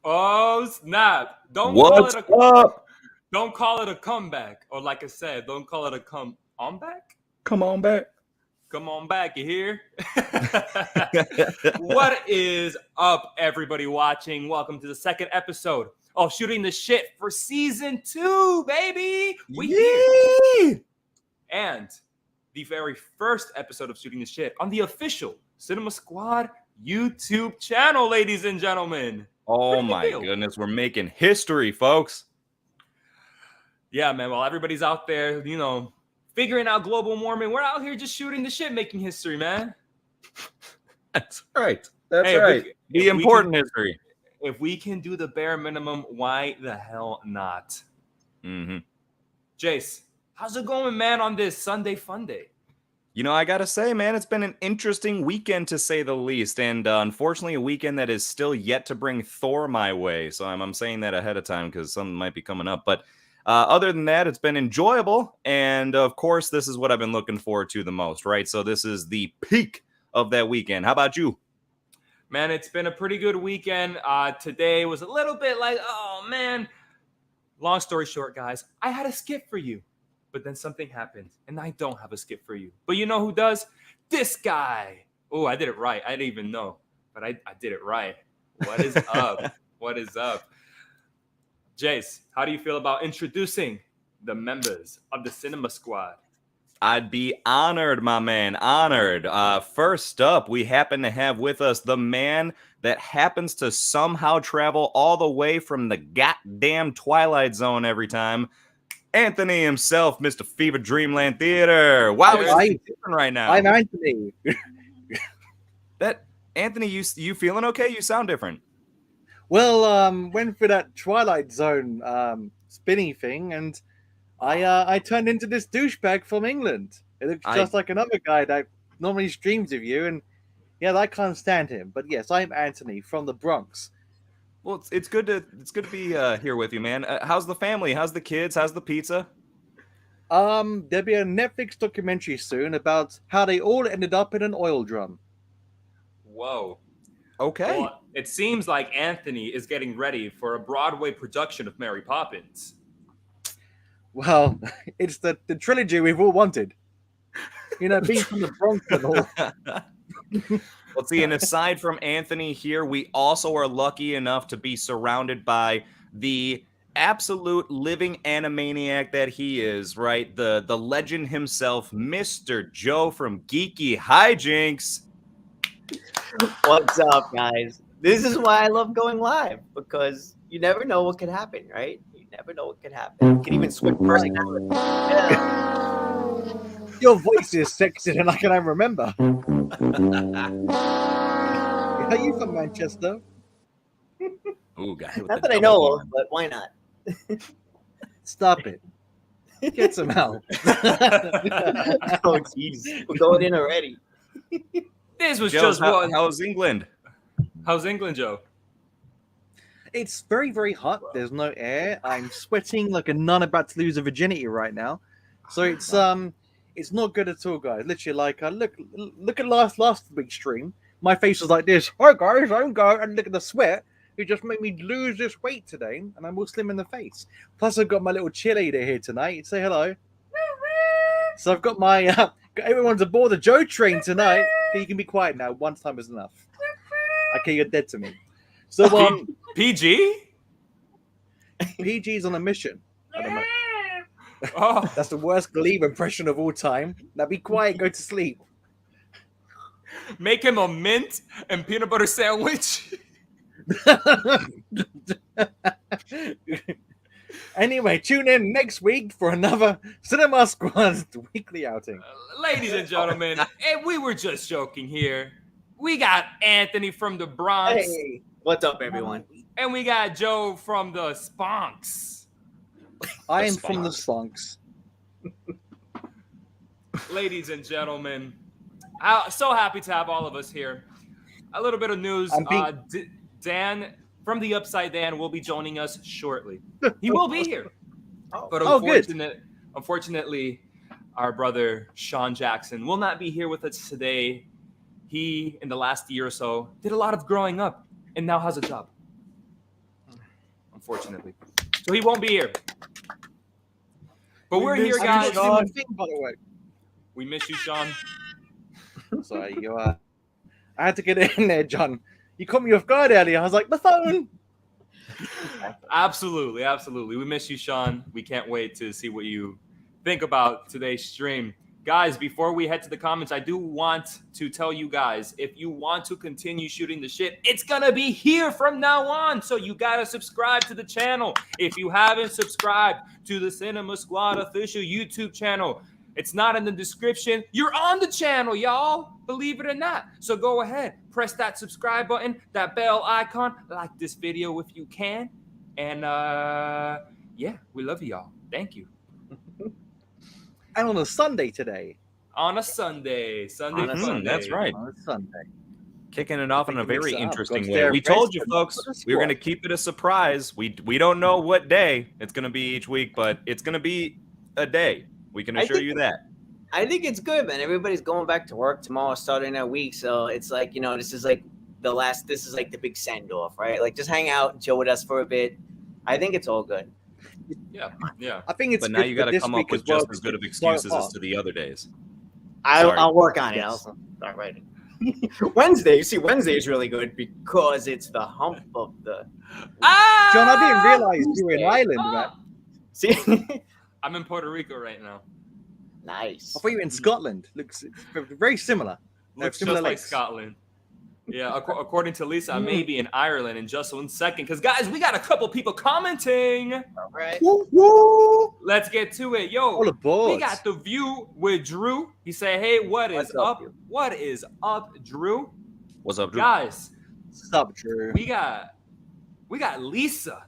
Oh snap! What's up? Don't call it a comeback, or like I said, don't call it a come on back. Come on back. Come on back, you hear? What is up, everybody watching? Welcome to the second episode of Shooting the Shit for season 2, baby. We here. And the very first episode of Shooting the Shit on the official Cinema Squad YouTube channel, ladies and gentlemen. Oh my goodness, we're making history, folks. Yeah, man. While everybody's out there, figuring out global warming, we're out here just shooting the shit, making history, man. That's right. That's right. The important history. If we can do the bare minimum, why the hell not? Mm-hmm. Jace, how's it going, man, on this Sunday fun day? I gotta say, man, it's been an interesting weekend to say the least, and unfortunately a weekend that is still yet to bring Thor my way. So I'm saying that ahead of time because something might be coming up. But other than that, it's been enjoyable, and of course, this is what I've been looking forward to the most, right? So this is the peak of that weekend. How about you? Man, it's been a pretty good weekend. Today was a little bit like, oh, man. Long story short, guys, I had a skip for you. But then something happened, and I don't have a skip for you. But you know who does? This guy. Oh, I did it right. I didn't even know, but I did it right. What is up? What is up? Jace, how do you feel about introducing the members of the Cinema Squad? I'd be honored, my man, honored. First up, we happen to have with us the man that happens to somehow travel all the way from the goddamn Twilight Zone every time. Anthony himself, Mr. Fever Dreamland Theater. Wow, he's different right now. I'm Anthony. Anthony, you feeling okay? You sound different. Well, went for that Twilight Zone spinny thing, and I turned into this douchebag from England. It looks just like another guy that normally streams with you, and yeah, I can't stand him. But yes, I'm Anthony from the Bronx. Well, it's good to be here with you, man. How's the family? How's the kids? How's the pizza? There'll be a Netflix documentary soon about how they all ended up in an oil drum. Whoa. Okay. Well, it seems like Anthony is getting ready for a Broadway production of Mary Poppins. Well, it's the trilogy we've all wanted. Being from the Bronx and all. Well, see, and aside from Anthony here, we also are lucky enough to be surrounded by the absolute living animaniac that he is, right? The legend himself, Mr. Joe from GeekyHiJynx. What's up, guys? This is why I love going live, because you never know what could happen, right? You never know what could happen. You can even switch personality. Yeah. Your voice is sexier than I can remember. Are you from Manchester? Ooh, guy. Not that I know of, but why not? Stop it. Get some help. Oh, jeez. We're going in already. This was Joe, just one. How's England? How's England, Joe? It's very, very hot. There's no air. I'm sweating like a nun about to lose her virginity right now. So it's not good at all, guys. Literally, like look at last week's stream. My face was like this. Hi guys, I'm going, and look at the sweat. It just made me lose this weight today, and I'm all slim in the face. Plus, I've got my little cheerleader here tonight. Say hello. So I've got my everyone's aboard the Joe train tonight. Okay, you can be quiet now. One time is enough. Okay, you're dead to me. So PG? PG's on a mission. I don't know. Oh, That's the worst Glee impression of all time. Now be quiet, go to sleep. make him a mint and peanut butter sandwich. Anyway, tune in next week for another Cinema Squad weekly outing. Ladies and gentlemen, and we were just joking here. We got Anthony from the Bronx. Hey, what's up, everyone? And we got Joe from the Sponks. I am from the Sponks. Ladies and gentlemen, so happy to have all of us here. A little bit of news. Dan from the Upside Dan will be joining us shortly. He will be here. But unfortunately, our brother Shawn Jackson will not be here with us today. He, in the last year or so, did a lot of growing up and now has a job. Unfortunately. So he won't be here. But we're here, guys. By the way. We miss you, Shawn. Sorry, I had to get in there, John. You caught me off guard earlier. I was like, the phone. Absolutely. We miss you, Shawn. We can't wait to see what you think about today's stream. Guys, before we head to the comments, I do want to tell you guys, if you want to continue shooting the shit, it's going to be here from now on. So you got to subscribe to the channel. If you haven't subscribed to the Cinema Squad official YouTube channel, it's not in the description. You're on the channel, y'all. Believe it or not. So go ahead. Press that subscribe button, that bell icon. Like this video if you can. And, yeah, we love y'all. Thank you. And on a Sunday today. On a Sunday. That's right. On a Sunday. Kicking it off in a very interesting way. They're We told you, resting folks, for the we were going to squad. keep it a surprise. We don't know what day it's going to be each week, but it's going to be a day. We can assure you that. I think it's good, man. Everybody's going back to work tomorrow, starting that week. So it's like, this is like this is like the big send off, right? Like just hang out and chill with us for a bit. I think it's all good. Yeah. I think it's But now good you for got to this come week up with as well, just as good of excuses as to the other days. Sorry. I'll work on it. Yes. I'll start writing. Wednesday is really good because it's the hump of the. John, I didn't realize you were in Ireland, man. See, I'm in Puerto Rico right now. nice. I thought you were in Scotland. Looks very similar. Looks similar just like lakes. Scotland. Yeah, according to Lisa, I may be in Ireland in just 1 second. Because, guys, we got a couple people commenting. All right. Woo, woo. Let's get to it. Yo, All aboard. we got The View with Drew. He said, hey, what is What's up, up? Drew? What is up, Drew? What's up, Drew? Guys, Sup, Drew. we got Lisa.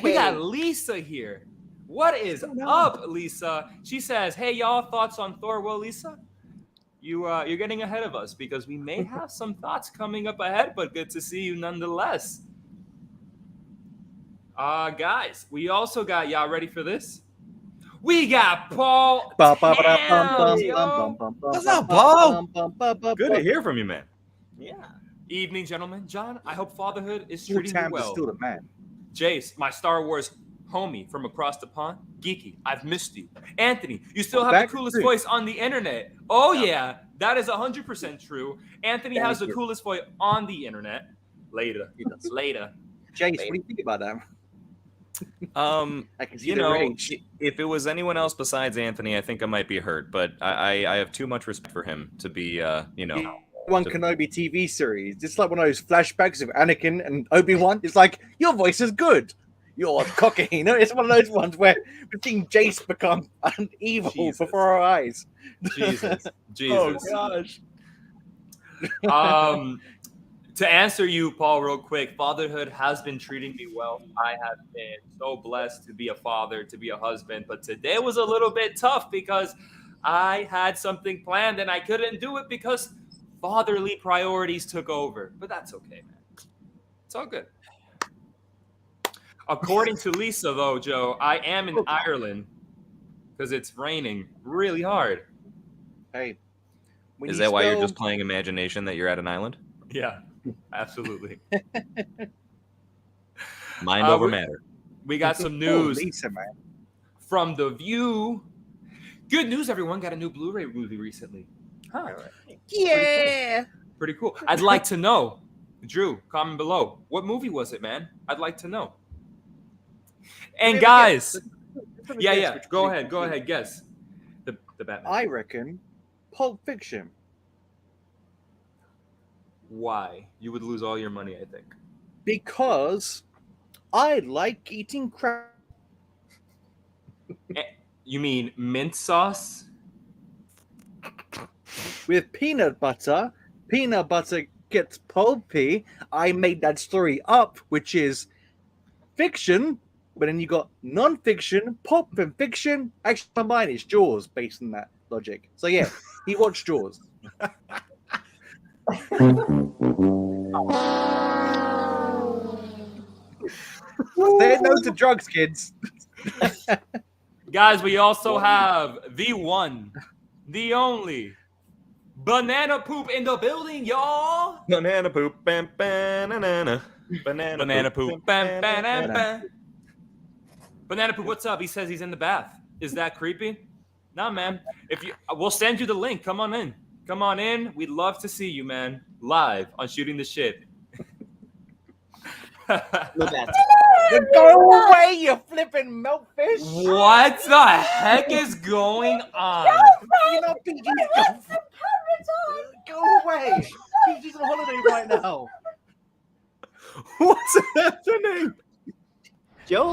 We got Lisa here. What is up, Lisa? She says, hey, y'all, thoughts on Thor? Well, Lisa, you're getting ahead of us because we may have some thoughts coming up ahead, but good to see you nonetheless. Guys, we also got, y'all ready for this? We got Paul. What's What's up, Paul? Good to hear from you, man. Yeah. Evening, gentlemen. John, I hope fatherhood is Full treating you time is well. still the man. Jace, my Star Wars homie from across the pond. Geeky, I've missed you. Anthony, you still have Back the coolest to- voice on the internet. Oh, yeah, that is 100% true. Anthony has the you. coolest voice on the internet. Later. He does. Later. Jace, what do you think about that? I can see You the know, rage. if it was anyone else besides Anthony, I think I might be hurt. But I have too much respect for him to be, One Kenobi TV series. It's like one of those flashbacks of Anakin and Obi-Wan. It's like, your voice is good. You're cocky. It's one of those ones where we've seen Jace become evil Jesus. before our eyes. Jesus. Oh, Jesus. gosh. To answer you, Paul, real quick, fatherhood has been treating me well. I have been so blessed to be a father, to be a husband, but today was a little bit tough because I had something planned and I couldn't do it because fatherly priorities took over. But that's okay, man. It's all good. According to Lisa, though, Joe, I am in Ireland because it's raining really hard. Hey. when Is you that why you're spell- just playing imagination that you're at an island? Yeah, absolutely. Mind over we- matter. We got some Oh, news Lisa, man. from The View. Good news, everyone. Got a new Blu-ray movie recently. Huh. Yeah. Pretty cool. I'd like to know. Drew, comment below. What movie was it, man? I'd like to know. And Maybe guys, Let's have a yeah. guess which Go movie. ahead. Guess. The Batman. I reckon Pulp Fiction. Why? You would lose all your money, I think. Because I like eating crap. You mean mint sauce? With peanut butter gets pulpy, I made that story up, which is fiction, but then you got non-fiction, pulp and fiction. Actually, my mind is Jaws based on that logic. So yeah, he watched Jaws. Say no to drugs, kids. Guys, we also have the one, the only banana poop in the building, y'all. Banana poop, bam, banana, Banana poop. Bam, bam, bam, bam. Banana poop, what's up? He says he's in the bath. Is that creepy? Nah, man. We'll send you the link. Come on in. Come on in. We'd love to see you, man. Live on Shooting the Shit. Go away, you flipping milkfish! What the heck is going on? You know, PG's go away! PG's on holiday right now. What's happening? Joe?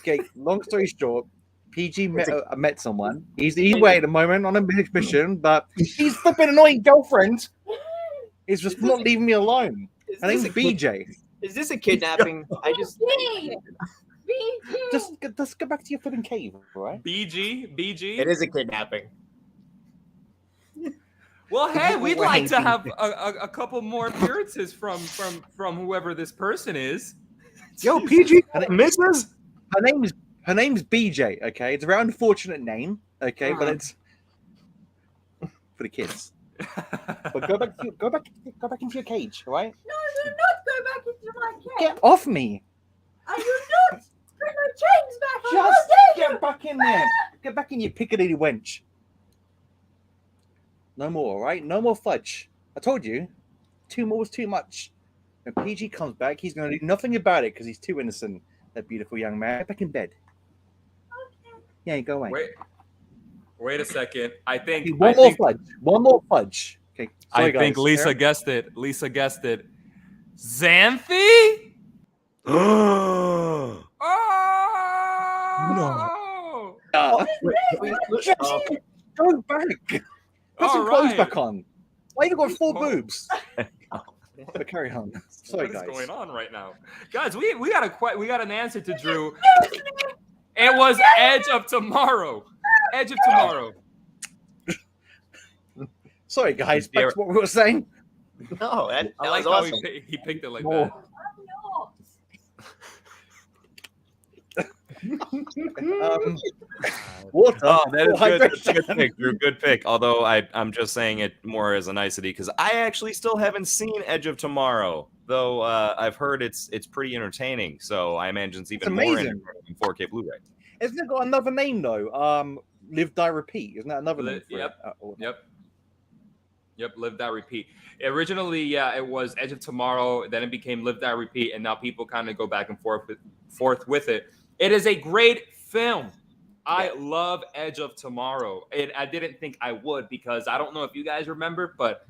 Okay, long story short, PG met someone. He's away at the moment on a mission, but he's flipping annoying girlfriend. He's just not leaving me alone. Her name's BJ. Is this a kidnapping? I just. Just go back to your flipping cave, all right? BG? It is a kidnapping. Well, hey, we'd like to have a couple more appearances from whoever this person is. Yo, PG, Mrs. Her name's BJ. Okay, it's a very unfortunate name. Okay, but it's for the kids. But go back into your cage, all right? No, I will not go back into my cage. Get off me! I will not bring my chains back. I Just will take get you. back in there. Get back in your Piccadilly wench. No more, all right? No more fudge. I told you, 2 more was too much. When PG comes back, he's going to do nothing about it because he's too innocent. That beautiful young man. Get back in bed. Okay. Yeah, go away. Wait a second. I think One more fudge. Okay. Sorry, I guys. think Lisa guessed it. Xanthi? Oh, Oh! Go back. Put some All clothes right. back on. Why you got 4 Oh. boobs? But carry on. Sorry, What is guys. going on right now? Guys, we got an answer to Drew. It was Edge of Tomorrow. Edge of Tomorrow. Sorry, guys. Back to what we were saying. No, that I was like how awesome. he picked it like Oh. that. Water. Oh, that is good. That's a good hydration. pick, Drew. Good pick. Although I'm just saying it more as a nicety because I actually still haven't seen Edge of Tomorrow, though I've heard it's pretty entertaining. So I imagine it's even more amazing. entertaining in 4K Blu-ray. Isn't it got another name though? Live, Die, Repeat. Isn't that another name? For Yep. it? Yep, Live, Die, Repeat. Originally, yeah, it was Edge of Tomorrow. Then it became Live, Die, Repeat, and now people kind of go back and forth with it. It is a great film. I love Edge of Tomorrow. And I didn't think I would because I don't know if you guys remember, but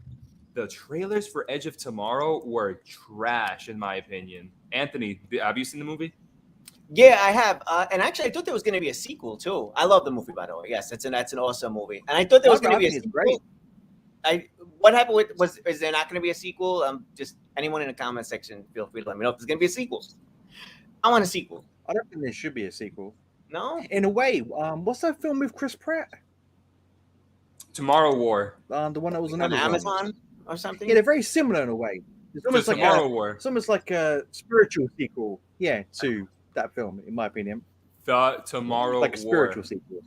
the trailers for Edge of Tomorrow were trash, in my opinion. Anthony, have you seen the movie? Yeah, I have. And actually, I thought there was going to be a sequel too. I love the movie, by the way. Yes, that's an awesome movie. And I thought there was going to be a sequel. Great. What happened with is there not going to be a sequel? Just anyone in the comment section, feel free to let me know if there's going to be a sequel. I want a sequel. I don't think there should be a sequel. No, In a way, what's that film with Chris Pratt? Tomorrow War. The one that was on on Amazon. Amazon or something. Yeah, they're very similar in a way. It's The almost like Tomorrow War. it's almost like a spiritual sequel. Yeah, to that film, in my opinion, The Tomorrow like a War. spiritual sequel.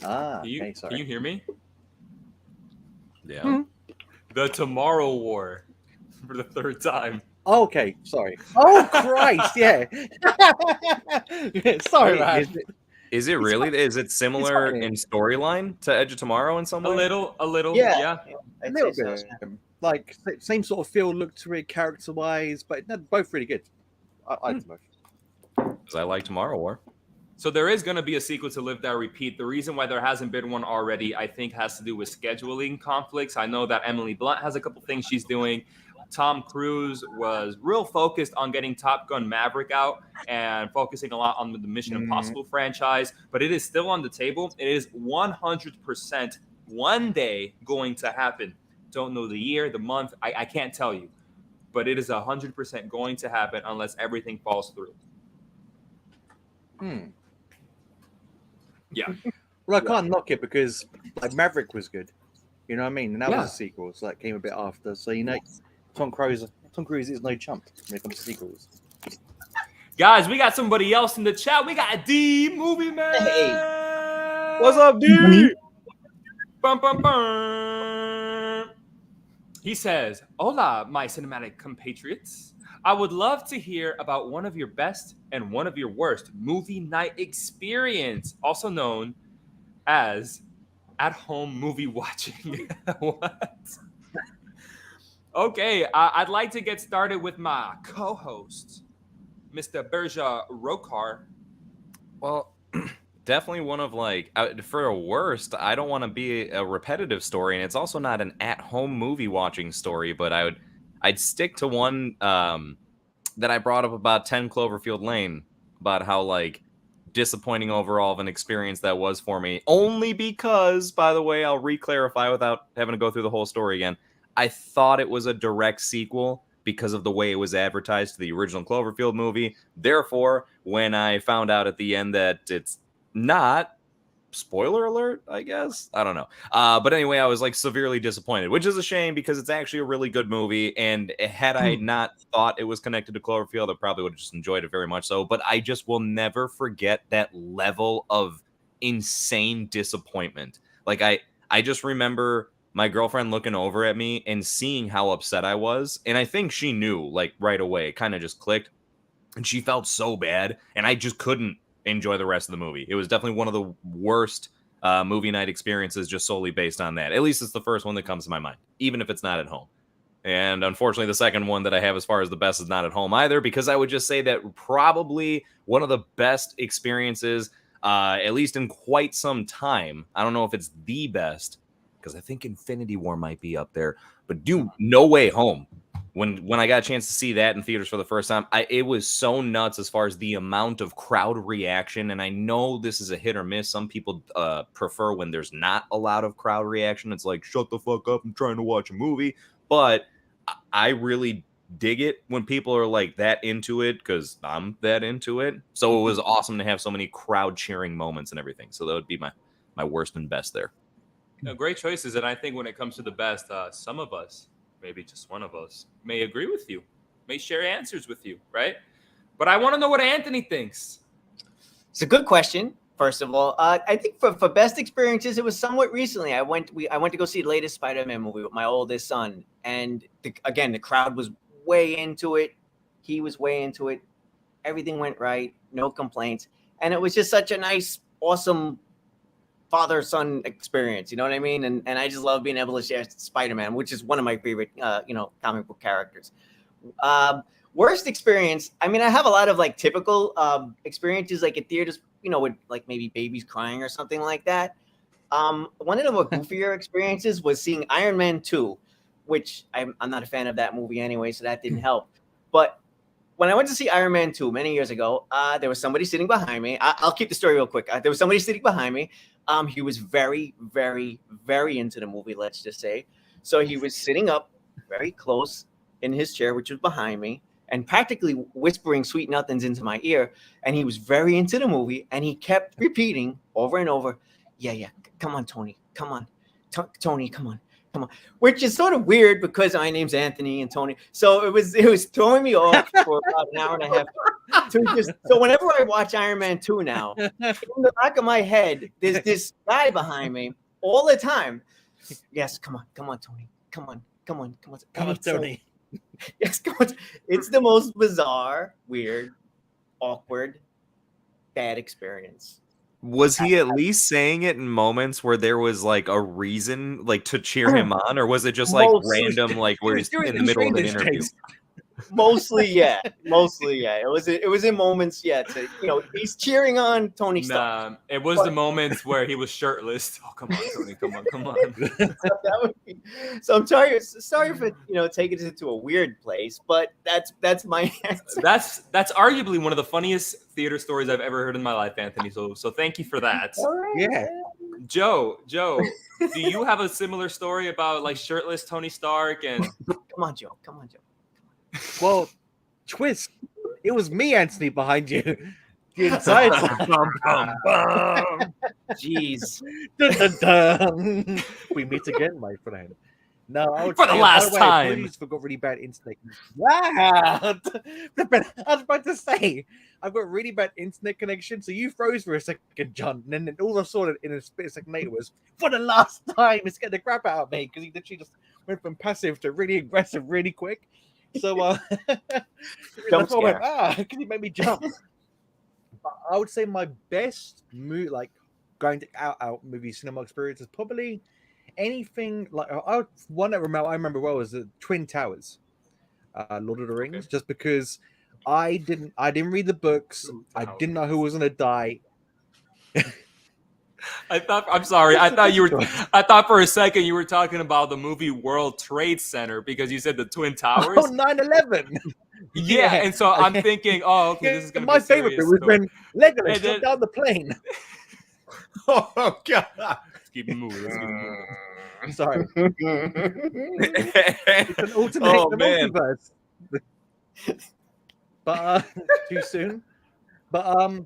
Ah, Can you, okay, sorry. can you hear me? Yeah. Hmm. The Tomorrow War. For the 3rd time. Oh, okay, sorry. Oh Christ, yeah. Yeah, sorry, Wait, man. Is it really? Is it similar fine. in storyline to Edge of Tomorrow in some A way? little, Yeah. yeah. A I'd little say bit. so. Like same sort of feel, look to it, character-wise, but they're both really good. I like them both. 'Cause I like Tomorrow War. So there is going to be a sequel to Live, Die, Repeat. The reason why there hasn't been one already, I think, has to do with scheduling conflicts. I know that Emily Blunt has a couple things she's doing. Tom Cruise was real focused on getting Top Gun Maverick out and focusing a lot on the Mission Impossible franchise, but it is still on the table. It is 100% one day going to happen. Don't know the year, the month, I can't tell you, but it is 100% going to happen unless everything falls through. Yeah. Well, I can't knock it because like Maverick was good. You know what I mean? And that was a sequel, so that came a bit after. So you know, Tom Cruise is no chump when it comes to sequels. Guys, we got somebody else in the chat. We got D Movie Man. Hey. What's up, dude? Bum, bum, bum. He says, "Hola, my cinematic compatriots. I would love to hear about one of your best and one of your worst movie night experience, also known as at-home movie watching." What? Okay, I'd like to get started with my co-host, Mr. Burja Rocar. Well, definitely one of like for a worst. I don't want to be a repetitive story, and it's also not an at-home movie watching story. But I'd stick to one that I brought up about 10 Cloverfield Lane, about how like disappointing overall of an experience that was for me. Only because, by the way, I'll re-clarify without having to go through the whole story again. I thought it was a direct sequel because of the way it was advertised to the original Cloverfield movie. Therefore, when I found out at the end that it's not, spoiler alert, I guess? I don't know. But anyway, I was like severely disappointed, which is a shame because it's actually a really good movie. And had I not thought it was connected to Cloverfield, I probably would have just enjoyed it very much so. But I just will never forget that level of insane disappointment. Like I just remember my girlfriend looking over at me and seeing how upset I was. And I think she knew like right away, it kind of just clicked. And she felt so bad. And I just couldn't enjoy the rest of the movie. It was definitely one of the worst movie night experiences just solely based on that. At least it's the first one that comes to my mind, even if it's not at home. And unfortunately, the second one that I have as far as the best is not at home either, because I would just say that probably one of the best experiences, at least in quite some time. I don't know if it's the best, because I think Infinity War might be up there, but dude, No Way Home. When I got a chance to see that in theaters for the first time, it was so nuts as far as the amount of crowd reaction. And I know this is a hit or miss. Some people prefer when there's not a lot of crowd reaction. It's like, shut the fuck up, I'm trying to watch a movie. But I really dig it when people are like that into it, because I'm that into it. So it was awesome to have so many crowd cheering moments and everything. So that would be my worst and best there. No, great choices. And I think when it comes to the best, some of us, maybe just one of us, may agree with you, may share answers with you, right? But I want to know what Anthony thinks. It's a good question. First of all, I think for best experiences, it was somewhat recently. I went to go see the latest Spider-Man movie with my oldest son, and again, the crowd was way into it. He was way into it. Everything went right, no complaints, and it was just such a nice, awesome father-son experience. You know what I mean? And I just love being able to share Spider-Man, which is one of my favorite, comic book characters. Worst experience. I mean, I have a lot of like typical experiences, like at theaters, with like maybe babies crying or something like that. One of the more goofier experiences was seeing Iron Man 2, which I'm not a fan of that movie anyway, so that didn't help. But when I went to see Iron Man 2 many years ago, there was somebody sitting behind me. I'll keep the story real quick. There was somebody sitting behind me. He was very, very, very into the movie, let's just say. So he was sitting up very close in his chair, which was behind me, and practically whispering sweet nothings into my ear. And he was very into the movie, and he kept repeating over and over, yeah, come on, Tony, come on. Tony, come on. Which is sort of weird because my name's Anthony and Tony. So it was throwing me off for about an hour and a half. So whenever I watch Iron Man 2 now, in the back of my head, there's this guy behind me all the time. Yes, come on, Tony. Come on, Tony. Yes, come on. It's the most bizarre, weird, awkward, bad experience. Was he at least saying it in moments where there was like a reason like to cheer him on, or was it just like random, like where he's in the middle of an interview? Mostly, yeah. It was in moments, yeah. He's cheering on Tony Stark. Nah, it was the moments where he was shirtless. Oh, come on, Tony, come on. So I'm sorry for taking it to a weird place, but that's my answer. That's arguably one of the funniest theater stories I've ever heard in my life, Anthony. So thank you for that. All right. Yeah. Joe, do you have a similar story about like shirtless Tony Stark and? Come on, Joe. Well, twist. It was me, Anthony, behind you. The entire time. Jeez. Dun, dun, dun. We meet again, my friend. No, I would For the say, last by the way, time. apologies for got really bad internet. Wow. I was about to say, I've got really bad internet connection. So you froze for a second, John, and then all I saw in a split second later was for the last time. It's getting the crap out of me because he literally just went from passive to really aggressive really quick. So Jump I went, scare. can you make me jump? But I would say my best move, like going to out movie cinema experience, is probably anything like I remember well was the Twin Towers, Lord of the Rings, just because I didn't read the books. I didn't know who was gonna die. I'm sorry. I thought for a second you were talking about the movie World Trade Center because you said the Twin Towers. Oh, 9/11. Yeah, and so I'm thinking, oh, okay, this is gonna be my favorite bit was when Legolas then- shot down the plane. Oh God! Let's keep it moving. I'm sorry. It's an alternate the multiverse. But too soon. But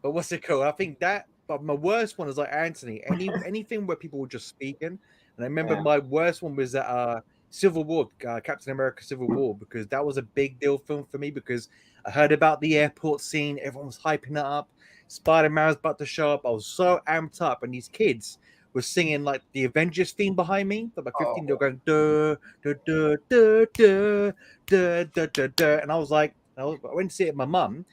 what's it called? I think that. But my worst one is like Anthony. Anything where people were just speaking. And I remember my worst one was at Civil War, Captain America: Civil War, because that was a big deal film for me because I heard about the airport scene. Everyone was hyping it up. Spider-Man was about to show up. I was so amped up, and these kids were singing like the Avengers theme behind me. About 15, they were going duh, duh, duh, duh, duh, duh, duh, duh, duh. And I was like, I went to see it with my mum,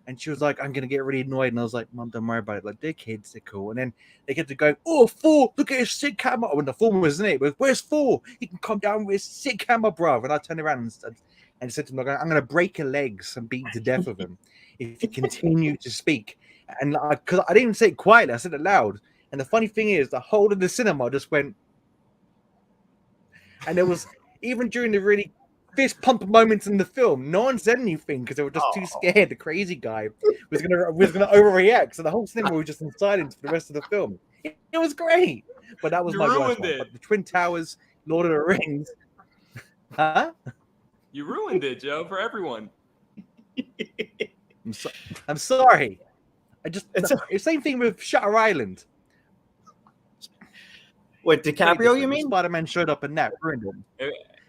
and she was like, I'm gonna get really annoyed. And I was like, Mum, don't worry about it. Like, they're kids, they're cool. And then they kept going, oh, Thor, look at his sick camera. When the Thor was in it, but where's Thor? He can come down with his sick camera, bruv. And I turned around and said to him, I'm gonna break your legs and beat you to death of him if you continue to speak. And because I didn't even say it quietly, I said it loud. And the funny thing is, the whole of the cinema just went. And there was, even during the really fist pump moments in the film, no one said anything because they were just too scared. The crazy guy was gonna overreact. So the whole cinema was just in silence for the rest of the film. It was great, but that was my worst one. But the Twin Towers, Lord of the Rings. Huh? You ruined it, Joe, for everyone. I'm sorry. It's the same thing with Shutter Island. What, DiCaprio, you mean? Spider-Man showed up in that, ruined him.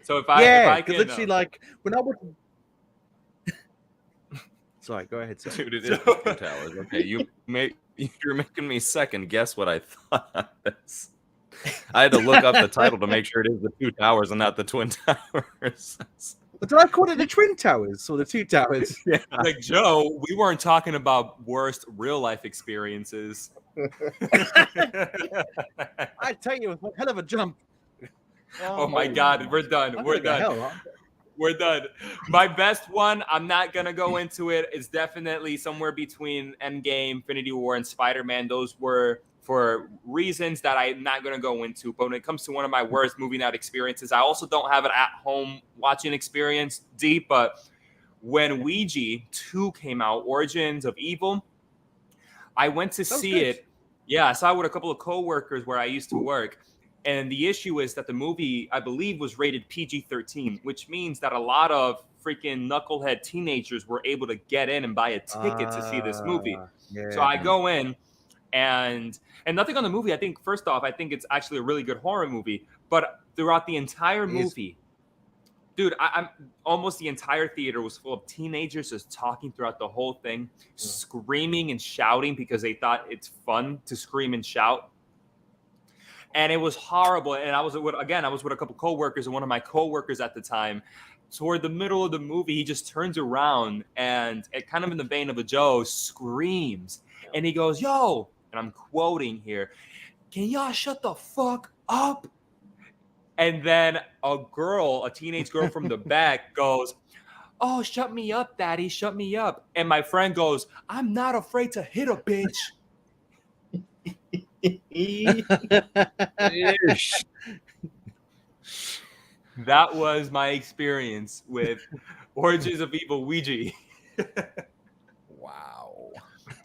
So if I can, literally, like when I was. Sorry, go ahead. Sir. Dude, it is the Twin Towers. Okay, you're making me second guess what I thought. I had to look up the title to make sure it is the Two Towers and not the Twin Towers. But did I call it the Twin Towers or the Two Towers? Yeah. Like, Joe, we weren't talking about worst real life experiences. I tell you, it was a hell of a jump. Oh my God, we're done. We're done. We're done. My best one, I'm not going to go into it. It's definitely somewhere between Endgame, Infinity War, and Spider-Man. Those were for reasons that I'm not going to go into. But when it comes to one of my worst movie night experiences, I also don't have an at-home watching experience, deep. But when Ouija 2 came out, Origins of Evil, I went to see it. Yeah, I saw it with a couple of coworkers where I used to work. And the issue is that the movie, I believe, was rated PG-13, which means that a lot of freaking knucklehead teenagers were able to get in and buy a ticket to see this movie. Yeah. So I go in, and nothing on the movie. I think, first off, I think it's actually a really good horror movie. But throughout the entire movie, dude, I'm almost the entire theater was full of teenagers just talking throughout the whole thing, screaming and shouting because they thought it's fun to scream and shout. And it was horrible. And I was with a couple coworkers, and one of my coworkers at the time, toward the middle of the movie, he just turns around and, kind of in the vein of a Joe, screams. And he goes, yo, and I'm quoting here, can y'all shut the fuck up? And then a teenage girl from the back goes, "Oh, shut me up, daddy, shut me up." And my friend goes, "I'm not afraid to hit a bitch." That was my experience with Origins of Evil Ouija. Wow.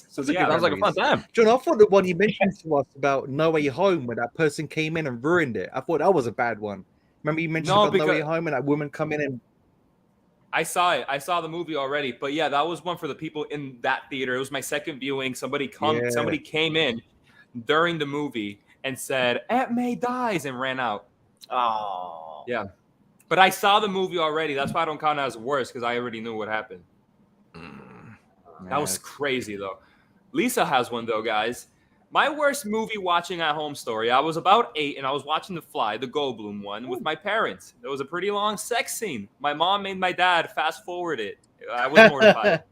So Yeah, Sounds like a fun time. John, I thought the one you mentioned to us about No Way Home, when that person came in and ruined it. I thought that was a bad one. Remember you mentioned No, about No Way because- Home and that woman come in and I saw it. I saw the movie already. But yeah, that was one for the people in that theater. It was my second viewing. Somebody came in during the movie and said, "Aunt May dies," and ran out. Oh. Yeah. But I saw the movie already. That's why I don't count it as worse, because I already knew what happened. That was crazy, though. Lisa has one, though, guys. My worst movie watching at home story. I was about 8, and I was watching The Fly, the Goldblum one, with my parents. There was a pretty long sex scene. My mom made my dad fast forward it. I was mortified.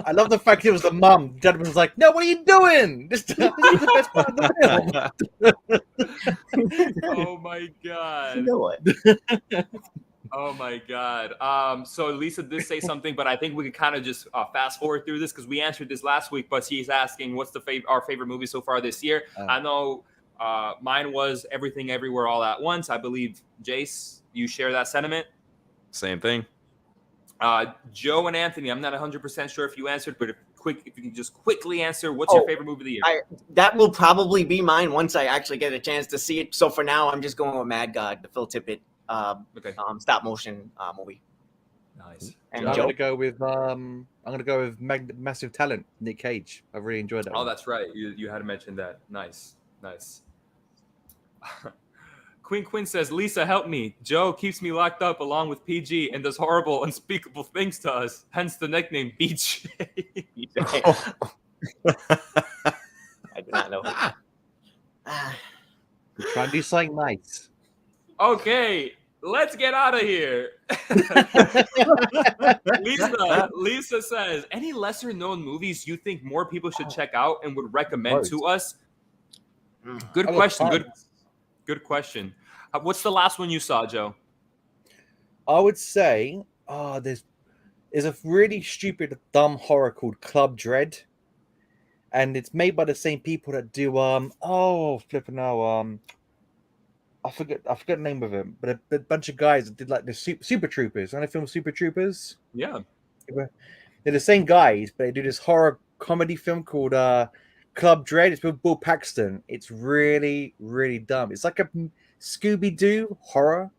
I love the fact it was the mum. Dad was like, "No, what are you doing? This is the best part of the film." Oh, my God. You know what? Oh my God. So Lisa did say something, but I think we could kind of just fast forward through this because we answered this last week. But she's asking, "What's our favorite movie so far this year?" I know mine was Everything Everywhere All at Once. I believe Jace, you share that sentiment. Same thing. Joe and Anthony, I'm not 100% sure if you answered, but if you can just quickly answer, what's your favorite movie of the year? That will probably be mine once I actually get a chance to see it. So for now, I'm just going with Mad God, the Phil Tippett stop motion movie. Nice. And I'm Joe? gonna go with Massive Talent, Nick Cage. I really enjoyed that. Oh, one. that's right. You had to mention that. Nice. Quinn says, "Lisa, help me. Joe keeps me locked up along with PG and does horrible, unspeakable things to us. Hence the nickname Beach." I do not know. Try and do something nice. Okay, let's get out of here. Lisa says, "Any lesser known movies you think more people should check out and would recommend to us?" Good question. Good question. What's the last one you saw, Joe? I would say, there's a really stupid, dumb horror called Club Dread, and it's made by the same people that do I forget the name of it, but a bunch of guys that did like the Super Troopers. And I film Super Troopers. Yeah. They're the same guys, but they do this horror comedy film called Club Dread. It's with Bill Paxton. It's really, really dumb. It's like a Scooby-Doo horror,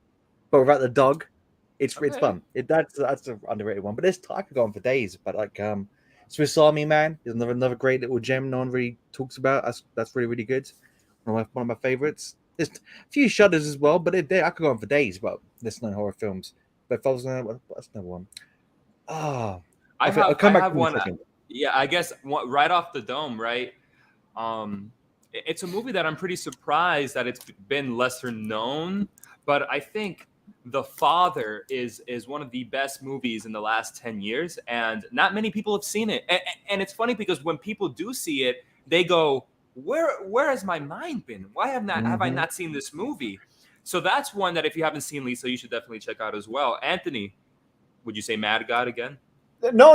but without the dog. It's fun. That's an underrated one. But I could go on for days. But like Swiss Army Man is another great little gem no one really talks about. That's really, really good. One of my favorites. There's a few shudders as well, but I could go on for days. But there's no horror films. But if I was what's another one? I have one. Yeah, I guess right off the dome, right? It's a movie that I'm pretty surprised that it's been lesser known, but I think The Father is one of the best movies in the last 10 years, and not many people have seen it. And it's funny because when people do see it, they go, where has my mind been? Why have I not seen this movie? So that's one that if you haven't seen, Lisa, you should definitely check out as well. Anthony, would you say Mad God again? No.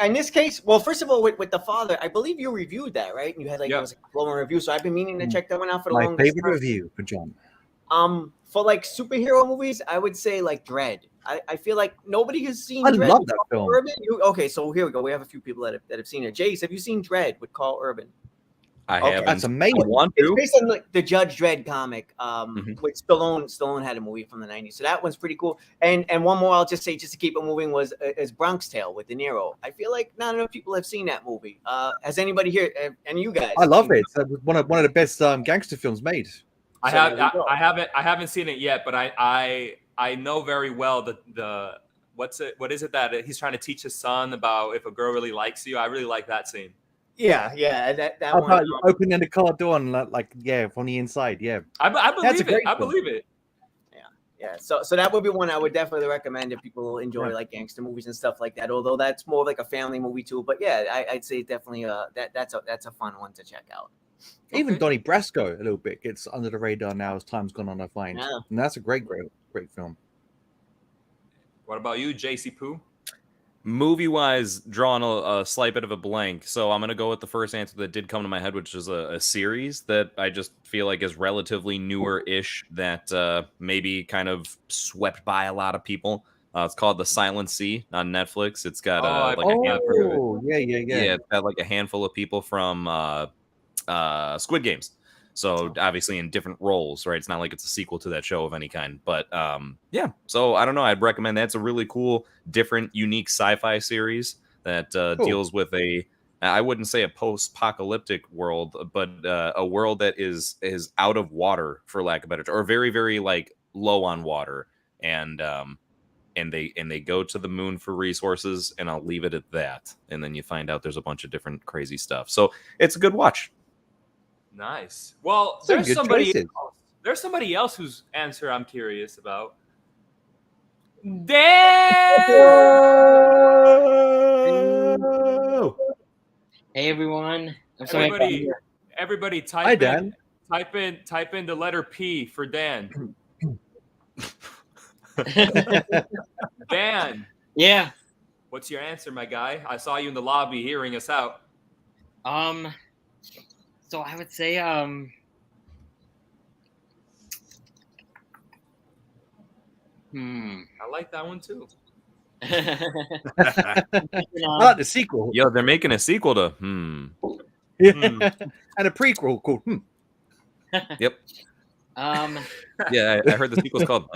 In this case, well, first of all, with The Father, I believe you reviewed that, right? And you had it was a glowing review. So I've been meaning to check that one out for the longest time. My favorite review for John. For like superhero movies, I would say like Dread. I feel like nobody has seen I Dread. love that film. Okay, so here we go. We have a few people that have seen it. Jace, have you seen Dread with Carl Urban? I haven't. That's amazing. I want It's to. based on like the Judge Dredd comic, which Stallone had a movie from the 90s. So that one's pretty cool. And one more I'll just say, just to keep it moving, is Bronx Tale with De Niro. I feel like not enough people have seen that movie. Has anybody here, and you guys? I love it. It's one of the best gangster films made. I haven't seen it yet, but I know very well the what is it that he's trying to teach his son about if a girl really likes you. I really like that scene. Yeah, that How one. about opening the car door and from the inside? Yeah, I That's a believe it. great I film. believe it. Yeah, so that would be one I would definitely recommend if people enjoy like gangster movies and stuff like that. Although that's more like a family movie too. But yeah, I'd say definitely that's a fun one to check out. Even Okay. Donnie Brasco a little bit gets under the radar now as time's gone on. I find, Yeah. and that's a great film. What about you, JC Poo? Movie-wise, drawing a slight bit of a blank, so I'm gonna go with the first answer that did come to my head, which is a series that I just feel like is relatively newer-ish, that maybe kind of swept by a lot of people. It's called The Silent Sea on Netflix. It's got I've like a handful. heard of it. Oh, yeah. Yeah, it's got like a handful of people from Squid Games. So obviously in different roles, right? It's not like it's a sequel to that show of any kind. But yeah, so I don't know. I'd recommend that. It's a really cool, different, unique sci-fi series that deals with I wouldn't say a post-apocalyptic world, but a world that is out of water, for lack of a better term, or very, very like low on water. And they go to the moon for resources, and I'll leave it at that. And then you find out there's a bunch of different crazy stuff. So it's a good watch. Nice. Well, Some there's good somebody choices. else. There's somebody else whose answer I'm curious about. Dan! Hey everyone. I'm sorry. Everybody Hi, type Dan. type in the letter P for Dan. Dan, Yeah. what's your answer, my guy? I saw you in the lobby hearing us out. So I would say I like that one too. I like the sequel. Yo, they're making a sequel to Yeah. And a prequel called Yep. Yeah, I heard the sequel's called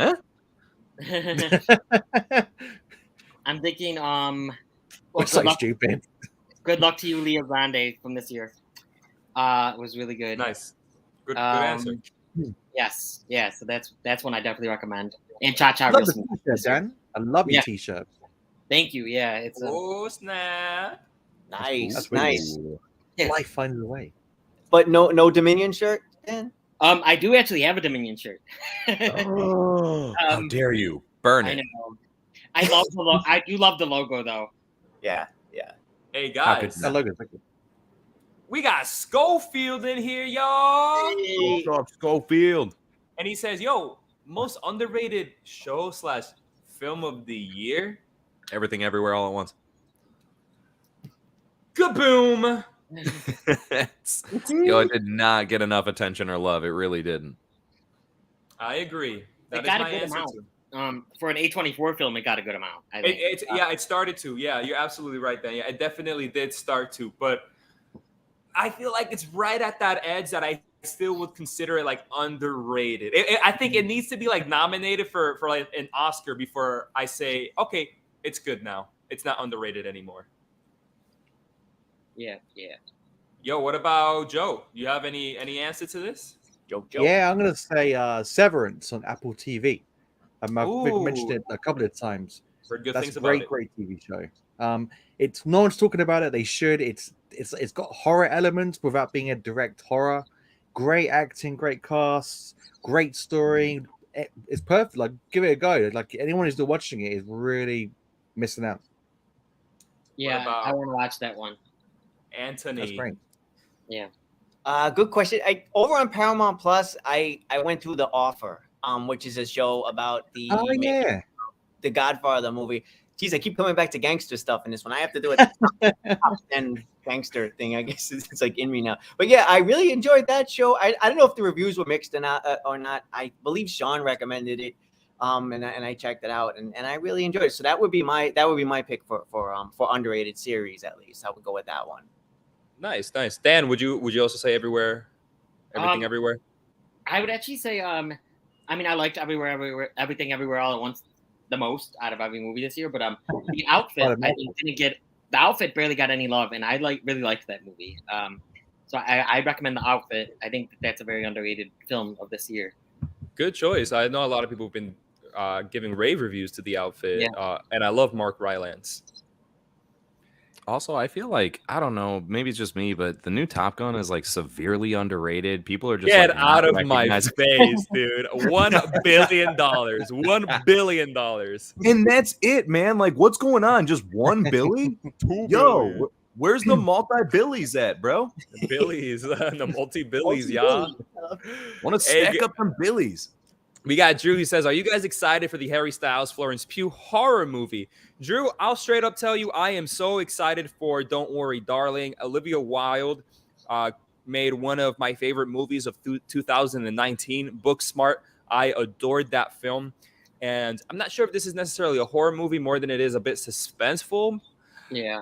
I'm thinking What's so stupid? good luck to you, Leo Grande, from this year. It was really good. Nice. Good answer. Yes, yeah. So that's one I definitely recommend. And Cha Cha I love Real the Smooth. t-shirt, Dan. I love your Yeah. t-shirt. Thank you. Yeah, it's Oh snap! Nice, That's really nice. cool. Yeah. Life finds a way. But no Dominion shirt, Dan? I do actually have a Dominion shirt. Oh, how dare you burn I it? know. I love I do love the logo though. Yeah. Hey How could guys, That logo's like we got Schofield in here, y'all. What's up, Schofield? And he says, "Yo, most underrated show / film of the year." Everything, everywhere, all at once. Kaboom! Yo, it did not get enough attention or love. It really didn't. I agree. That is got a my good answer amount. too. For an A24 film, it got a good amount. I think. It started to. Yeah, you're absolutely right, Dan. Yeah, it definitely did start to, but I feel like it's right at that edge that I still would consider it like underrated. I think it needs to be like nominated for like an Oscar before I say, okay, it's good now. It's not underrated anymore. Yeah. Yo, what about Joe? You have any answer to this? Joke. Yeah, I'm gonna say Severance on Apple TV. I've Ooh. mentioned it a couple of times. Heard good That's things a about great it. TV show. It's no one's talking about it. They should. It's got horror elements without being a direct horror. Great acting, great casts, great story. It's perfect. Like, give it a go. Like, anyone who's still watching it is really missing out. Yeah, about- I want to watch that one. Anthony. That's great. Good question. Over on Paramount Plus, I went through The Offer, which is a show about the Oh yeah. the Godfather movie. Jeez, I keep coming back to gangster stuff in this one. I have to do a top 10 gangster thing. I guess it's like in me now. But yeah, I really enjoyed that show. I don't know if the reviews were mixed or not. I believe Shawn recommended it, and I checked it out, and I really enjoyed it. So that would be my pick for underrated series, at least. I would go with that one. Nice. Dan, would you also say everywhere? Everything, everywhere? I would actually say, I mean, I liked everything, everywhere, all at once the most out of every movie this year. But the outfit, I think the outfit barely got any love, and I really liked that movie. So I recommend the outfit. I think that's a very underrated film of this year. Good choice. I know a lot of people have been giving rave reviews to the outfit, and I love Mark Rylance. Also, I feel like, I don't know, maybe it's just me, but the new Top Gun is like severely underrated. People are just Get like, out not of my recognizing- face, dude. $1 billion. $1 billion. And that's it, man. Like, what's going on? Just 1 billion? 2 Yo, billion. Where's the multi-billies at, bro? Billies, the multi-billies, y'all. Want to stack up some billies? We got Drew. He says, "Are you guys excited for the Harry Styles Florence Pugh horror movie?" Drew, I'll straight up tell you, I am so excited for Don't Worry, Darling. Olivia Wilde made one of my favorite movies of 2019, Booksmart. I adored that film. And I'm not sure if this is necessarily a horror movie more than it is a bit suspenseful. Yeah.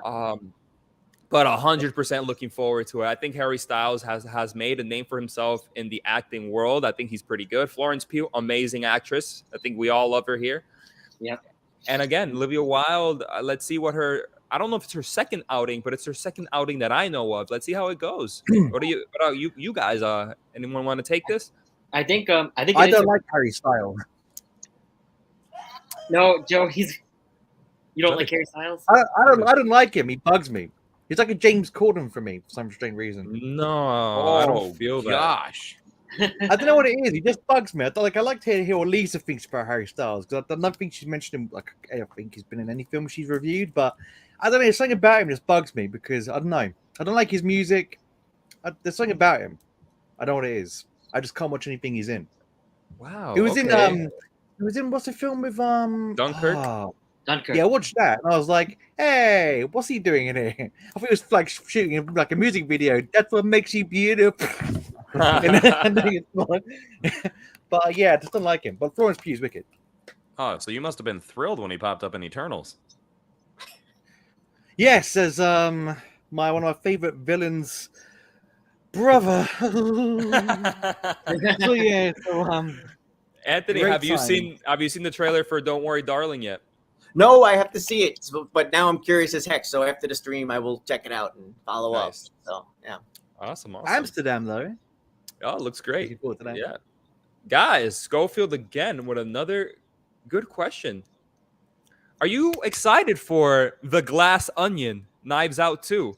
But 100% looking forward to it. I think Harry Styles has made a name for himself in the acting world. I think he's pretty good. Florence Pugh, amazing actress. I think we all love her here. Yep. And again, Olivia Wilde, let's see what her, I don't know if it's her second outing, but it's her second outing that I know of. Let's see how it goes. What about you guys? Anyone want to take this? I think I don't like Harry Styles. No, Joe, you don't like Harry Styles? I don't like him. He bugs me. He's like a James Corden for me for some strange reason. No, I don't feel that. Gosh. I don't know what it is. He just bugs me. I like to hear what Lisa thinks about Harry Styles because I don't think she's mentioned him. Like I don't think he's been in any film she's reviewed, but I don't know. There's something about him just bugs me because I don't know. I don't like his music. There's something about him. I don't know what it is. I just can't watch anything he's in. Wow. He was okay. in He was in what's the film with Dunkirk? Dunkirk. Yeah, I watched that and I was like, hey, what's he doing in here? I thought it was like shooting like a music video. That's what makes you beautiful. And then it's fun. But yeah, I just don't like him. But Florence Pugh's wicked. Oh, so you must have been thrilled when he popped up in Eternals. Yes, as one of my favorite villains, brother. So yeah, Anthony, great have you time. seen the trailer for Don't Worry, Darling yet? No, I have to see it. But now I'm curious as heck. So after the stream, I will check it out and follow up. Nice. So yeah. Awesome. Amsterdam though. Oh, it looks great. Looking forward to that. Yeah. Guys, Schofield again with another good question. Are you excited for The Glass Onion, Knives Out 2?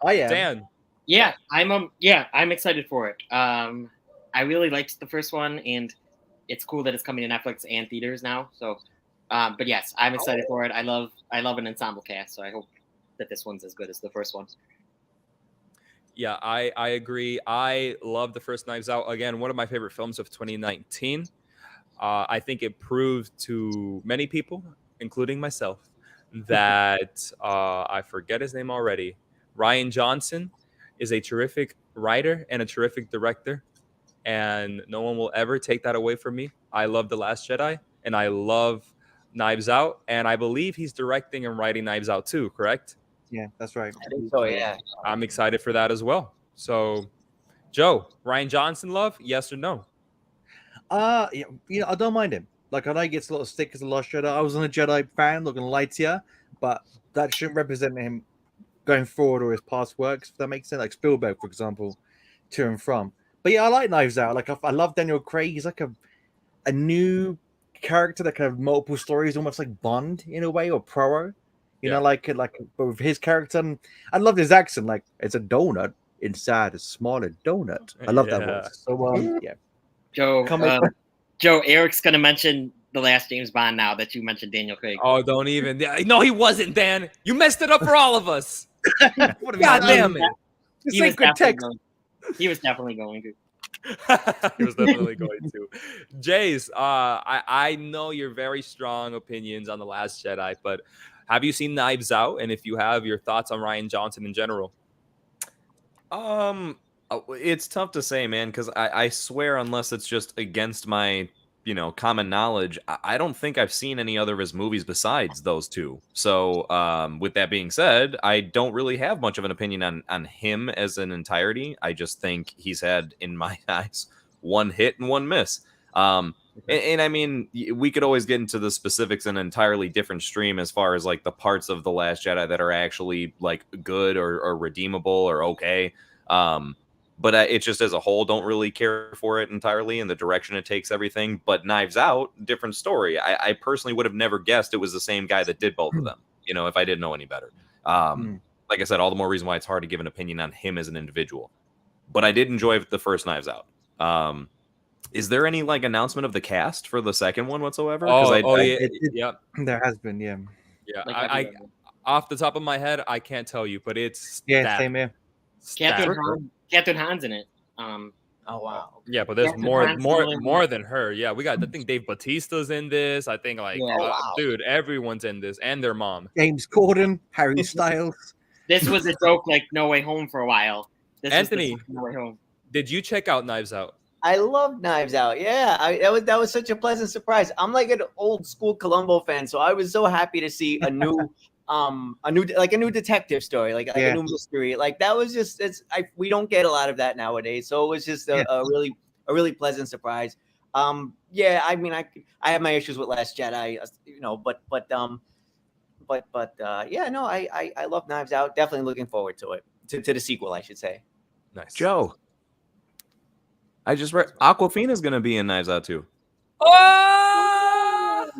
I am. Dan. Yeah, I'm excited for it. I really liked the first one, and it's cool that it's coming to Netflix and theaters now. So, but yes, I'm excited for it. I love an ensemble cast, so I hope that this one's as good as the first one. Yeah, I agree. I love the first Knives Out. Again, one of my favorite films of 2019. I think it proved to many people, including myself, that I forget his name already. Rian Johnson is a terrific writer and a terrific director, and no one will ever take that away from me. I love The Last Jedi, and I love Knives Out, and I believe he's directing and writing Knives Out too, correct? Yeah, that's right. I think so, yeah. I'm excited for that as well. So, Joe, Rian Johnson love, yes or no? Yeah, I don't mind him. Like, I know he gets a lot of stick as a Last Jedi. I wasn't a Jedi fan, not gonna lie to you, but that shouldn't represent him going forward or his past works, if that makes sense. Like Spielberg, for example, to and from. But yeah, I like Knives Out. Like, I love Daniel Craig. He's like a new character that can have multiple stories, almost like Bond in a way, or Poirot. You know, like with his character. And I love his accent. Like, it's a donut inside a smaller donut. I love that voice. So yeah. Joe, Eric's gonna mention the last James Bond now that you mentioned Daniel Craig. Oh, don't even. No, he wasn't, Dan. You messed it up for all of us. God damn it. He was definitely going to. He was definitely going to. Jace, I know your very strong opinions on The Last Jedi, but have you seen Knives Out? And if you have, your thoughts on Rian Johnson in general? It's tough to say, man, because I swear, unless it's just against my, common knowledge, I don't think I've seen any other of his movies besides those two. So, with that being said, I don't really have much of an opinion on him as an entirety. I just think he's had, in my eyes, one hit and one miss. And I mean, we could always get into the specifics in an entirely different stream as far as like the parts of The Last Jedi that are actually like good or redeemable or okay. But it just as a whole, don't really care for it entirely and the direction it takes everything. But Knives Out, different story. I personally would have never guessed it was the same guy that did both of them, if I didn't know any better. Like I said, all the more reason why it's hard to give an opinion on him as an individual. But I did enjoy the first Knives Out. Is there any like announcement of the cast for the second one whatsoever? Yeah. There has been, yeah. Yeah, Like Off the top of my head, I can't tell you, but it's Yeah, same here. Catherine Hahn's in it. Oh wow. Yeah, but there's Catherine more Hahn's the more than her. Yeah, we got. I think Dave Bautista's in this. I think like, Yeah. Wow. dude, everyone's in this, and their mom. James Corden, Harry Styles. This was a joke like No Way Home for a while. This Anthony. was the No Way Home. Did you check out Knives Out? I love Knives Out. Yeah, that was such a pleasant surprise. I'm like an old school Columbo fan, so I was so happy to see a new new detective story, like a new mystery. Like that was just we don't get a lot of that nowadays, so it was just a really pleasant surprise. Yeah, I mean, I have my issues with Last Jedi, but yeah, no, I love Knives Out. Definitely looking forward to it, to the sequel, I should say. Nice. Joe, I just read Aquafina's going to be in Knives Out too. Oh!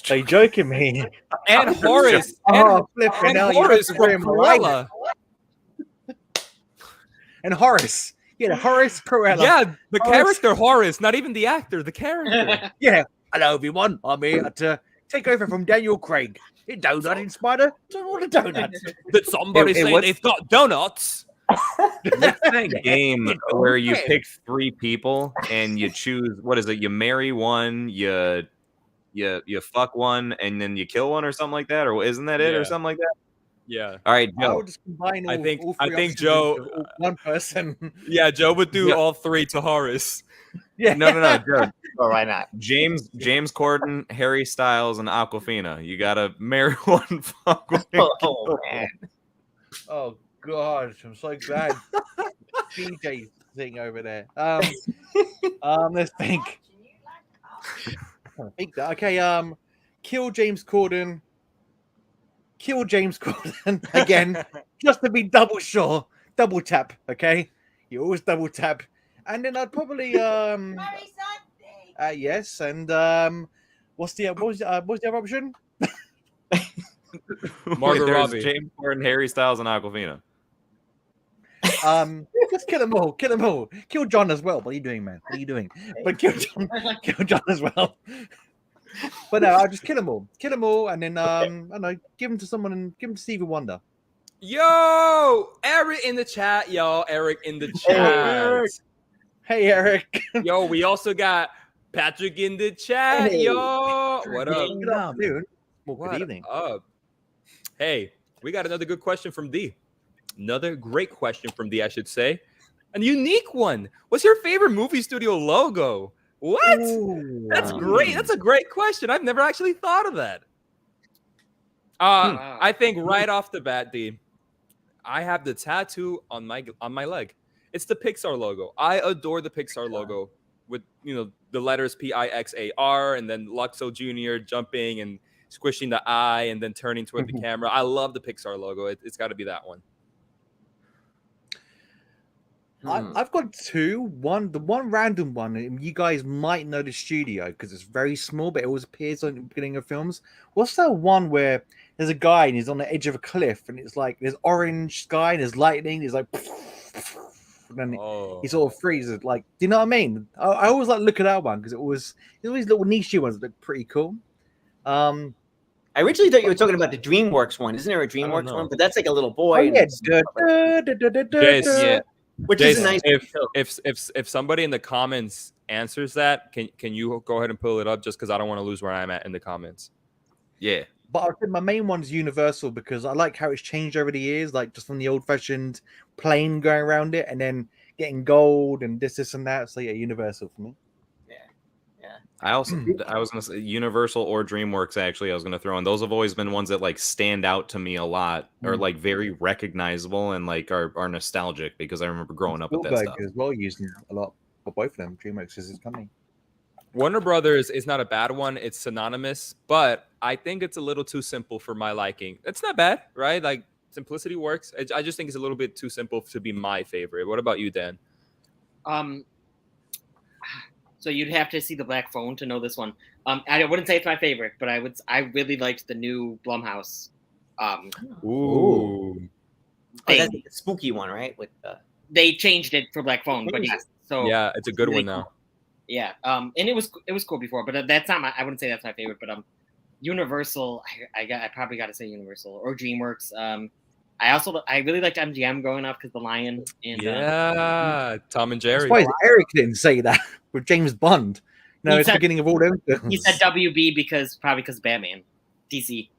Are you joking me? And Horace. Flipping hell, you Horace have from to him right. Cruella. And Horace. Yeah, Horace Cruella. Yeah, the character Horace, not even the actor, the character. Yeah. Hello, everyone. I'm here to take over from Daniel Craig. A donut in Spider. Don't want a donut. Did somebody say what's- they've got donuts? What's that game where you pick 3 people and you choose, what is it? You marry one, you fuck one, and then you kill one or something like that? Or isn't that it or Yeah. something like that? Yeah. All right, I Joe. would just combine all, I think all three options Joe- into one person. Yeah, Joe would do Yeah. all 3 to Horace. Yeah. No, Joe. Or why not? James Corden, Harry Styles, and Aquafina. You gotta marry one, fuck one. and Oh kill man. Oh gosh, I'm so glad. DJ thing over there. Let's think. Okay, kill James Corden. Kill James Corden again, just to be double sure. Double tap, okay? You always double tap, and then I'd probably Marry Sunday. yes, and what's the other option? Margot There's Robbie. James Corden, Harry Styles, and Aquafina. Just kill them all. Kill them all. Kill John as well. What are you doing, man? What are you doing? But kill John as well. But no, I'll just kill them all. Kill them all, and then I don't know, give them to someone and give them to Stevie Wonder. Yo, Eric in the chat. Yo, Eric in the chat. Hey, Eric. Yo, we also got Patrick in the chat. Hey. Yo, what up? Good afternoon. Well, What good evening. up? Hey, we got another good question from D. Another great question from D, I should say. A unique one. What's your favorite movie studio logo? What? Ooh. That's great. That's a great question. I've never actually thought of that. Wow. I think right off the bat, D, I have the tattoo on my leg. It's the Pixar logo. I adore the Pixar logo with the letters Pixar and then Luxo Jr. jumping and squishing the eye and then turning toward the camera. I love the Pixar logo. It's got to be that one. I've got two. The one random one. And you guys might know the studio because it's very small, but it always appears on the beginning of films. What's that one where there's a guy and he's on the edge of a cliff and it's like there's orange sky and there's lightning. He's like, and then he sort of freezes. Like, do you know what I mean? I always like look at that one because there's always little niche ones that look pretty cool. I originally thought you were talking about the DreamWorks one. Isn't there a DreamWorks know. one? But that's like a little boy. Oh, yeah. Jace, Yeah. Which is a Jason, nice. if somebody in the comments answers that, can you go ahead and pull it up just because I don't want to lose where I'm at in the comments. Yeah. But I think my main one is Universal because I like how it's changed over the years, like just from the old-fashioned plane going around it and then getting gold and this and that. So yeah, Universal for me. I was gonna say Universal or DreamWorks. Actually, I was gonna throw in. Those have always been ones that like stand out to me a lot, or like very recognizable and like are nostalgic because I remember growing up with that stuff. as well, using a lot for both of them. DreamWorks is his company. Warner Brothers is not a bad one. It's synonymous, but I think it's a little too simple for my liking. It's not bad, right? Like simplicity works. I just think it's a little bit too simple to be my favorite. What about you, Dan? So you'd have to see the Black Phone to know this one. I wouldn't say it's my favorite, but I really liked the new Blumhouse. Ooh. That's the spooky one, right? With They changed it for Black Phone, but yes. So Yeah, it's a good really one now. yeah. And it was cool before, but that's not I wouldn't say that's my favorite, but Universal. I probably got to say Universal or DreamWorks. I really liked MGM growing up because The Lion and Yeah, Tom and I'm Jerry. surprised Eric didn't say that with James Bond. No, He it's the said- beginning of all them films. he said WB because Batman, DC.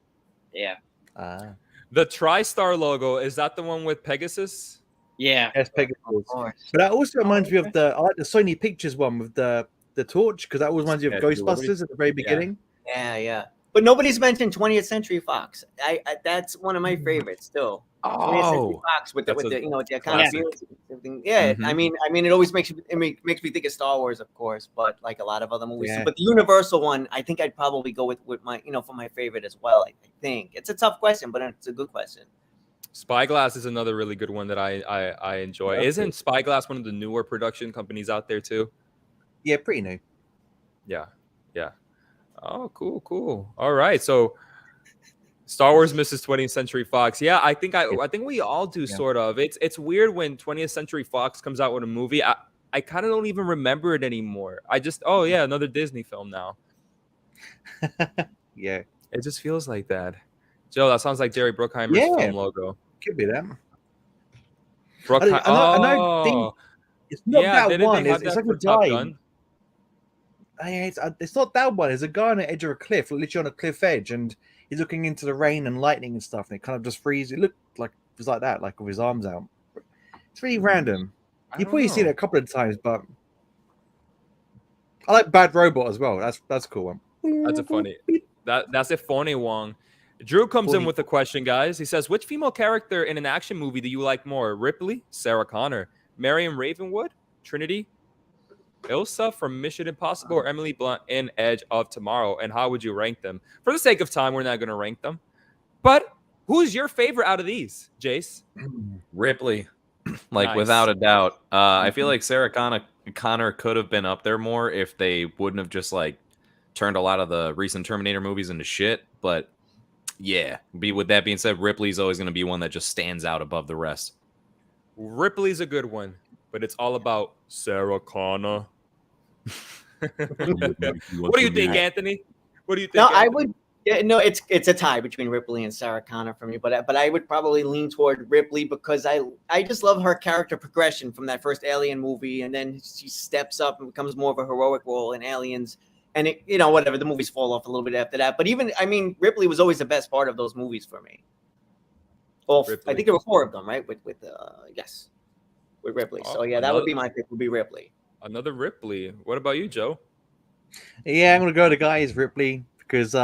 Yeah, Ah, The TriStar logo, is that the one with Pegasus? yeah. yes, Pegasus. Of course. But that also reminds me of I like the Sony Pictures one with the torch, because that always reminds me of Yeah, Ghostbusters at the very beginning. Yeah. But nobody's mentioned 20th Century Fox. I that's one of my favorites still. 20th Century Fox with the that's a with the iconic classic. views and everything. Yeah, Mhm. I mean, it always makes me think of Star Wars, of course, but like a lot of other movies. Yeah. But the Universal one, I think I'd probably go with my for my favorite as well. I think it's a tough question, but it's a good question. Spyglass is another really good one that I enjoy. That's Isn't Spyglass one of the newer production companies out there too? Yeah, pretty new. Yeah. Oh, cool. All right, so Star Wars misses 20th Century Fox. Yeah, I think we all do sort of. It's weird when 20th Century Fox comes out with a movie. I kind of don't even remember it anymore. I just another Disney film now. Yeah, It just feels like that. Joe, that sounds like Jerry Bruckheimer's Yeah. film logo. could be that. Bruckheimer. I know It's not that didn't one. they have It's that like for a Top guy. Gun? It's not that one. There's a guy on the edge of a cliff, literally on a cliff edge, and he's looking into the rain and lightning and stuff, and it kind of just freezes. It looked like it was like that, like with his arms out. It's really random. I You've don't probably seen it know. a couple of times, but I like Bad Robot as well. That's a cool one. That's a funny. That's a funny one. Drew comes in with a question, guys. He says, "Which female character in an action movie do you like more? Ripley, Sarah Connor, Marion Ravenwood, Trinity, Ilsa from Mission Impossible, or Emily Blunt in Edge of Tomorrow? And how would you rank them? For the sake of time, we're not going to rank them. But who's your favorite out of these, Jace? Ripley, like Nice. without a doubt. I feel like Sarah Connor could have been up there more if they wouldn't have just like turned a lot of the recent Terminator movies into shit. But yeah, with that being said, Ripley's always going to be one that just stands out above the rest. Ripley's a good one, but it's all about Sarah Connor. What do you think, Anthony? What do you think? No, I Anthony? would. Yeah, no, it's a tie between Ripley and Sarah Connor for me, but I would probably lean toward Ripley because I just love her character progression from that first Alien movie, and then she steps up and becomes more of a heroic role in Aliens, and whatever, the movies fall off a little bit after that. But Ripley was always the best part of those movies for me. Well, Ripley. I think there were 4 of them, right? With Ripley. So yeah, that would be my pick. Would be Ripley. Another Ripley. What about you, Joe? Yeah, I'm gonna go. The guy is Ripley because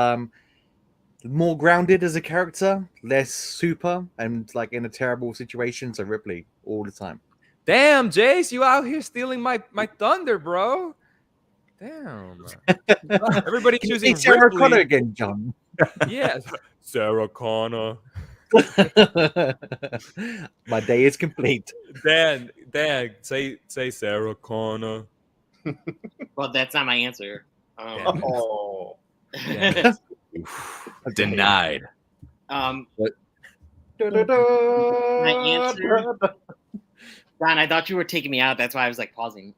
more grounded as a character, less super, and like in a terrible situation. So Ripley all the time. Damn, Jace, you out here stealing my thunder, bro. Damn. Everybody choosing It's Sarah Ripley. Connor again, John. Yeah, Sarah Connor. My day is complete. Dan, say Sarah Connor. Well, that's not my answer. Damn. Oh. Yeah. Denied. My answer. Don, I thought you were taking me out. That's why I was like pausing.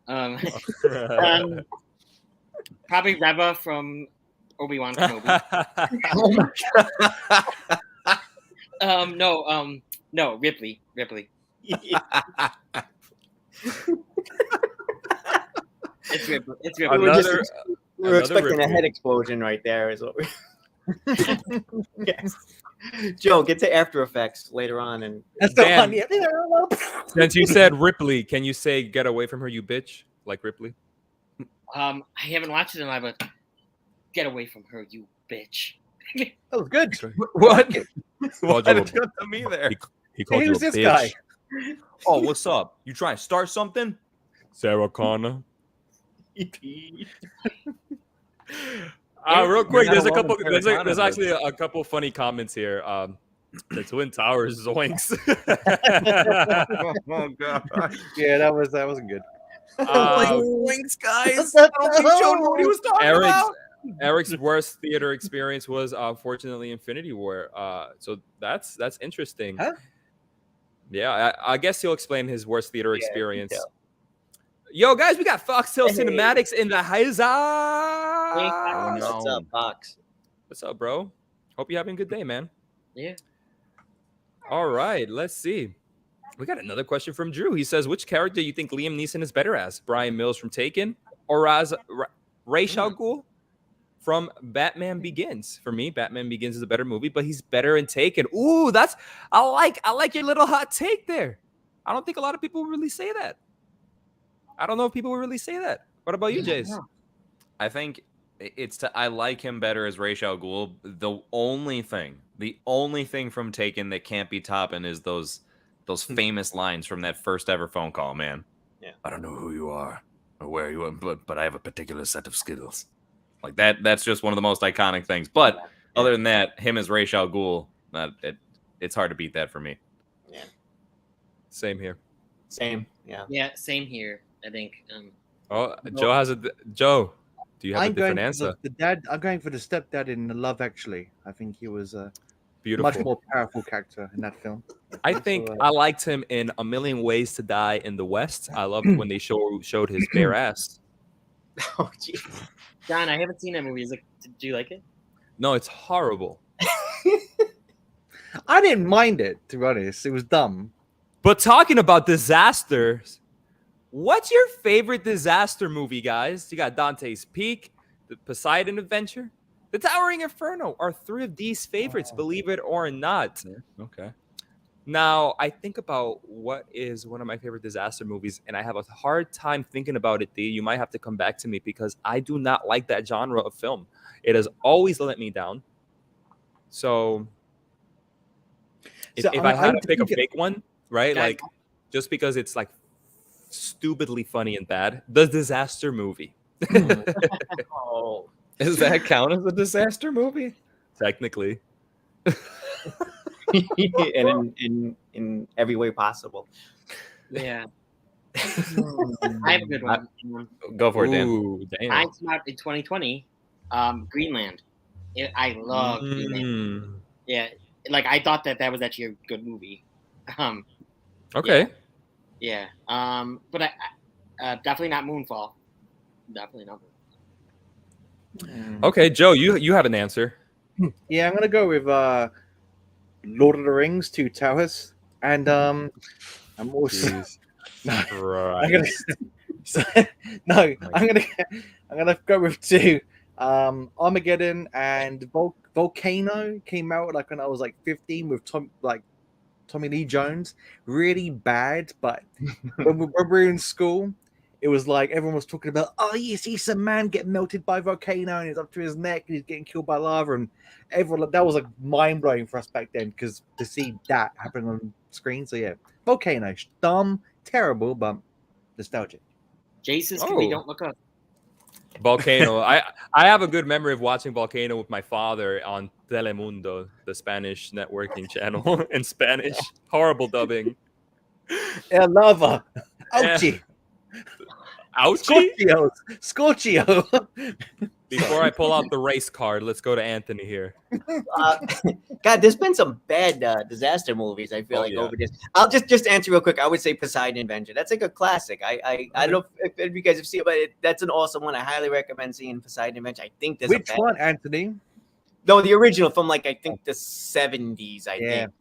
Probably Reva from Obi-Wan Kenobi. Oh my No, Ripley. It's Ripley. Another- We're Another expecting a Ripley. head explosion right there. Is what we. Yes. Joe, get to After Effects later on, and That's the Dan. one. Yeah. Since you said Ripley, can you say "Get away from her, you bitch"? Like Ripley. I haven't watched it in live, but get away from her, you bitch. That was good. What? Called Why you a- did you come to me there? He called Hey, you a who's this bitch. guy? Oh, what's up? You trying to start something? Sarah Connor. Real quick, there's a couple. There's actually a couple funny comments here. The Twin Towers zoinks. Oh god. Yeah, that wasn't good. Wings, guys. I don't think Joe knew what he was talking about. Eric's worst theater experience was unfortunately Infinity War. So that's interesting. Huh? Yeah, I guess he'll explain his worst theater experience. yeah. Yo, guys, we got Fox Hill Hey. Cinematics in the house. Oh, What's up, Fox? What's up, bro? Hope you're having a good day, man. Yeah. All right, let's see. We got another question from Drew. He says, which character do you think Liam Neeson is better as? Brian Mills from Taken or Ra's al Ghul from Batman Begins? For me, Batman Begins is a better movie, but he's better in Taken. Ooh, I like your little hot take there. I don't think a lot of people really say that. I don't know if people would really say that. What about you, Jace? I think I like him better as Ra's al Ghul. The only thing from Taken that can't be topping is those famous lines from that first ever phone call, man. Yeah. I don't know who you are or where you are, but I have a particular set of skills. Like that's just one of the most iconic things. But other than that, him as Ra's al Ghul, it's hard to beat that for me. Yeah. Same here. Same. Yeah. Yeah, same here. I think. Joe, do you have a different answer? The dad. I'm going for the stepdad in Love Actually. I think he was a Beautiful. much more powerful character in that film. I think I liked him in A Million Ways to Die in the West. I loved when they showed his bare ass. Oh, geez. John, I haven't seen that movie. Did you like it? No, it's horrible. I didn't mind it, to be honest. It was dumb. But talking about disasters, what's your favorite disaster movie, guys? You got Dante's Peak, The Poseidon Adventure, The Towering Inferno are three of these favorites, believe it or not. Okay. Now, I think about what is one of my favorite disaster movies, and I have a hard time thinking about it, D. You might have to come back to me because I do not like that genre of film. It has always let me down. So, if I had to pick a fake one, right? Guys, like, just because it's like stupidly funny and bad, the disaster movie. Oh. Does that count as a disaster movie? Technically. And in every way possible. Yeah. I have a good one. Go for it, Dan. Ooh, damn. I came out in 2020. Greenland. I love Greenland. Yeah, like I thought that was actually a good movie. Okay. Yeah. But I definitely not Moonfall. Definitely not. Okay, Joe, you have an answer. Yeah, I'm gonna go with Lord of the Rings, Two Towers, and I'm also I'm gonna go with two. Armageddon and Volcano came out like when I was like 15 with Tommy Lee Jones. Really bad, but when we were in school, it was like everyone was talking about, oh, you see some man get melted by volcano and it's up to his neck and he's getting killed by lava, and everyone, that was like mind blowing for us back then because to see that happen on screen. So yeah, Volcano, dumb, terrible, but nostalgic. Jace's we don't look up. Volcano. I have a good memory of watching Volcano with my father on Telemundo, the Spanish networking channel in Spanish. Horrible dubbing. El lava. Ouchie. Ouchie? Scorchio. Before I pull out the race card, let's go to Anthony here. God, there's been some bad disaster movies. I feel over this. I'll just answer real quick. I would say Poseidon Adventure. That's like a classic. I don't know if you guys have seen it, but that's an awesome one. I highly recommend seeing Poseidon Adventure. I think there's which one, Anthony? No, the original from like I think the 70s. I think.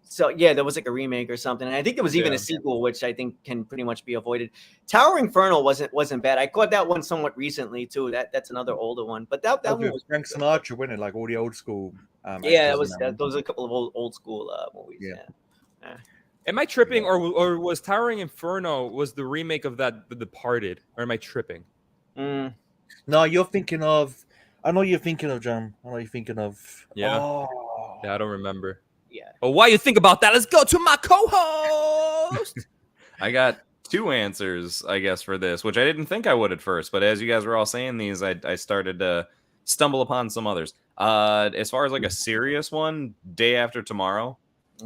So yeah, there was like a remake or something, and I think there was even a sequel, which I think can pretty much be avoided. Towering Inferno wasn't bad. I caught that one somewhat recently too. That's another older one, but that one was Frank Sinatra winning like all the old school. Those are a couple of old school movies. Yeah. Am I tripping, or was Towering Inferno was the remake of that The Departed, or am I tripping? No, you're thinking of. I know you're thinking of, John. I know you're thinking of. Yeah. Oh. Yeah, I don't remember. Yeah. But while you think about that, let's go to my co-host. I got two answers, I guess, for this, which I didn't think I would at first. But as you guys were all saying these, I started to stumble upon some others. As far as like a serious one, Day After Tomorrow.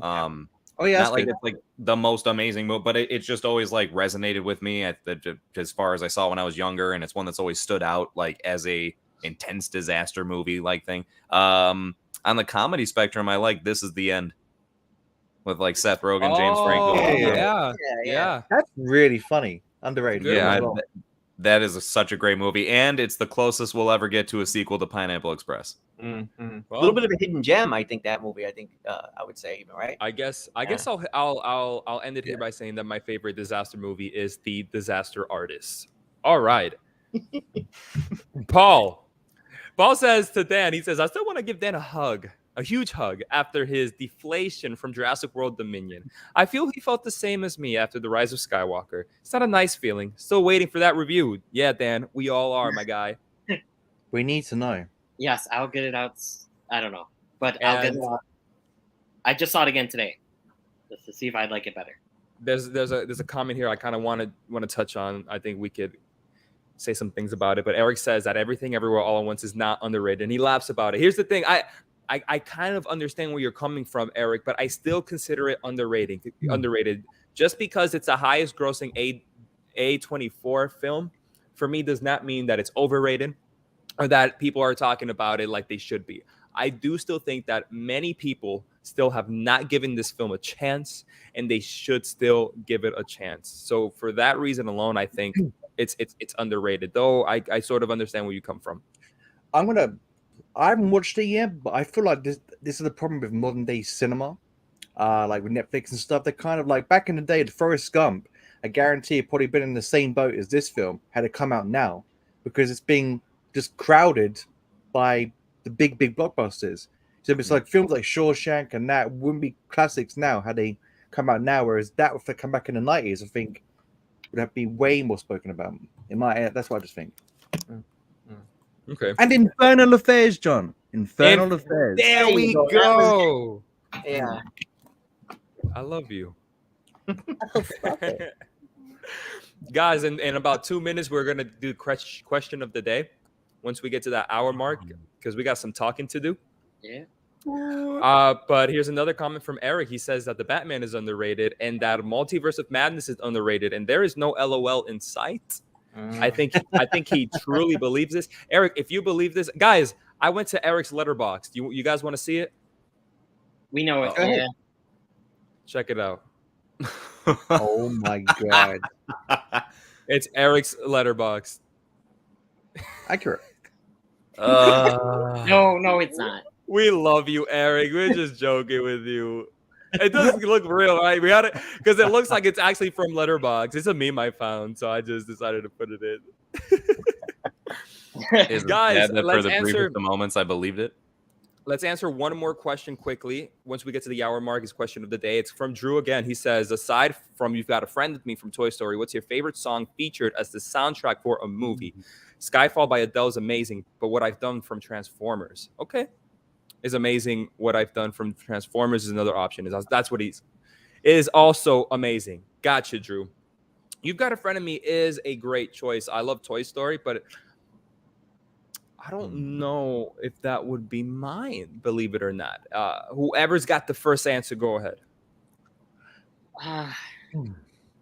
Oh yeah, not like it's like the most amazing movie, but it's just always like resonated with me as far as I saw when I was younger, and it's one that's always stood out like as a intense disaster movie like thing. On the comedy spectrum, I like This Is the End with like Seth Rogen, James Franco. Yeah. That's really funny. Underrated. Yeah, that is such a great movie, and it's the closest we'll ever get to a sequel to Pineapple Express. A Well, little bit of a hidden gem, I think that movie. I think I would say even right. I guess Yeah. I'll end it here by saying that my favorite disaster movie is The Disaster Artist. All right. Paul says to Dan, he says, I still want to give Dan a huge hug after his deflation from Jurassic World Dominion. I feel he felt the same as me after The Rise of Skywalker. It's not a nice feeling. Still waiting for that review. Yeah, Dan, we all are, my guy. We need to know. Yes, I'll get it out. I don't know, but I'll get it out. I just saw it again today, just to see if I like it better. There's a comment here I kind of want to touch on. I think we could say some things about it, but Eric says that Everything Everywhere All at Once is not underrated, and he laughs about it. Here's the thing: I kind of understand where you're coming from, Eric, but I still consider it underrated. Just because it's the highest grossing A24 film, for me, does not mean that it's overrated or that people are talking about it like they should be. I do still think that many people still have not given this film a chance, and they should still give it a chance. So for that reason alone, I think it's underrated. Though I sort of understand where you come from. I haven't watched it yet, but I feel like this is the problem with modern day cinema, like with Netflix and stuff. They're kind of like back in the day, the Forrest Gump. I guarantee it probably been in the same boat as this film had it come out now, because it's being just crowded by the big blockbusters. So it's like films like Shawshank and that wouldn't be classics now had they come out now, whereas that if they come back in the 90s, I think would have been way more spoken about. That's what I just think. Okay. And Infernal Affairs, John. Infernal Affairs. There we go. Yeah. I love you. Stop it. Guys, in about 2 minutes, we're going to do question of the day once we get to that hour mark, because we got some talking to do. Yeah. But here's another comment from Eric. He says that the Batman is underrated and that Multiverse of Madness is underrated, and there is no LOL in sight. I think he truly believes this. Eric, if you believe this, guys, I went to Eric's letterbox. You guys want to see it? We know it. Okay. Yeah. Check it out. Oh my god. It's Eric's letterbox. Accurate. No, it's not. We love you, Eric. We're just joking with you. It doesn't look real, right? We had it because it looks like it's actually from Letterboxd. It's a meme I found, so I just decided to put it in. Guys, let's answer the moments I believed it. Let's answer one more question quickly. Once we get to the hour mark, is question of the day. It's from Drew again. He says, aside from You've Got a Friend with Me from Toy Story, what's your favorite song featured as the soundtrack for a movie? Skyfall by Adele is amazing, but What I've Done from Transformers. Okay. Is amazing. What I've Done from Transformers is another option. That's what is also amazing. Gotcha, Drew. You've Got a Friend of Me is a great choice. I love Toy Story, but I don't know if that would be mine, believe it or not. Whoever's got the first answer, go ahead.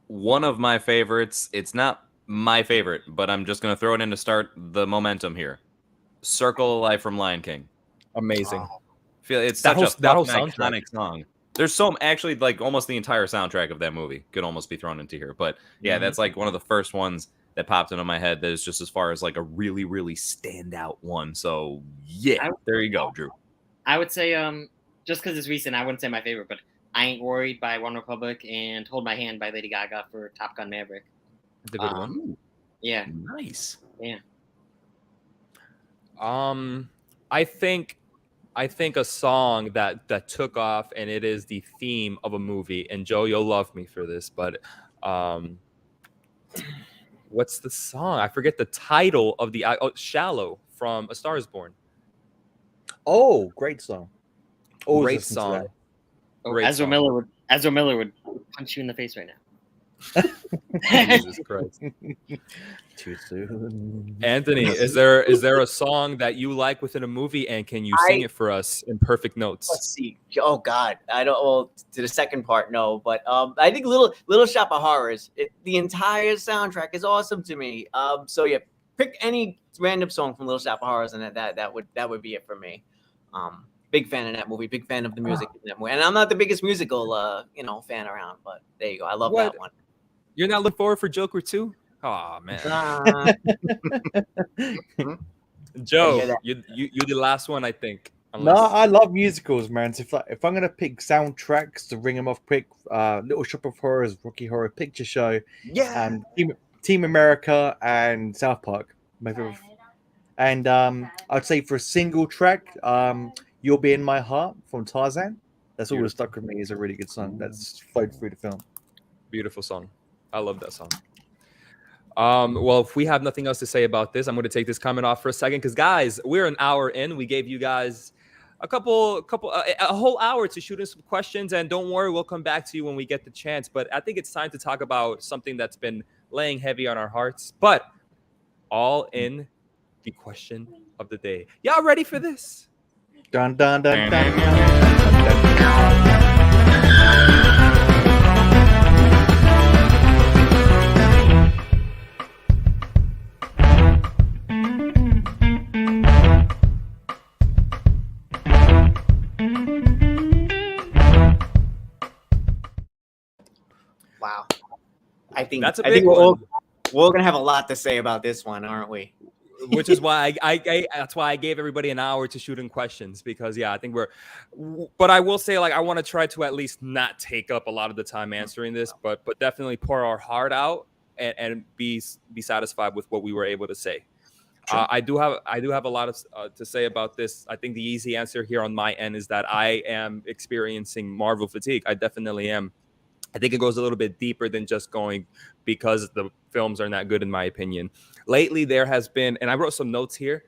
One of my favorites. It's not my favorite, but I'm just going to throw it in to start the momentum here. Circle of Life from Lion King. Amazing. Feel it's That such whole a iconic song. There's so actually like almost the entire soundtrack of that movie could almost be thrown into here. But yeah, that's like one of the first ones that popped into my head that is just as far as like a really, really standout one. So yeah, there you go, Drew. I would say just because it's recent, I wouldn't say my favorite, but I Ain't Worried by One Republic and Hold My Hand by Lady Gaga for Top Gun Maverick. The good one. Yeah. Nice. Yeah. I think a song that took off, and it is the theme of a movie. And Joe, you'll love me for this, but what's the song? I forget the title of the Shallow from A Star Is Born. Oh, great song. Great song. Ezra Miller would punch you in the face right now. Jesus Christ. Too soon. Anthony, is there a song that you like within a movie, and can you sing it for us in perfect notes? Let's see. Oh God, I don't. Well, to the second part, no. But I think Little Shop of Horrors. The entire soundtrack is awesome to me. So yeah, pick any random song from Little Shop of Horrors, and that would be it for me. Big fan of that movie. Big fan of the music in that movie. And I'm not the biggest musical fan around, but there you go. I love that one. You're not looking forward for Joker 2? Oh man, Ah, Joe, hear that. you're the last one, I think. No, Unless I love musicals, man. So if I'm gonna pick soundtracks to ring them off quick, Little Shop of Horrors, Rocky Horror Picture Show, yeah, Team America, and South Park. My favorite. And I'd say for a single track, "You'll Be in My Heart" from Tarzan. That's always stuck with me. Is a really good song that's flowed through the film. beautiful song. I love that song. Well, if we have nothing else to say about this, I'm going to take this comment off for a second because, guys, we're an hour in. We gave you guys a whole hour to shoot in some questions, and don't worry, we'll come back to you when we get the chance. But I think it's time to talk about something that's been laying heavy on our hearts. But all in the question of the day. Y'all ready for this? Dun dun dun dun. Dun, dun. Wow. I think That's a I think big one. we're all gonna have a lot to say about this one, aren't we? Which is why that's why I gave everybody an hour to shoot in questions because I think but I will say, like, I want to try to at least not take up a lot of the time answering this, but definitely pour our heart out and be satisfied with what we were able to say. Sure. I do have a lot of to say about this. I think the easy answer here on my end is that I am experiencing Marvel fatigue. I definitely am. I think it goes a little bit deeper than just going because the films are not good, in my opinion. Lately, there has been, and I wrote some notes here,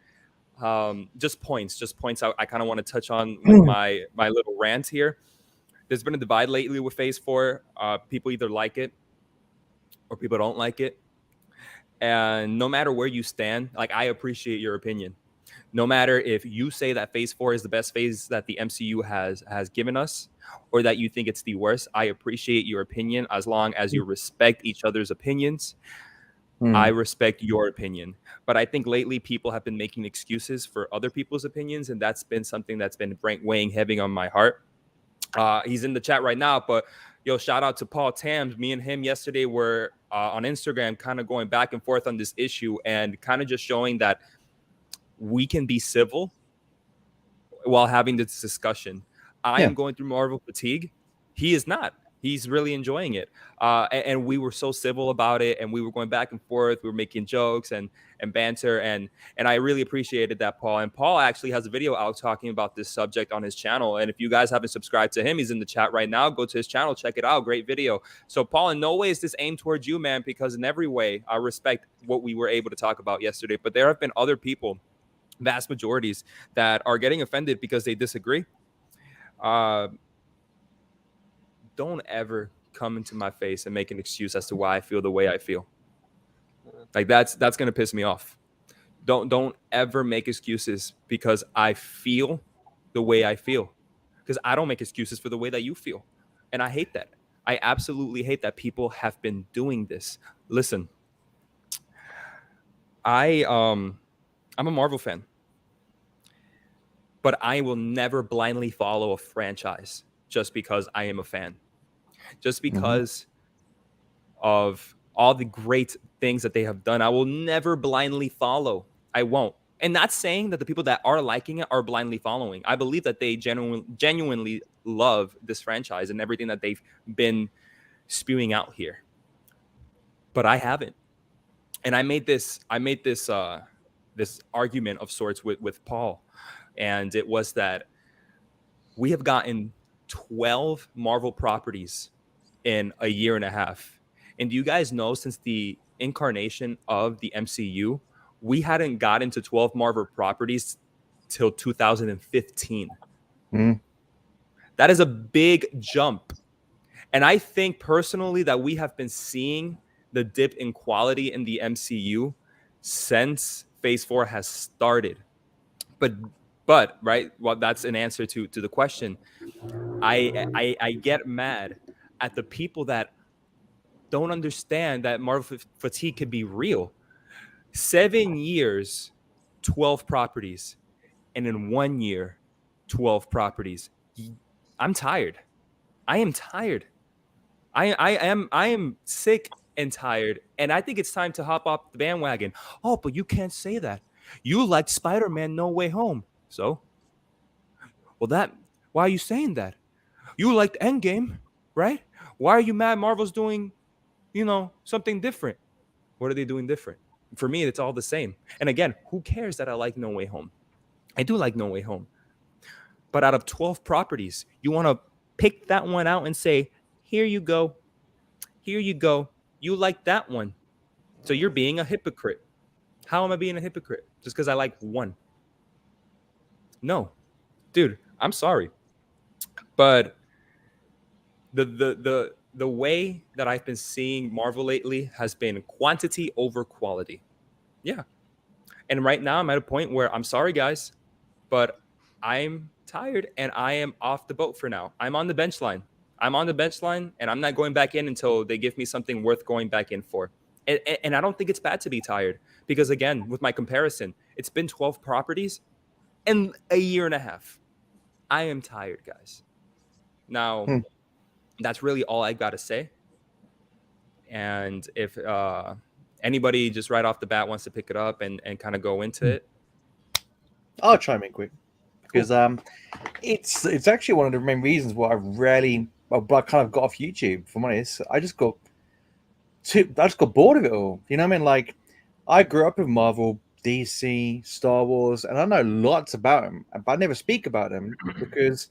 just points I kind of want to touch on with my little rant here. There's been a divide lately with Phase 4. People either like it or people don't like it. And no matter where you stand, like, I appreciate your opinion. No matter if you say that Phase 4 is the best phase that the MCU has given us, or that you think it's the worst, I appreciate your opinion as long as you respect each other's opinions. I respect your opinion. But I think lately people have been making excuses for other people's opinions, and that's been something that's been weighing heavy on my heart. He's in the chat right now, but shout out to Paul Tams. Me and him yesterday were on Instagram kind of going back and forth on this issue and kind of just showing that we can be civil while having this discussion. I am going through Marvel fatigue. He is not. He's really enjoying it. And we were so civil about it, and we were going back and forth. We were making jokes and banter, and I really appreciated that, Paul. And Paul actually has a video out talking about this subject on his channel. And if you guys haven't subscribed to him, he's in the chat right now. Go to his channel, check it out. Great video. So, Paul, in no way is this aimed towards you, man, because in every way, I respect what we were able to talk about yesterday. But there have been other people, vast majorities, that are getting offended because they disagree. Don't ever come into my face and make an excuse as to why I feel the way I feel. Like, that's gonna piss me off. Don't ever make excuses because I feel the way I feel, because I don't make excuses for the way that you feel, and I hate that. I absolutely hate that people have been doing this. Listen, I'm a Marvel fan, but I will never blindly follow a franchise just because I am a fan. Just because of all the great things that they have done, I will never blindly follow. I won't. And not saying that the people that are liking it are blindly following. I believe that they genuinely love this franchise and everything that they've been spewing out here. But I haven't. And I made this argument of sorts with Paul. And it was that we have gotten 12 Marvel properties in a year and a half. And do you guys know, since the incarnation of the MCU, we hadn't gotten to 12 Marvel properties till 2015. That is a big jump. And I think personally that we have been seeing the dip in quality in the MCU since Phase 4 has started. But right, well, that's an answer to the question. I get mad at the people that don't understand that Marvel fatigue could be real. 7 years, 12 properties, and in 1 year, 12 properties. I'm tired. I am tired. I am sick and tired. And I think it's time to hop off the bandwagon. Oh, but you can't say that. You liked Spider-Man No Way Home. So? Well, why are you saying that? You liked Endgame, right? Why are you mad Marvel's doing, something different? What are they doing different? For me, it's all the same. And again, who cares that I like No Way Home? I do like No Way Home. But out of 12 properties, you want to pick that one out and say, here you go. Here you go. You like that one. So you're being a hypocrite. How am I being a hypocrite? Just because I like one? No. Dude, I'm sorry. But the way that I've been seeing Marvel lately has been quantity over quality. Yeah. And right now I'm at a point where I'm sorry, guys, but I'm tired and I am off the boat for now. I'm on the bench line. I'm on the bench line and I'm not going back in until they give me something worth going back in for. And I don't think it's bad to be tired because, again, with my comparison, it's been 12 properties in a year and a half. I am tired, guys. Now, that's really all I got to say. And if anybody just right off the bat wants to pick it up and kind of go into it. I'll chime in quick because it's actually one of the main reasons why I kind of got off YouTube. For honest, I just got bored of it all. You know what I mean? Like, I grew up with Marvel, DC, Star Wars, and I know lots about them, but I never speak about them because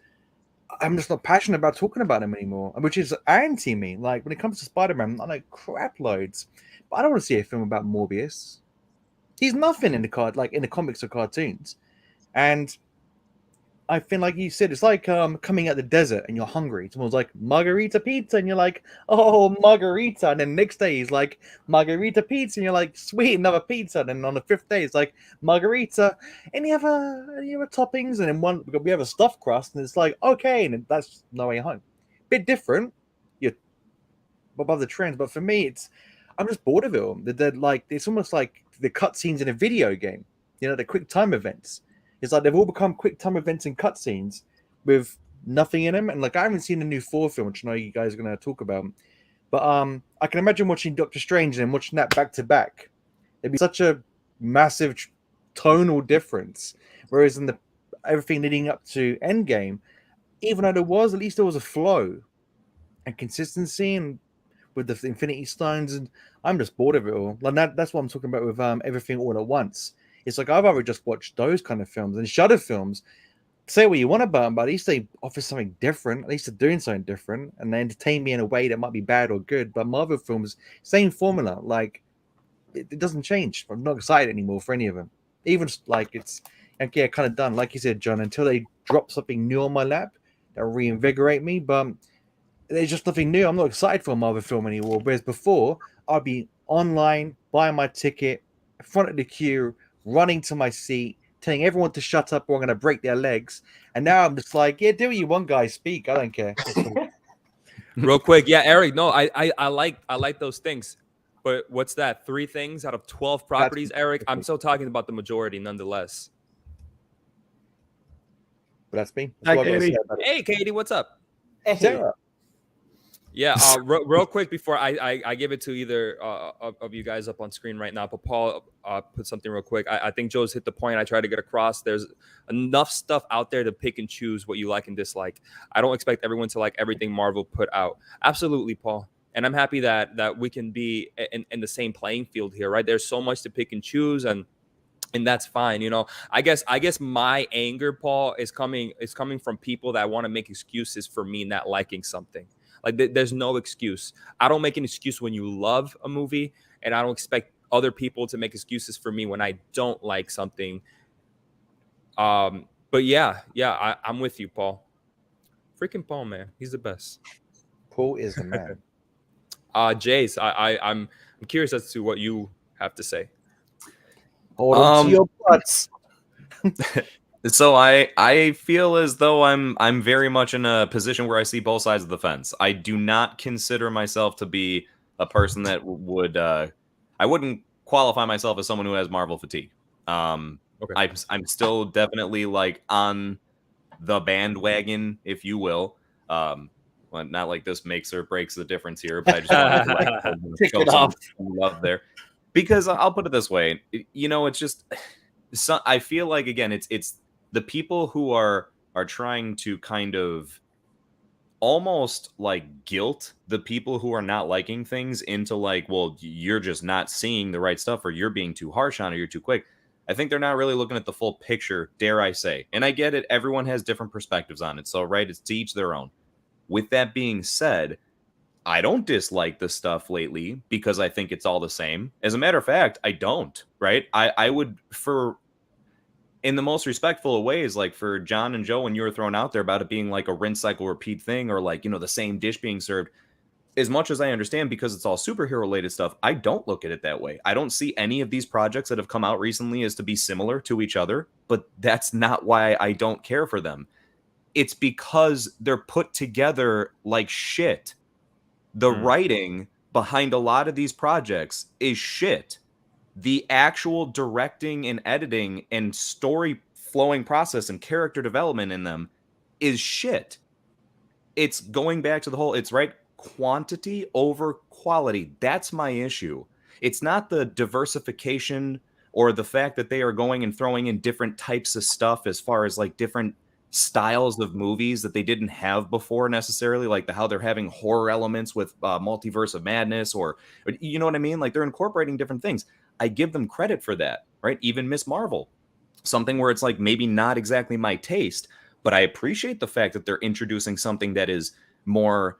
I'm just not passionate about talking about them anymore, which is anti me. Like, when it comes to Spider-Man, I know crap loads, but I don't want to see a film about Morbius. He's nothing in the comics or cartoons. And I feel like you said, it's like coming out the desert and you're hungry. Someone's like, margarita pizza, and you're like, oh, margarita. And then next day he's like, margarita pizza, and you're like, sweet, another pizza. And then on the 5th day it's like, margarita. Any other toppings? And then we have a stuffed crust, and it's like, okay, and that's No Way Home. Bit different. You're above the trends, but for me, I'm just bored of it all. It's almost like the cutscenes in a video game. The quick time events. It's like they've all become quick time events and cutscenes with nothing in them. And like, I haven't seen the new Thor film, which I know you guys are going to talk about. But I can imagine watching Doctor Strange and watching that back to back. It'd be such a massive tonal difference. Whereas in everything leading up to Endgame, even though at least there was a flow and consistency and with the Infinity Stones, and I'm just bored of it all. Like that's what I'm talking about with everything all at once. It's like I've already just watched those kind of films and Shudder films. Say what you want about them, but at least they offer something different. At least they're doing something different, and they entertain me in a way that might be bad or good. But Marvel films, same formula. Like it doesn't change. I'm not excited anymore for any of them. Even like it's kind of done. Like you said, John, until they drop something new on my lap that'll reinvigorate me. But there's just nothing new. I'm not excited for a Marvel film anymore. Whereas before, I'd be online, buying my ticket, in front of the queue, running to my seat, telling everyone to shut up or I'm going to break their legs. And now I'm just like, yeah, do what you want, guys. Speak. I don't care. Real quick. Yeah, Eric, no, I like those things. But what's that? 3 things out of 12 properties, Eric? I'm still talking about the majority nonetheless. But that's me. Hi, Katie. Hey, Katie, what's up? Hey. Sarah. Yeah, real quick before I give it to either of you guys up on screen right now, but Paul put something real quick. I think Joe's hit the point I tried to get across. There's enough stuff out there to pick and choose what you like and dislike. I don't expect everyone to like everything Marvel put out. Absolutely, Paul. And I'm happy that we can be in the same playing field here, right? There's so much to pick and choose, and that's fine. I guess my anger, Paul, is coming from people that want to make excuses for me not liking something. Like there's no excuse. I don't make an excuse when you love a movie, and I don't expect other people to make excuses for me when I don't like something. But yeah, I'm with you, Paul. Freaking Paul, man, he's the best. Paul is the man. Jace, I'm curious as to what you have to say. Hold on to your butts. So I feel as though I'm very much in a position where I see both sides of the fence. I do not consider myself to be a person that would I wouldn't qualify myself as someone who has Marvel fatigue. Okay. I'm still definitely like on the bandwagon, if you will. Well, not like this makes or breaks the difference here, but I just wanted to like Tick show it some off. love there. Because I'll put it this way, it's just I feel like again, it's the people who are trying to kind of almost like guilt the people who are not liking things into like, well, you're just not seeing the right stuff, or you're being too harsh on it, you're too quick. I think they're not really looking at the full picture, dare I say. And I get it, everyone has different perspectives on it. So, right, it's to each their own. With that being said, I don't dislike the stuff lately because I think it's all the same. As a matter of fact, I don't, right? I would, for in the most respectful of ways, like for John and Joe, when you were thrown out there about it being like a rinse, cycle, repeat thing, or like, the same dish being served, as much as I understand because it's all superhero related stuff, I don't look at it that way. I don't see any of these projects that have come out recently as to be similar to each other, but that's not why I don't care for them. It's because they're put together like shit. The writing behind a lot of these projects is shit. The actual directing and editing and story flowing process and character development in them is shit. It's going back to the whole, it's right, quantity over quality. That's my issue. It's not the diversification or the fact that they are going and throwing in different types of stuff as far as like different styles of movies that they didn't have before necessarily, like how they're having horror elements with Multiverse of Madness, or you know what I mean? Like they're incorporating different things. I give them credit for that, right? Even Miss Marvel, something where it's like maybe not exactly my taste, but I appreciate the fact that they're introducing something that is more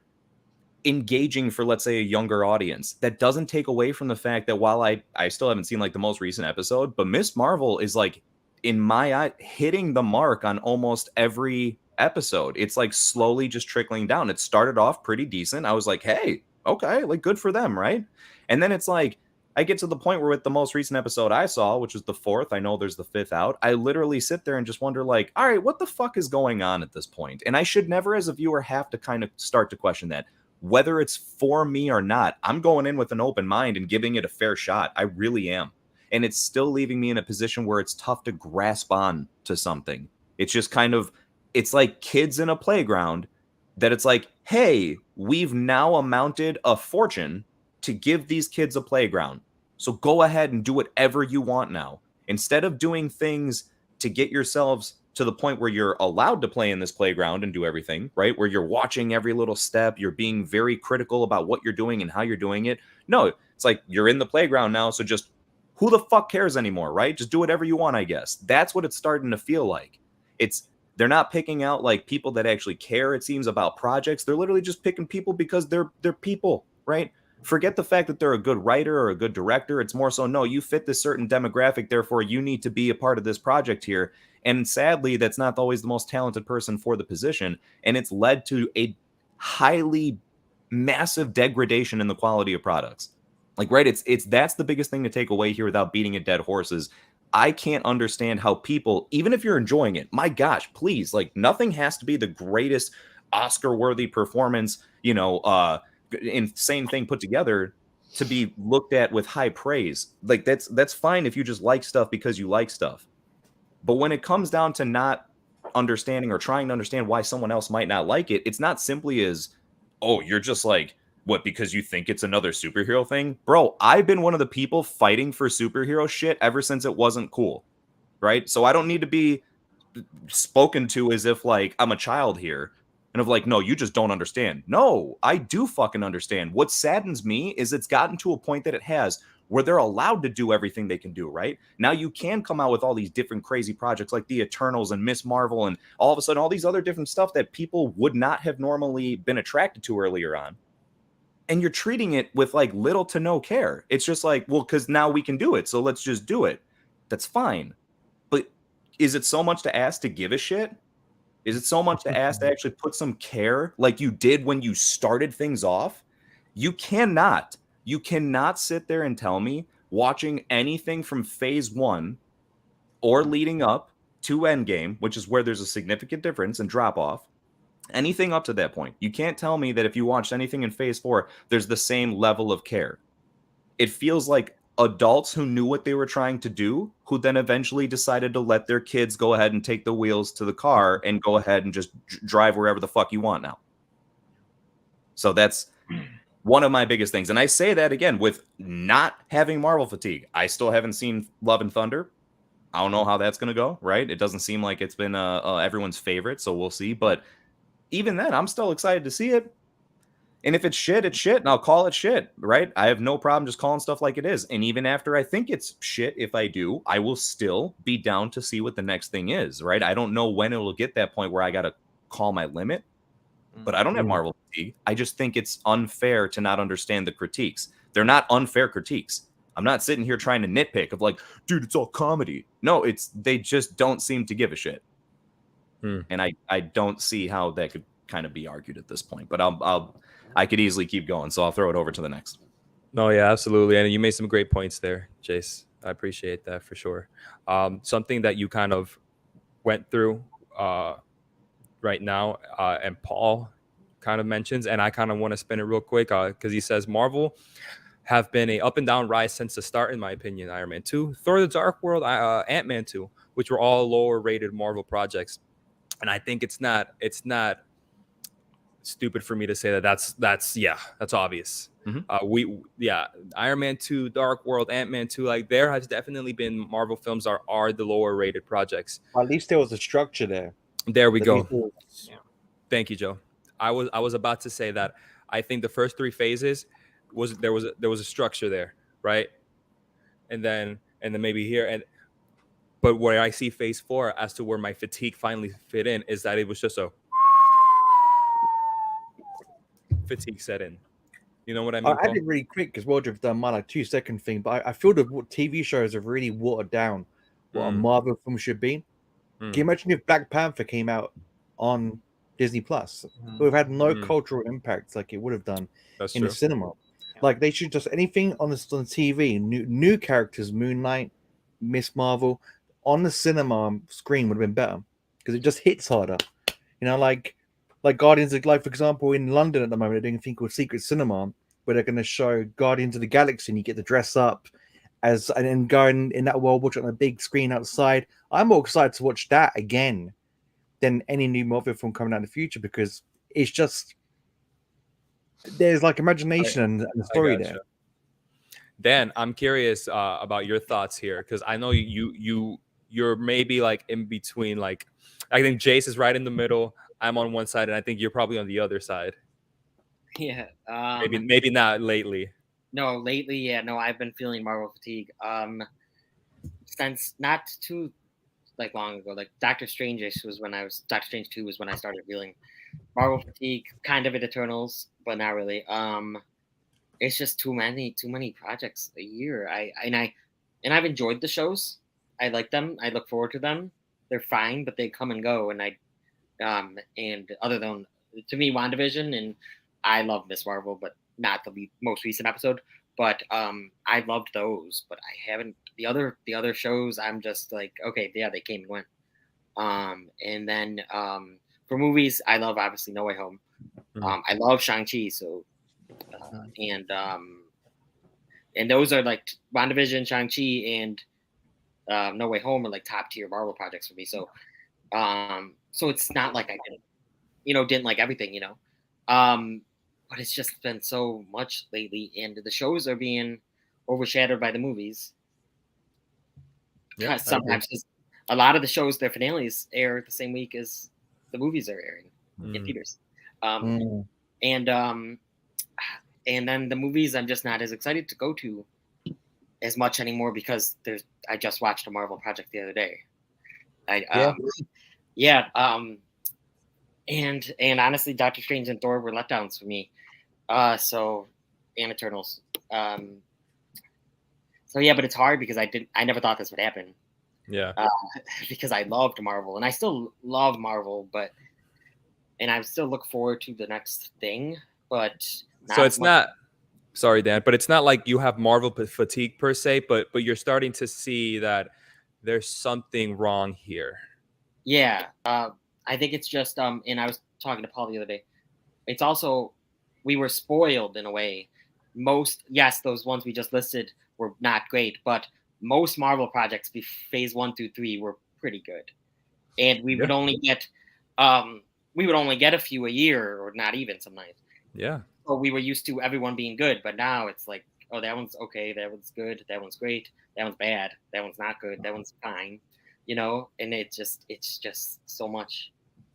engaging for, let's say, a younger audience. That doesn't take away from the fact that while I still haven't seen like the most recent episode, but Miss Marvel is like, in my eye, hitting the mark on almost every episode. It's like slowly just trickling down. It started off pretty decent. I was like, hey, okay, like good for them, right? And then it's like, I get to the point where with the most recent episode I saw, which was the 4th, I know there's the 5th out, I literally sit there and just wonder like, all right, what the fuck is going on at this point? And I should never as a viewer have to kind of start to question that. Whether it's for me or not, I'm going in with an open mind and giving it a fair shot. I really am. And it's still leaving me in a position where it's tough to grasp on to something. It's just kind of, it's like kids in a playground that it's like, hey, we've now amounted a fortune to give these kids a playground. So go ahead and do whatever you want now. Instead of doing things to get yourselves to the point where you're allowed to play in this playground and do everything, right? Where you're watching every little step, you're being very critical about what you're doing and how you're doing it. No, it's like you're in the playground now, so just who the fuck cares anymore, right? Just do whatever you want, I guess. That's what it's starting to feel like. They're not picking out like people that actually care, it seems, about projects. They're literally just picking people because they're people, right? Forget the fact that they're a good writer or a good director. It's more so, no, you fit this certain demographic, therefore you need to be a part of this project here. And sadly, that's not always the most talented person for the position. And it's led to a highly massive degradation in the quality of products. Like, right, it's that's the biggest thing to take away here without beating a dead horse is I can't understand how people, even if you're enjoying it, my gosh, please, like nothing has to be the greatest Oscar-worthy performance, insane thing put together to be looked at with high praise. Like that's fine if you just like stuff because you like stuff. But when it comes down to not understanding or trying to understand why someone else might not like it, it's not simply as, oh, you're just like, what, because you think it's another superhero thing? Bro, I've been one of the people fighting for superhero shit ever since it wasn't cool, right? So I don't need to be spoken to as if like I'm a child here and of like, no, you just don't understand. No, I do fucking understand. What saddens me is it's gotten to a point that it has where they're allowed to do everything they can do, right? Now you can come out with all these different crazy projects like the Eternals and Miss Marvel and all of a sudden all these other different stuff that people would not have normally been attracted to earlier on. And you're treating it with like little to no care. It's just like, well, because now we can do it, so let's just do it. That's fine. But is it so much to ask to give a shit? Is it so much to ask to actually put some care like you did when you started things off? You cannot sit there and tell me watching anything from phase 1 or leading up to Endgame, which is where there's a significant difference and drop off, anything up to that point. You can't tell me that if you watched anything in phase 4, there's the same level of care. It feels like adults who knew what they were trying to do, who then eventually decided to let their kids go ahead and take the wheels to the car and go ahead and just drive wherever the fuck you want now. So that's one of my biggest things. And I say that again with not having Marvel fatigue. I still haven't seen Love and Thunder. I don't know how that's going to go, right? It doesn't seem like it's been everyone's favorite, so we'll see. But even then, I'm still excited to see it. And if it's shit, it's shit, and I'll call it shit, right? I have no problem just calling stuff like it is. And even after I think it's shit, if I do, I will still be down to see what the next thing is, right? I don't know when it will get that point where I got to call my limit, but I don't have Marvel fatigue. I just think it's unfair to not understand the critiques. They're not unfair critiques. I'm not sitting here trying to nitpick of like, dude, it's all comedy. No, they just don't seem to give a shit. And I don't see how that could kind of be argued at this point. But I could easily keep going, so I'll throw it over to the next. No, yeah, absolutely. And you made some great points there, Jace. I appreciate that for sure. Something that you kind of went through right now, and Paul kind of mentions, and I kind of want to spin it real quick because he says Marvel have been a up and down rise since the start, in my opinion. Iron Man 2, Thor: The Dark World, Ant-Man 2, which were all lower rated Marvel projects. And I think it's not stupid for me to say that's obvious. Iron Man 2, Dark World, Ant-Man 2, like there has definitely been Marvel films are the lower rated projects. At least there was a structure there. There we go. Thank you, Joe. I was about to say that I think the first 3 phases there was a structure there, right? And then maybe here but where I see phase 4 as to where my fatigue finally fit in is that it was just a fatigue set in. You know what I mean? I did really quick because Wardrobe done my 2-second thing, but I feel that TV shows have really watered down what a Marvel film should be. Can you imagine if Black Panther came out on Disney Plus? It would have had no cultural impact like it would have done in the cinema. Like they should just anything on the TV, new characters, Moon Knight, Miss Marvel, on the cinema screen would have been better because it just hits harder. You know, like Guardians of Life, for example, in London at the moment, they're doing a thing called Secret Cinema, where they're going to show Guardians of the Galaxy, and you get to dress up and then go in that world, watch it on a big screen outside. I'm more excited to watch that again than any new Marvel film coming out in the future because it's just there's like imagination and the story there. Dan, I'm curious about your thoughts here because I know you're maybe like in between. Like I think Jace is right in the middle. I'm on one side, and I think you're probably on the other side. Yeah. Maybe not lately. No, lately, yeah. No, I've been feeling Marvel fatigue. Since not too long ago. Like Doctor Strange 2 was when I started feeling Marvel fatigue, kind of at Eternals, but not really. It's just too many projects a year. I've enjoyed the shows. I like them. I look forward to them. They're fine, but they come and go. And and other than to me, WandaVision, and I love Miss Marvel, but not the most recent episode. But I loved those, but I haven't the other shows. I'm just like, okay, yeah, they came and went. And then for movies, I love obviously No Way Home. I love Shang-Chi, so and those are like WandaVision, Shang-Chi, and No Way Home are like top tier Marvel projects for me. So so it's not like I didn't like everything, but it's just been so much lately, and the shows are being overshadowed by the movies. Yeah, sometimes a lot of the shows, their finales air the same week as the movies are airing in theaters. And then the movies I'm just not as excited to go to as much anymore because I just watched a Marvel project the other day. And honestly, Doctor Strange and Thor were letdowns for me. And Eternals. So yeah, but it's hard because I never thought this would happen. Yeah. Because I loved Marvel and I still love Marvel, and I still look forward to the next thing, but so it's not. Sorry, Dan, but it's not like you have Marvel fatigue per se, but you're starting to see that there's something wrong here. Yeah, I think it's just and I was talking to Paul the other day. It's also we were spoiled in a way. Those ones we just listed were not great, but most Marvel projects, phase 1 through 3, were pretty good, and we would only get a few a year, or not even sometimes. Yeah. So we were used to everyone being good, but now it's like, oh, that one's okay, that one's good, that one's great, that one's bad, that one's not good, that one's fine, and it's just so much.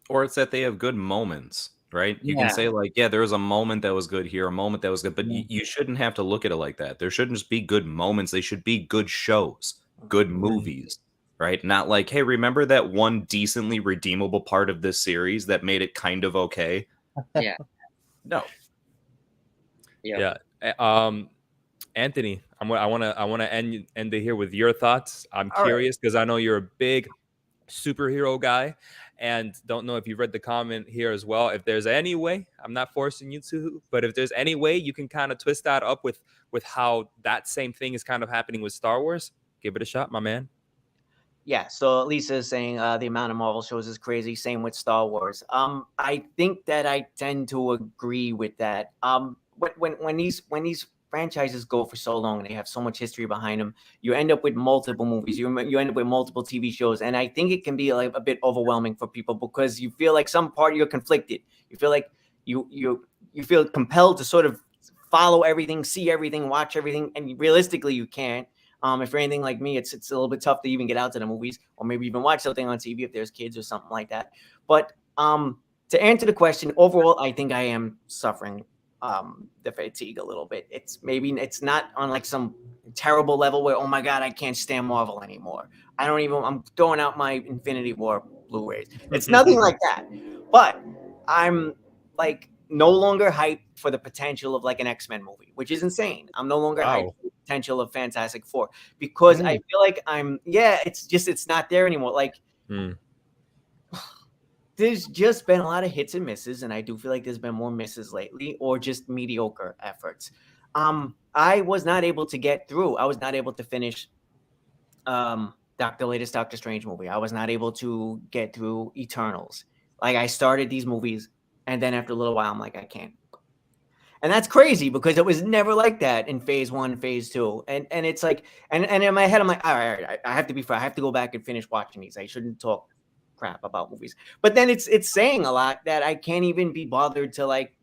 Or it's that they have good moments, right? You can Yeah. say like, yeah, there was a moment that was good here, a moment that was good, but you shouldn't have to look at it like that. There shouldn't just be good moments. They should be good shows, good movies, right? Not like, hey, remember that one decently redeemable part of this series that made it kind of okay? Yeah. No. Yeah. Anthony, I want to end it here with your thoughts. I'm All right. curious because I know you're a big superhero guy, and don't know if you've read the comment here as well. If there's any way, I'm not forcing you to, but if there's any way you can kind of twist that up with how that same thing is kind of happening with Star Wars, give it a shot, my man. Yeah, so Lisa is saying the amount of Marvel shows is crazy. Same with Star Wars. I think that I tend to agree with that. When these franchises go for so long and they have so much history behind them, you end up with multiple movies. You end up with multiple TV shows, and I think it can be like a bit overwhelming for people because you feel like some part you're conflicted. You feel like you feel compelled to sort of follow everything, see everything, watch everything, and realistically you can't. If you're anything like me, it's a little bit tough to even get out to the movies or maybe even watch something on TV if there's kids or something like that. But to answer the question, overall, I think I am suffering the fatigue a little bit. It's not on like some terrible level where, oh my God, I can't stand Marvel anymore. I'm throwing out my Infinity War Blu-rays. It's nothing like that. But I'm like no longer hyped for the potential of like an X-Men movie, which is insane. I'm no longer hyped for the potential of Fantastic Four because I feel like it's not there anymore. Like there's just been a lot of hits and misses, and I do feel like there's been more misses lately or just mediocre efforts. I was not able to get through. I was not able to finish the latest Doctor Strange movie. I was not able to get through Eternals. Like I started these movies, and then after a little while, I'm like, I can't. And that's crazy because it was never like that in phase 1, phase 2. And it's like, and in my head, I'm like, all right, I have to be fair. I have to go back and finish watching these. I shouldn't talk crap about movies. But then it's saying a lot that I can't even be bothered to like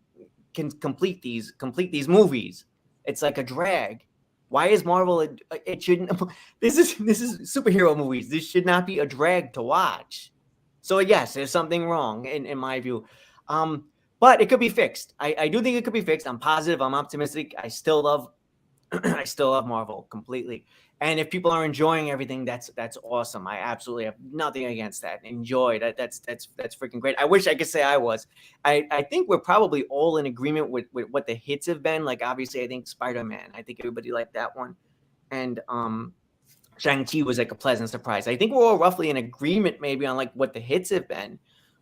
complete these movies. It's like a drag. Why is Marvel? It shouldn't. This is superhero movies. This should not be a drag to watch. So yes, there's something wrong in my view. But it could be fixed. I do think it could be fixed. I'm positive. I'm optimistic. I still love Marvel completely. And if people are enjoying everything, that's awesome. I absolutely have nothing against that. Enjoy that. That's freaking great. I wish I could say I was. I think we're probably all in agreement with what the hits have been. Like obviously, I think Spider-Man. I think everybody liked that one, and Shang-Chi was like a pleasant surprise. I think we're all roughly in agreement maybe on like what the hits have been.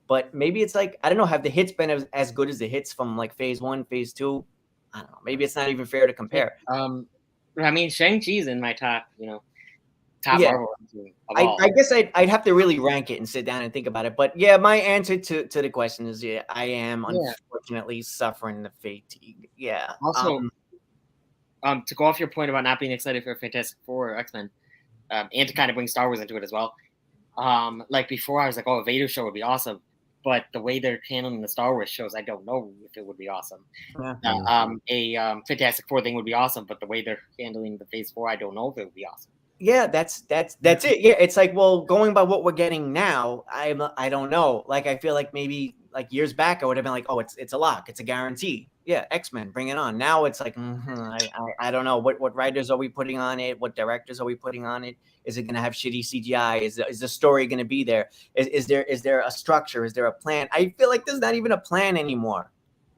But maybe it's like, I don't know, have the hits been as good as the hits from like phase 1, phase 2? I don't know. Maybe it's not even fair to compare. I mean, Shang-Chi's in my top Marvel of all. I guess I'd have to really rank it and sit down and think about it. But yeah, my answer to the question is I am unfortunately suffering the fatigue. Yeah. Also, to go off your point about not being excited for Fantastic Four or X-Men, and to kind of bring Star Wars into it as well. Like before, I was like, oh, a Vader show would be awesome. But the way they're handling the Star Wars shows, I don't know if it would be awesome. A Fantastic Four thing would be awesome, but the way they're handling the Phase 4, I don't know if it would be awesome. Yeah, that's it. Yeah, it's like, well, going by what we're getting now, I don't know. Like, I feel like maybe like years back, I would have been like, oh, it's a lock, it's a guarantee. Yeah, X-Men, bring it on. Now it's like, I don't know. What writers are we putting on it? What directors are we putting on it? Is it going to have shitty CGI? Is the story going to be there? Is there a structure? Is there a plan? I feel like there's not even a plan anymore.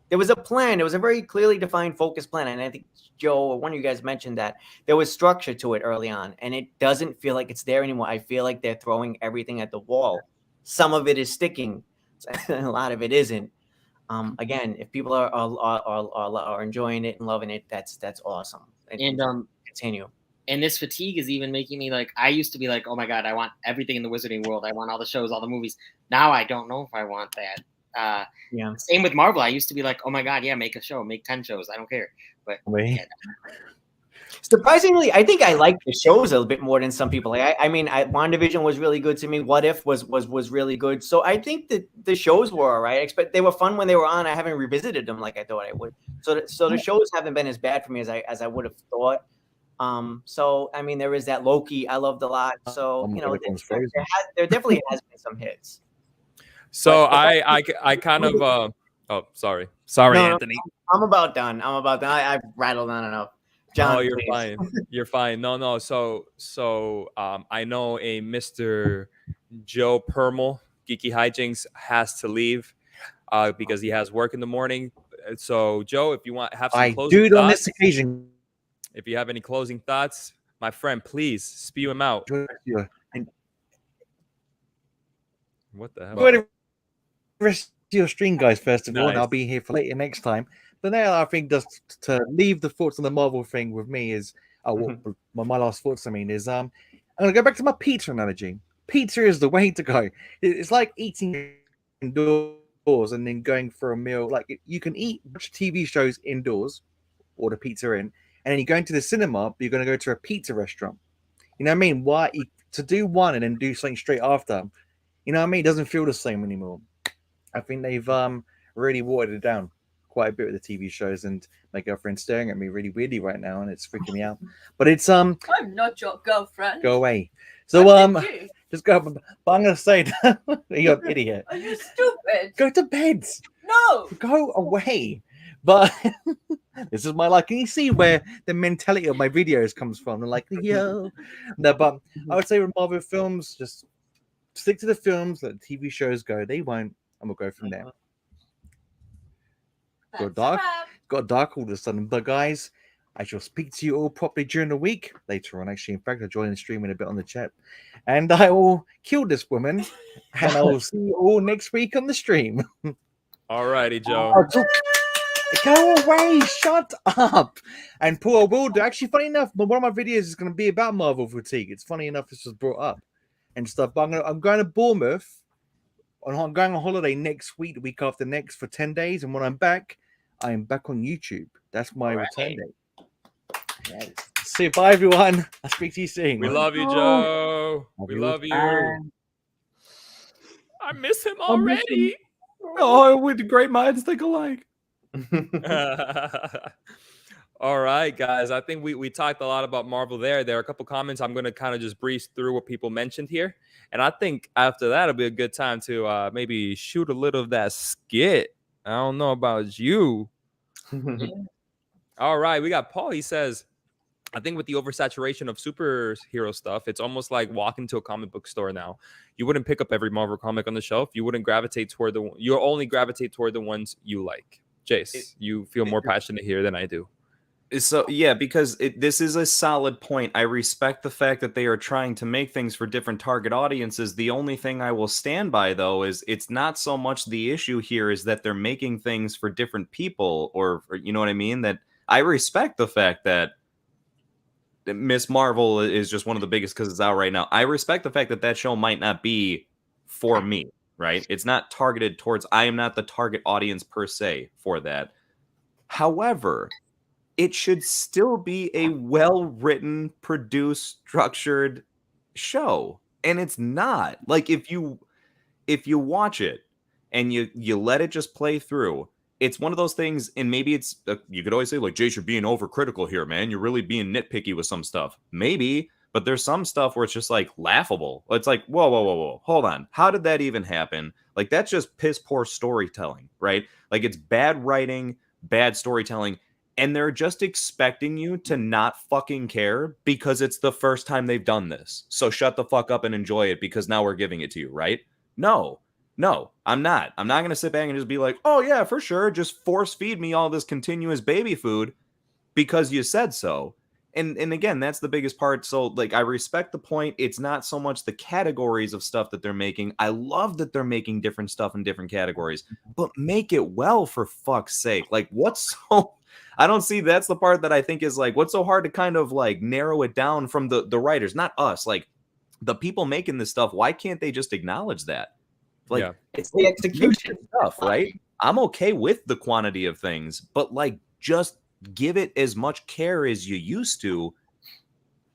There was a plan. There was a very clearly defined focus plan. And I think Joe or one of you guys mentioned that there was structure to it early on. And it doesn't feel like it's there anymore. I feel like they're throwing everything at the wall. Some of it is sticking. A lot of it isn't. Again, if people are enjoying it and loving it, that's awesome. And continue. And this fatigue is even making me like, I used to be like, oh my God, I want everything in the wizarding world. I want all the shows, all the movies. Now I don't know if I want that. Same with Marvel. I used to be like, oh my God, yeah, make a show, make 10 shows. I don't care. But Surprisingly, I think I like the shows a little bit more than some people. Like, I mean, WandaVision was really good to me. What If was really good. So I think that the shows were all right. They were fun when they were on. I haven't revisited them like I thought I would. So the shows haven't been as bad for me as I would have thought. So I mean, there is that Loki I loved a lot. So there definitely has been some hits. So I kind of oh sorry No, Anthony. I'm about done. I've rattled on enough. John, oh, you're please. fine. You're fine. No. So I know a Mr. Joe Permel, GeekyHiJynx, has to leave because he has work in the morning. So Joe, if you want have some closing thoughts on this occasion. If you have any closing thoughts, my friend, please spew him out. What the hell? Go ahead and rest your stream, guys, first of all, Nice. and I'll be here for later next time. But now I think just to leave the thoughts on the Marvel thing with me is my last thoughts. I mean, is I'm gonna go back to my pizza analogy. Pizza is the way to go. It's like eating indoors and then going for a meal. Like you can eat TV shows indoors, order pizza in, and then you go into the cinema, but you're gonna go to a pizza restaurant. You know what I mean? Why to do one and then do something straight after? You know what I mean? It doesn't feel the same anymore. I think they've really watered it down quite a bit with the TV shows, and my girlfriend's staring at me really weirdly right now, and it's freaking me out. But it's I'm not your girlfriend. go away. So just go. But I'm gonna say, you're an idiot. Are you stupid? Go to bed. No. Go away. But this is my life. Can you see where the mentality of my videos comes from? They're like, yo. No, but I would say with Marvel films, just stick to the films, let the TV shows go. They won't, and we'll go from there. Got dark all of a sudden. But guys, I shall speak to you all properly during the week. Later on, actually. In fact, I'll join the stream in a bit on the chat. And I will kill this woman. And I will see you all next week on the stream. All righty, Joe. Go away, shut up. And poor Will, actually, funny enough, one of my videos is going to be about Marvel fatigue. It's funny enough, this was brought up and stuff. But I'm going to Bournemouth. I'm going on holiday next week, the week after next, for 10 days. And when I'm back, I am back on YouTube. That's my return date. Yes. See you. Bye, everyone. I'll speak to you soon. We love you, Joe. We love you. I miss him already. Oh, with great minds think alike. All right, guys. I think we talked a lot about Marvel there. There are a couple comments. I'm going to kind of just breeze through what people mentioned here. And I think after that, it'll be a good time to maybe shoot a little of that skit. I don't know about you. All right. We got Paul. He says, I think with the oversaturation of superhero stuff, it's almost like walking to a comic book store now. You wouldn't pick up every Marvel comic on the shelf. You wouldn't gravitate toward you'll only gravitate toward the ones you like. Jace, you feel more passionate here than I do. So yeah, because this is a solid point. I respect the fact that they are trying to make things for different target audiences. The only thing I will stand by, though, is it's not so much the issue here is that they're making things for different people, or you know what I mean? That I respect the fact that Miss Marvel is just one of the biggest because it's out right now. I respect the fact that that show might not be for me, right? It's not targeted towards, I am not the target audience per se for that. However, it should still be a well-written, produced, structured show. And it's not. Like if you watch it and you let it just play through, it's one of those things, and maybe it's you could always say like, Jace, you're being overcritical here, man. You're really being nitpicky with some stuff. Maybe, but there's some stuff where it's just like laughable. It's like, whoa, hold on. How did that even happen? Like that's just piss poor storytelling, right? Like it's bad writing, bad storytelling. And they're just expecting you to not fucking care because it's the first time they've done this. So shut the fuck up and enjoy it because now we're giving it to you, right? No, I'm not. I'm not going to sit back and just be like, oh yeah, for sure. Just force feed me all this continuous baby food because you said so. And again, that's the biggest part. So like, I respect the point. It's not so much the categories of stuff that they're making. I love that they're making different stuff in different categories, but make it well for fuck's sake. Like what's so... I don't see that's the part that I think is like, what's so hard to kind of like narrow it down from the writers, not us, like the people making this stuff. Why can't they just acknowledge that? Like it's the execution stuff, right? I'm okay with the quantity of things, but like just give it as much care as you used to,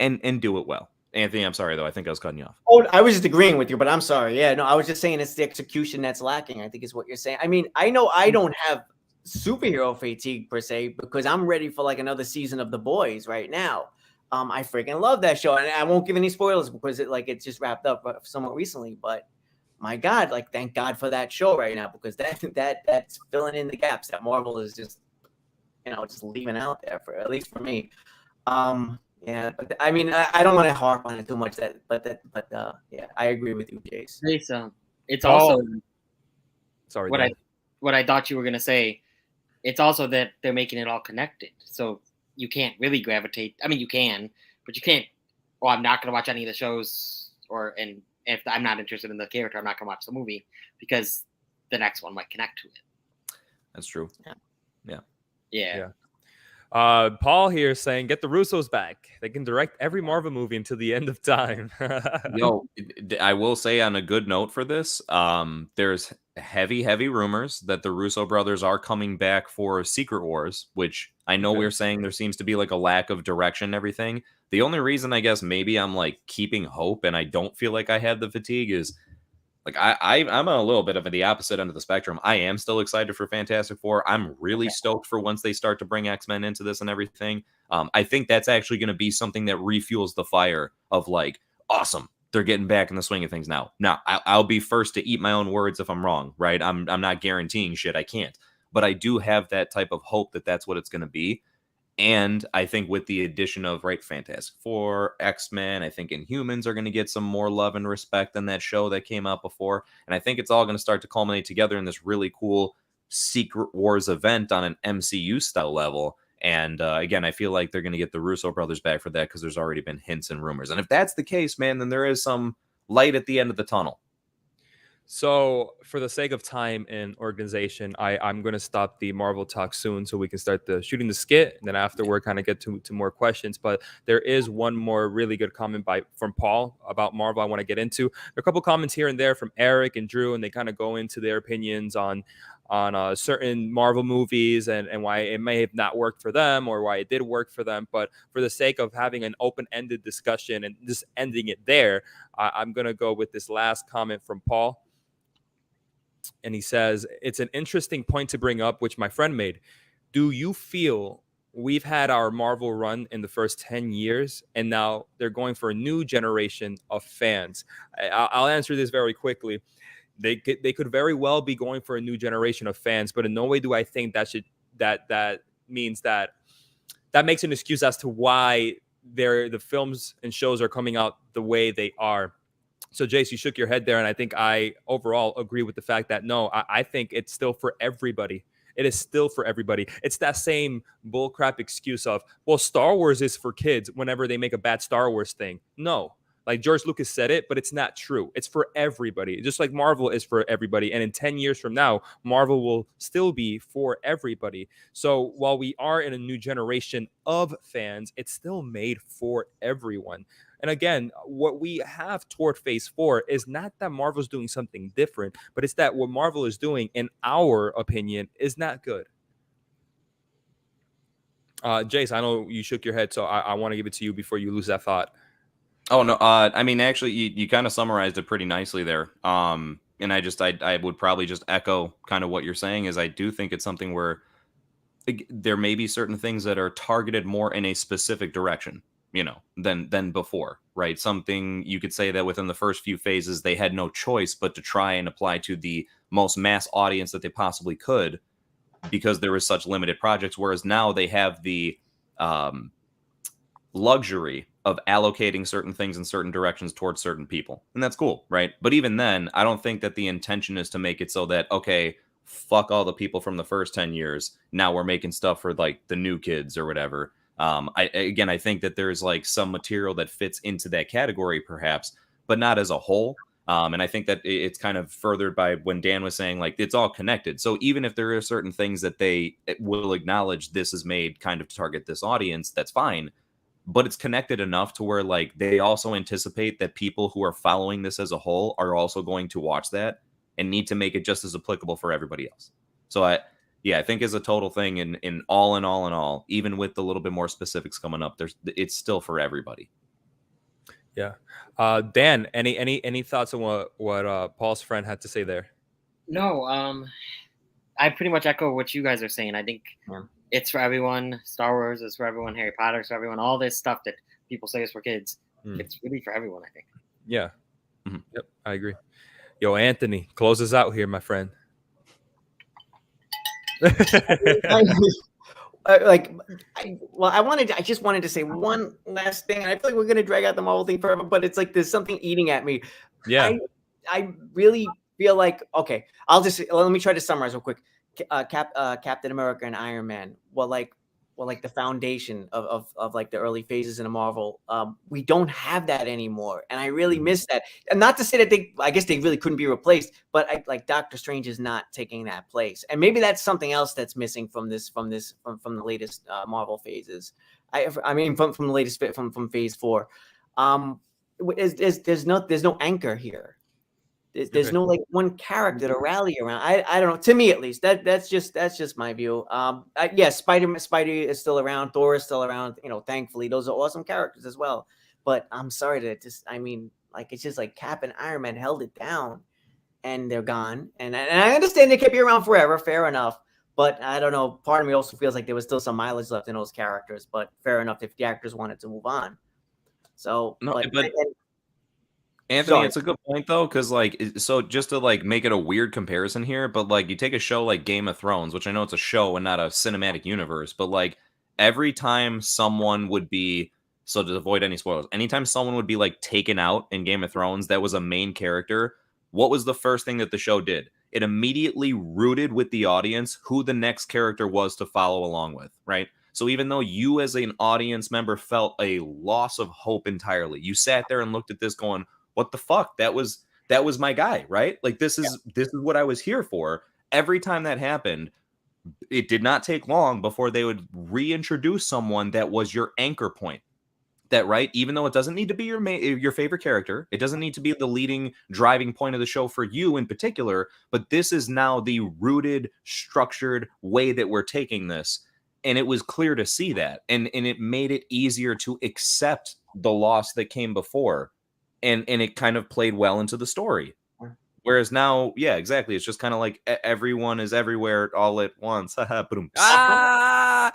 and do it well. Anthony, I'm sorry though. I think I was cutting you off. Oh, I was just agreeing with you, but I'm sorry. Yeah, no, I was just saying it's the execution that's lacking, I think is what you're saying. I mean, I know I don't have superhero fatigue per se because I'm ready for like another season of The Boys right now. I freaking love that show, and I won't give any spoilers because it just wrapped up somewhat recently. But my God, like thank God for that show right now because that's filling in the gaps that Marvel is just just leaving out there for at least for me. Yeah, but I mean, I don't want to harp on it too much. Yeah, I agree with you, Jace. It's also sorry. What I thought you were gonna say. It's also that they're making it all connected, so you can't really gravitate. I mean, you can, but you can't. Oh, I'm not gonna watch any of the shows, and if I'm not interested in the character, I'm not gonna watch the movie because the next one might connect to it. That's true. Yeah. Paul here saying, get the Russos back. They can direct every Marvel movie until the end of time. Yo, I will say on a good note for this, there's heavy rumors that the Russo brothers are coming back for Secret Wars, which I know we're saying there seems to be like a lack of direction and everything. The only reason I guess maybe I'm like keeping hope and I don't feel like I have the fatigue is like I'm a little bit of the opposite end of the spectrum. I am still excited for Fantastic Four. I'm really stoked for once they start to bring X-Men into this and everything. I think that's actually going to be something that refuels the fire of like, awesome, they're getting back in the swing of things now. Now, I'll be first to eat my own words if I'm wrong, right? I'm not guaranteeing shit. I can't. But I do have that type of hope that that's what it's going to be. And I think with the addition of Fantastic Four, X-Men, I think Inhumans are going to get some more love and respect than that show that came out before. And I think it's all going to start to culminate together in this really cool Secret Wars event on an MCU style level. And again, I feel like they're going to get the Russo brothers back for that because there's already been hints and rumors. And if that's the case, man, then there is some light at the end of the tunnel. So for the sake of time and organization, I'm going to stop the Marvel talk soon so we can start shooting the skit. And then afterward, kind of get to more questions. But there is one more really good comment from Paul about Marvel I want to get into. There are a couple comments here and there from Eric and Drew, and they kind of go into their opinions on certain Marvel movies and why it may have not worked for them or why it did work for them. But for the sake of having an open-ended discussion and just ending it there, I'm going to go with this last comment from Paul. And he says, it's an interesting point to bring up, which my friend made. Do you feel we've had our Marvel run in the first 10 years, and now they're going for a new generation of fans? I'll answer this very quickly. They could very well be going for a new generation of fans, but in no way do I think that means that makes an excuse as to why the films and shows are coming out the way they are. So, Jace, you shook your head there, and I think I overall agree with the fact that, no, I think it's still for everybody. It is still for everybody. It's that same bullcrap excuse of, well, Star Wars is for kids whenever they make a bad Star Wars thing. No. Like George Lucas said it, but it's not true. It's for everybody, just like Marvel is for everybody. And in 10 years from now, Marvel will still be for everybody. So while we are in a new generation of fans, it's still made for everyone. And again, what we have toward Phase 4 is not that Marvel's doing something different, but it's that what Marvel is doing, in our opinion, is not good. Jace, I know you shook your head, so I want to give it to you before you lose that thought. Oh, no. I mean, actually, you kind of summarized it pretty nicely there. And I would probably just echo kind of what you're saying is I do think it's something where there may be certain things that are targeted more in a specific direction, than before, right? Something you could say that within the first few phases, they had no choice but to try and apply to the most mass audience that they possibly could because there was such limited projects. Whereas now they have the luxury of allocating certain things in certain directions towards certain people. And that's cool, right? But even then, I don't think that the intention is to make it so that, okay, fuck all the people from the first 10 years. Now we're making stuff for like the new kids or whatever. I think that there's like some material that fits into that category perhaps, but not as a whole. And I think that it's kind of furthered by when Dan was saying like it's all connected. So even if there are certain things that they will acknowledge this is made kind of to target this audience, that's fine. But it's connected enough to where like they also anticipate that people who are following this as a whole are also going to watch that and need to make it just as applicable for everybody else. So yeah, I think as a total thing, in all, even with the little bit more specifics coming up, it's still for everybody. Yeah. Dan, any thoughts on what Paul's friend had to say there? No, I pretty much echo what you guys are saying. I think it's for everyone. Star Wars is for everyone. Harry Potter is for everyone. All this stuff that people say is for kids, it's really for everyone, I think. Yeah. Mm-hmm. Yep, I agree. Yo, Anthony, close us out here, my friend. I just wanted to say one last thing. And I feel like we're going to drag out the Marvel thing forever, but it's like there's something eating at me. Yeah. I really feel like, okay, let me try to summarize real quick. Captain America and Iron Man. Well, like the foundation of like the early phases in a Marvel. We don't have that anymore, and I really miss that. And not to say that I guess they really couldn't be replaced, but like Doctor Strange is not taking that place, and maybe that's something else that's missing from the latest Marvel phases. I mean from the latest from Phase 4. There's no anchor here. There's no like one character to rally around. I don't know. To me, at least, that's just my view. Yes, Spidey is still around. Thor is still around. Thankfully, those are awesome characters as well. But I'm sorry to it's just like Cap and Iron Man held it down, and they're gone. And I understand they can't be around forever. Fair enough. But I don't know. Part of me also feels like there was still some mileage left in those characters. But fair enough if the actors wanted to move on. So no, but Anthony, it's a good point though, because so just to make it a weird comparison here, but you take a show like Game of Thrones, which I know it's a show and not a cinematic universe, but every time someone would be, so to avoid any spoilers, anytime someone would be taken out in Game of Thrones that was a main character, what was the first thing that the show did? It immediately rooted with the audience who the next character was to follow along with, right? So even though you as an audience member felt a loss of hope entirely, you sat there and looked at this going, what the fuck? That was my guy, right? This is what I was here for. Every time that happened, it did not take long before they would reintroduce someone that was your anchor point. That, right? Even though it doesn't need to be your favorite character, it doesn't need to be the leading driving point of the show for you in particular, but this is now the rooted, structured way that we're taking this. And it was clear to see that. And it made it easier to accept the loss that came before. And it kind of played well into the story. Whereas now, yeah, exactly. It's just kind of everyone is everywhere all at once. I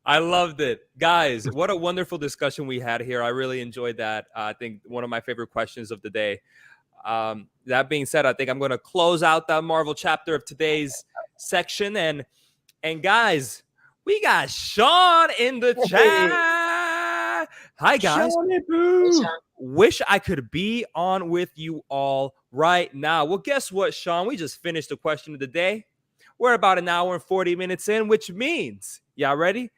loved it. Guys, what a wonderful discussion we had here. I really enjoyed that. I think one of my favorite questions of the day. That being said, I think I'm going to close out that Marvel chapter of today's section. And guys, we got Shawn in the chat. Hi, guys. Wish I could be on with you all right now. Well, guess what, Shawn? We just finished the question of the day. We're about an hour and 40 minutes in, which means, y'all ready?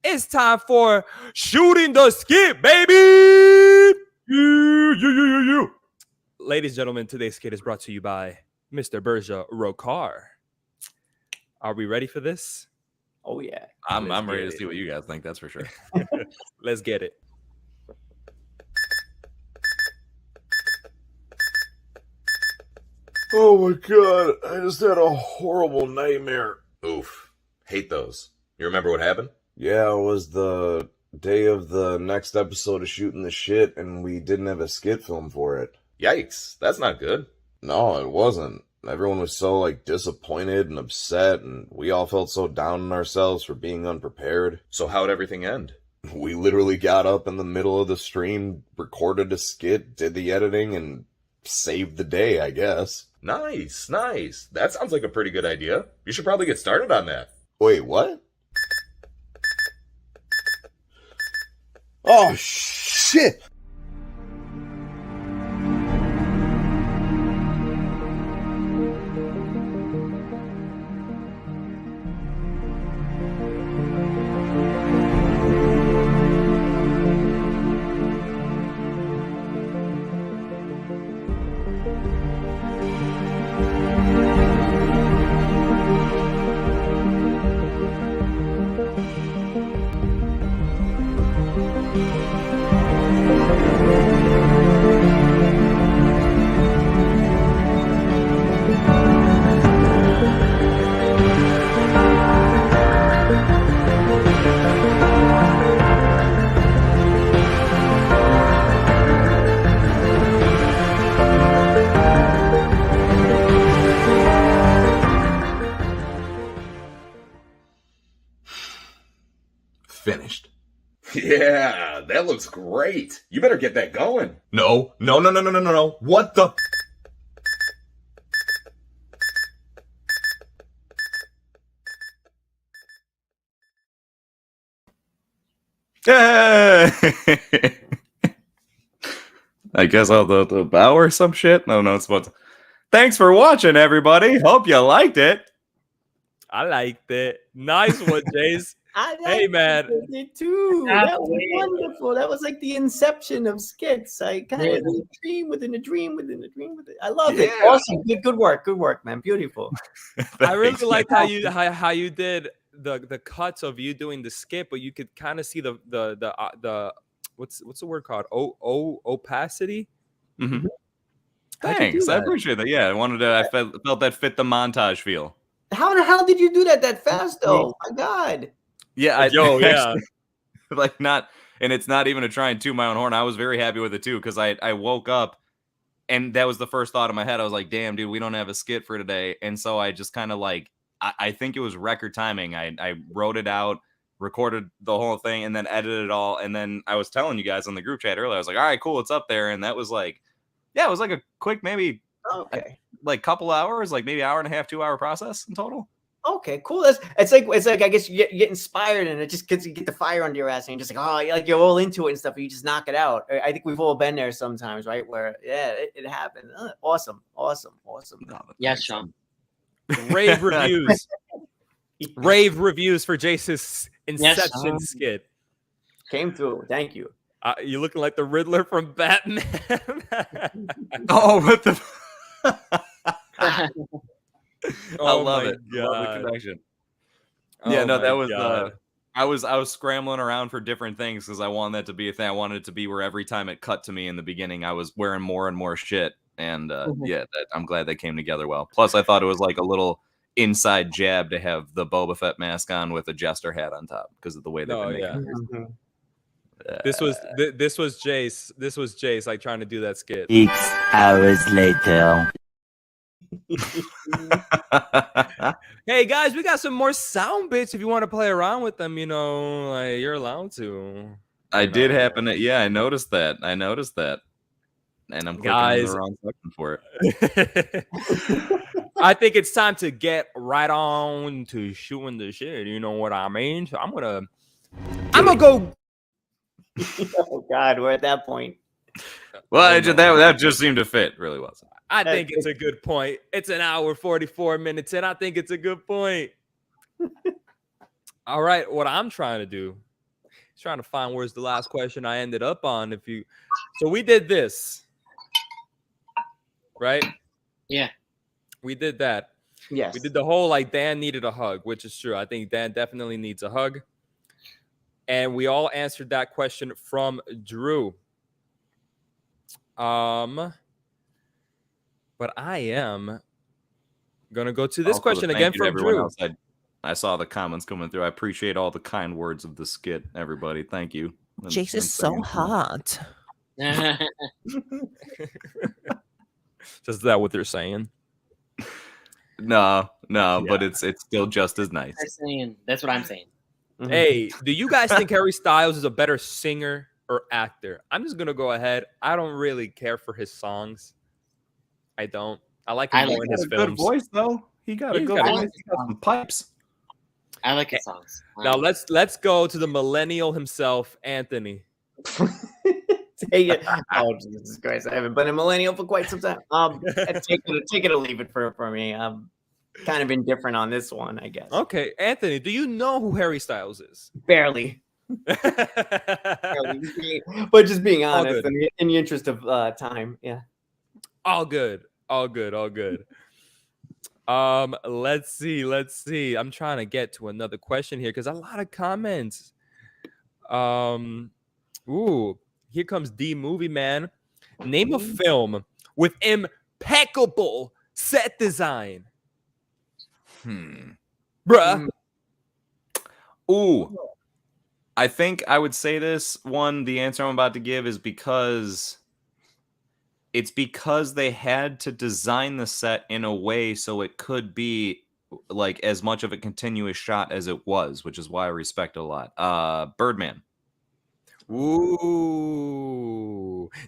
It's time for Shooting the Skit, baby! Yeah. Ladies and gentlemen, today's skit is brought to you by Mr. Burja Rocar. Are we ready for this? Oh, yeah. I'm ready to see what you guys think, that's for sure. Let's get it. Oh my god, I just had a horrible nightmare. Oof. Hate those. You remember what happened? Yeah, it was the day of the next episode of Shooting the Shit, and we didn't have a skit film for it. Yikes. That's not good. No, it wasn't. Everyone was so, disappointed and upset, and we all felt so down on ourselves for being unprepared. So how'd everything end? We literally got up in the middle of the stream, recorded a skit, did the editing, and saved the day, I guess. Nice. That sounds like a pretty good idea. You should probably get started on that. Wait, what? Oh, shit! finished. Yeah, that looks great. You better get that going. No. What the? I guess I'll the bow or some shit. No, it's what. Thanks for watching, everybody. Hope you liked it. I liked it. Nice one, Jace. Hey, man. it too. That was wonderful. That was like the inception of skits. I kind of a dream within a dream within a dream within. I love it. Awesome. Good work, man. Beautiful. I really like how you did the cuts of you doing the skit, but you could kind of see the what's the word called? Opacity. Mm-hmm. Thanks. I appreciate that. Yeah, I felt that fit the montage feel. How the hell did you do that fast though? My God. Yeah, yeah. Like and it's not even to try and toot my own horn. I was very happy with it too because I woke up and that was the first thought in my head. I was like, damn, dude, we don't have a skit for today. And so I just kind of like, I think it was record timing. I wrote it out, recorded the whole thing, and then edited it all. And then I was telling you guys on the group chat earlier, I was like, all right, cool, it's up there. And that was like, yeah, it was like a quick, maybe like couple hours, like maybe hour and a half, 2 hour process in total. Okay, cool. It's like I guess you get inspired and it just gets you get the fire under your ass and you're just like, you're all into it and stuff. And you just knock it out. I think we've all been there sometimes, right? Where it happened. Awesome. Yes, Shawn. Rave reviews. Rave reviews for Jace's Inception skit. Came through. Thank you. You're looking like the Riddler from Batman. Oh, what the? I Oh love it. God. Love the connection. Oh Yeah, no, that my was. God. I was scrambling around for different things because I wanted that to be a thing. I wanted it to be where every time it cut to me in the beginning, I was wearing more and more shit. And I'm glad that came together well. Plus, I thought it was like a little inside jab to have the Boba Fett mask on with a jester hat on top because of the way they make it. This was Jace. This was Jace, like trying to do that skit. 6 hours later. Hey guys, we got some more sound bits. If you want to play around with them, like you're allowed to. I did happen to. Yeah, I noticed that. And I'm clicking in the wrong section for it. I think it's time to get right on to shooting the shit. You know what I mean? So I'm gonna go. Oh God, we're at that point. Well, that just seemed to fit really well. I think it's a good point. It's an hour 44 minutes in. I think it's a good point. All right, what I'm trying to do is trying to find where's the last question I ended up on. So we did this, right? Yeah, we did that. Yes, we did the whole like Dan needed a hug, which is true. I think Dan definitely needs a hug, and we all answered that question from Drew. But I am gonna go to this question again from Drew. Else. I saw the comments coming through. I appreciate all the kind words of the skit, everybody. Thank you. Jace is so hot. Is that what they're saying? No, but it's still just as nice. That's what I'm saying. Hey, do you guys think Harry Styles is a better singer or actor? I'm just gonna go ahead. I don't really care for his songs. I don't. I like him more in his films. Good voice though. He got a good voice. He got some pipes. I like his songs. Now let's go to the millennial himself, Anthony. Oh Jesus Christ! I haven't been a millennial for quite some time. Take it or leave it for me. I'm kind of indifferent on this one, I guess. Okay, Anthony, do you know who Harry Styles is? Barely. But just being honest, in the interest of time, yeah. All good. Let's see. I'm trying to get to another question here because a lot of comments. Here comes D Movie Man. Name a film with impeccable set design. Bruh. Ooh. I think I would say this one. The answer I'm about to give is because they had to design the set in a way so it could be like as much of a continuous shot as it was, which is why I respect it a lot. Birdman. Ooh,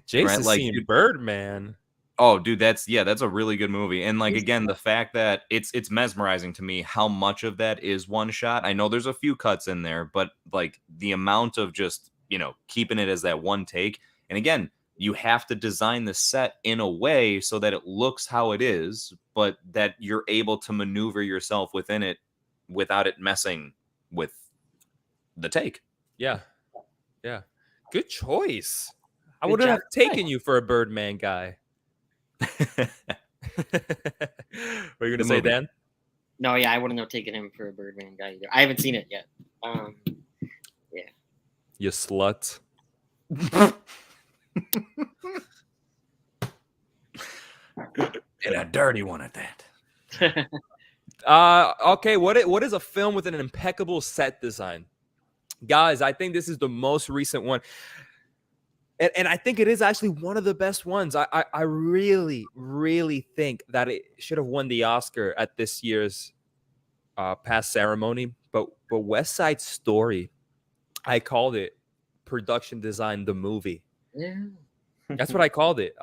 Jace Right, is like, seeing dude- Birdman. Oh, dude, that's a really good movie. And like again, the fact that it's mesmerizing to me how much of that is one shot. I know there's a few cuts in there, but like the amount of just, keeping it as that one take. And again, you have to design the set in a way so that it looks how it is, but that you're able to maneuver yourself within it without it messing with the take. Yeah. Good choice. I Good wouldn't job. have taken you for a Birdman guy. What are you gonna say, movie. Dan? No, yeah, I wouldn't have taken him for a Birdman guy either. I haven't seen it yet. You slut. And a dirty one at that. Okay, what is a film with an impeccable set design? Guys, I think this is the most recent one. And I think it is actually one of the best ones. I really, really think that it should have won the Oscar at this year's past ceremony. But West Side Story, I called it production design the movie. Yeah. That's what I called it.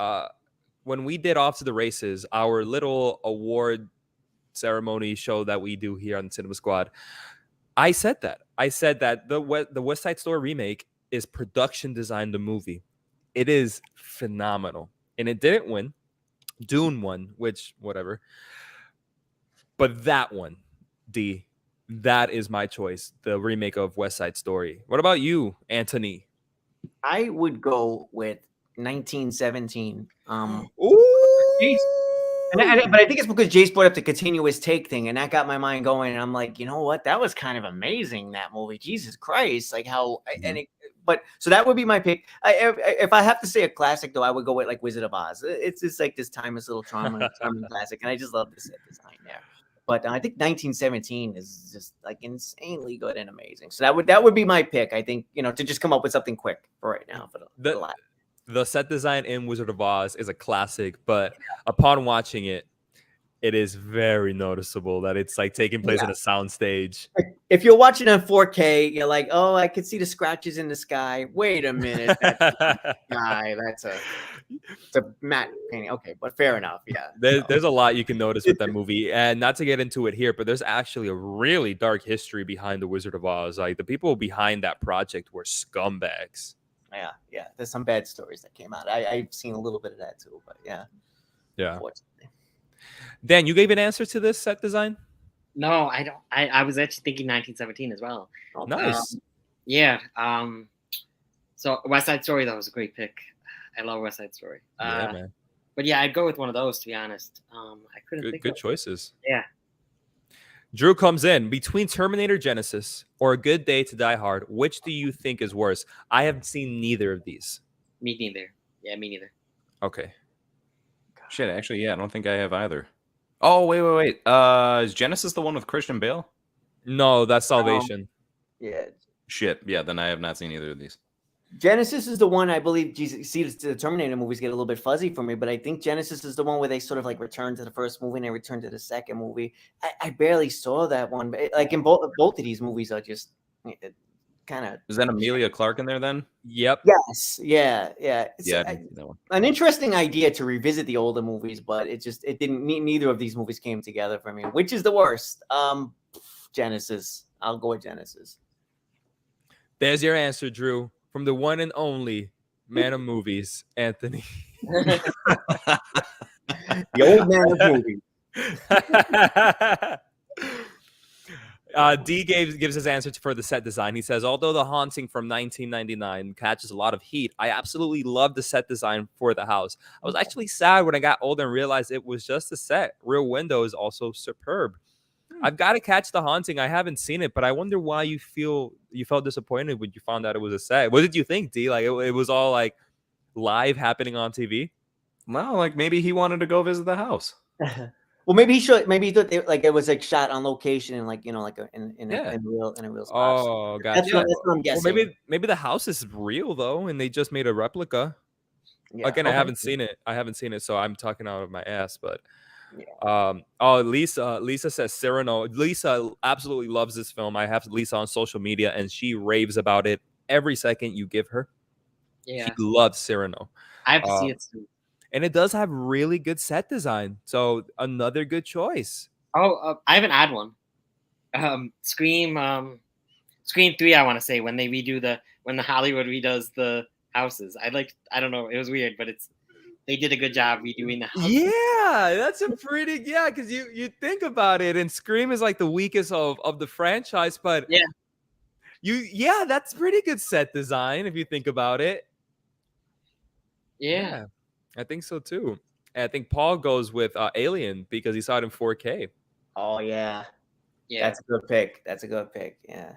When we did Off to the Races, our little award ceremony show that we do here on Cinema Squad, I said that. I said that the West Side Story remake is production design the movie. It is phenomenal. And it didn't win. Dune won, which, whatever. But that one, D, that is my choice. The remake of West Side Story. What about you, Anthony? I would go with 1917. Ooh! But I think it's because Jace brought up the continuous take thing, and that got my mind going. And I'm like, you know what? That was kind of amazing, that movie. Jesus Christ. Like how, but so that would be my pick. If I have to say a classic, though, I would go with like Wizard of Oz. It's just like this timeless little charming classic. And I just love the set design there. But I think 1917 is just like insanely good and amazing. So that would be my pick. I think, to just come up with something quick for right now. For the last. The set design in Wizard of Oz is a classic, but upon watching it, it is very noticeable that it's like taking place in a soundstage. If you're watching on 4K, you're like, oh, I can see the scratches in the sky. Wait a minute. That's a matte painting. Okay, but fair enough. Yeah. There's a lot you can notice with that movie. And not to get into it here, but there's actually a really dark history behind the Wizard of Oz. Like the people behind that project were scumbags. Yeah. There's some bad stories that came out. I've seen a little bit of that too, but yeah. Unfortunately. Dan, you gave an answer to this set design? No, I don't. I was actually thinking 1917 as well. Nice. Yeah. So West Side Story, that was a great pick. I love West Side Story. Yeah, man. But yeah, I'd go with one of those, to be honest. I couldn't think good of choices. Yeah. Drew comes in. Between Terminator Genesis or A Good Day to Die Hard, which do you think is worse? I haven't seen neither of these. Me neither. Yeah, me neither. Okay. Shit, actually, yeah, I don't think I have either. Oh, wait. Is Genesis the one with Christian Bale? No, that's Salvation. Yeah. Shit, yeah, then I have not seen either of these. Genesis is the one I believe. See, the Terminator movies get a little bit fuzzy for me, but I think Genesis is the one where they sort of like return to the first movie and they return to the second movie. I barely saw that one, but like in both of these movies are just kind of. Is that Emilia Clarke in there then? Yep. Yes. Yeah. It's, Yeah, I didn't see that one. an interesting idea to revisit the older movies, but it didn't. Neither of these movies came together for me. Which is the worst? Genesis. I'll go with Genesis. There's your answer, Drew. From the one and only man of movies, Anthony. The old man of movies. D gives his answer for the set design. He says, although The Haunting from 1999 catches a lot of heat, I absolutely love the set design for the house. I was actually sad when I got older and realized it was just a set. Rear Window is also superb. I've got to catch The Haunting. I haven't seen it, but I wonder why you felt disappointed when you found out it was a set. What did you think, D? Like it was all like live happening on TV? Well, like maybe he wanted to go visit the house. Well, maybe he should. Maybe he thought it was like shot on location and like in a real spot. Oh, gotcha. That's what I'm guessing. Well, maybe the house is real though, and they just made a replica. Yeah. Again, I haven't seen it. So I'm talking out of my ass. But Oh, Lisa says Cyrano. Lisa absolutely loves this film. I have Lisa on social media, and she raves about it every second you give her. Yeah. She loves Cyrano. I have to see it too. And it does have really good set design. So another good choice. Oh, I haven't had one. Scream 3, I want to say, when the Hollywood redoes the houses. I don't know, it was weird, but they did a good job redoing the houses. Yeah, that's a pretty because you think about it, and Scream is like the weakest of the franchise, but that's pretty good set design if you think about it. Yeah. I think so too. And I think Paul goes with Alien because he saw it in 4K. Oh yeah. That's a good pick. Yeah,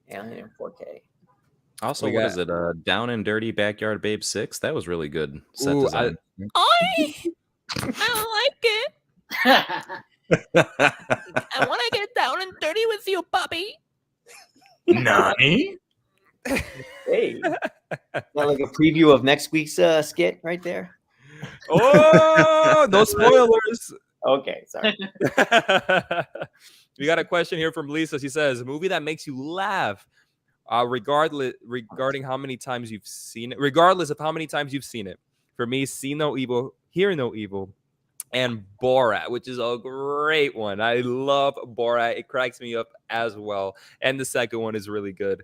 Alien in 4K. Also, what is it? Down and Dirty Backyard Babe 6. That was really good set design. I like it. I want to get down and dirty with you, puppy. Nani? Hey, got like a preview of next week's skit right there. Oh, no spoilers. Okay, sorry. We got a question here from Lisa. She says, "A movie that makes you laugh, regarding how many times you've seen it, regardless of how many times you've seen it. For me, See No Evil, Hear No Evil, and Borat, which is a great one. I love Borat. It cracks me up as well. And the second one is really good.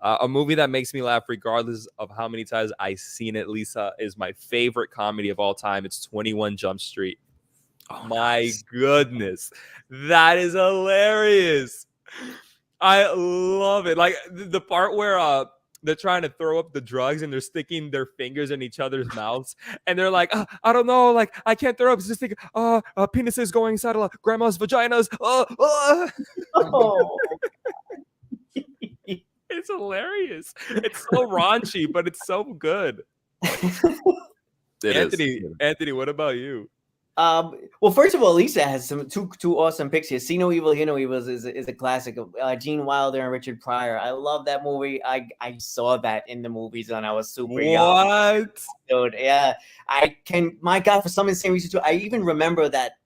A movie that makes me laugh regardless of how many times I've seen it, Lisa, is my favorite comedy of all time. It's 21 Jump Street. Oh, my goodness. That is hilarious. I love it. Like the part where they're trying to throw up the drugs and they're sticking their fingers in each other's mouths. And they're like, I don't know. Like, I can't throw up. It's just like, penises going inside of grandma's vaginas. Oh. It's hilarious. It's so raunchy, but it's so good. Anthony, what about you? Well, first of all, Lisa has some two awesome picks here. See No Evil, Hear No Evil is a classic of Gene Wilder and Richard Pryor. I love that movie. I saw that in the movies when I was super young. Dude, yeah. My God, for some insane reason too. I even remember that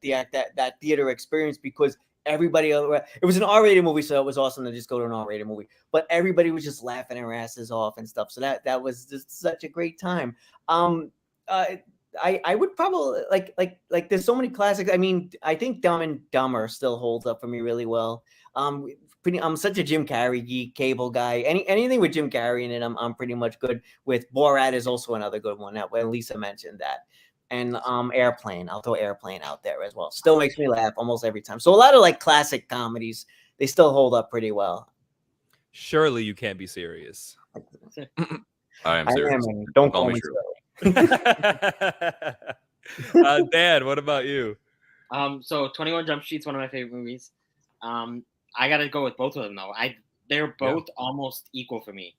theater experience because everybody, it was an R-rated movie, so it was awesome to just go to an R-rated movie. But everybody was just laughing their asses off and stuff. So that was just such a great time. I would probably like there's so many classics. I mean, I think Dumb and Dumber still holds up for me really well. I'm such a Jim Carrey geek, Cable guy. Anything with Jim Carrey in it, I'm pretty much good with. Borat is also another good one. That when Lisa mentioned that, and Airplane. I'll throw Airplane out there as well. Still makes me laugh almost every time. So a lot of like classic comedies, they still hold up pretty well. Surely you can't be serious. I am serious. Don't call me Shirley. Dan, what about you? So 21 Jump Street's one of my favorite movies. I gotta go with both of them though. They're both almost equal for me.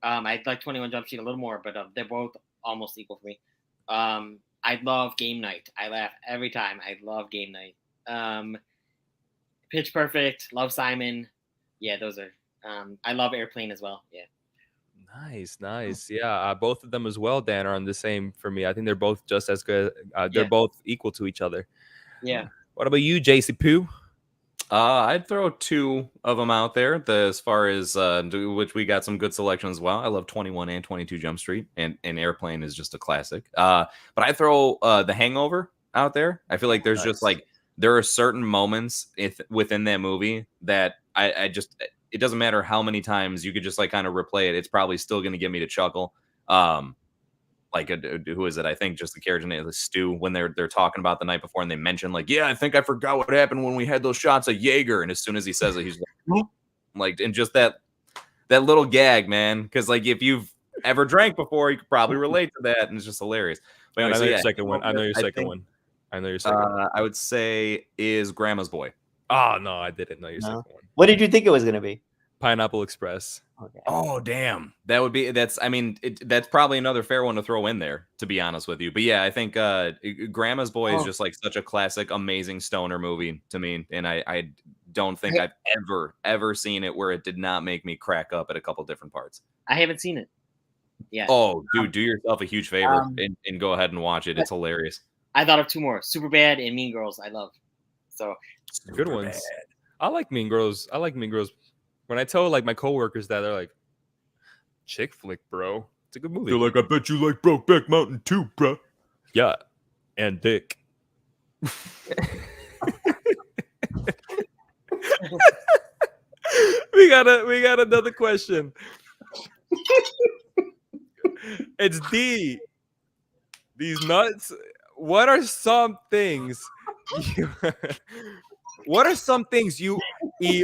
I like 21 Jump Street a little more, but they're both almost equal for me. I love Game Night. I laugh every time. I love Game Night. Pitch Perfect, love Simon. Yeah, those are. I love Airplane as well. Yeah. Nice. Yeah, both of them as well, Dan, are on the same for me. I think they're both just as good. They're both equal to each other. Yeah. What about you, JC Poo? I'd throw two of them out there. As far as which we got some good selection as well. I love 21 and 22 Jump Street, and Airplane is just a classic. But I throw The Hangover out there. I feel like there's just like there are certain moments within that movie that I just. It doesn't matter how many times you could just like kind of replay it. It's probably still going to get me to chuckle. Who is it? I think just the character name is Stu when they're talking about the night before and they mention like, yeah, I think I forgot what happened when we had those shots of Jaeger. And as soon as he says it, he's like, and just that little gag, man. Cause like, if you've ever drank before, you could probably relate to that. And it's just hilarious. But anyway, I know your second one. I know your second one. I would say is Grandma's Boy. Oh no, I didn't know your second one. What did you think it was gonna be? Pineapple Express. Okay. Oh damn, that's probably another fair one to throw in there, to be honest with you. But yeah, I think Grandma's Boy is just like such a classic, amazing stoner movie to me, and I don't think I've ever seen it where it did not make me crack up at a couple different parts. I haven't seen it. Yeah. Oh, dude, do yourself a huge favor and go ahead and watch it. It's hilarious. I thought of two more: Superbad and Mean Girls. I love. So Good ones. I like Mean Girls. When I tell like my coworkers that, they're like, "Chick flick, bro. It's a good movie." They're like, I bet you like Brokeback Mountain too, bro. Yeah, and Dick. we got another question. It's D. These nuts. What are some things you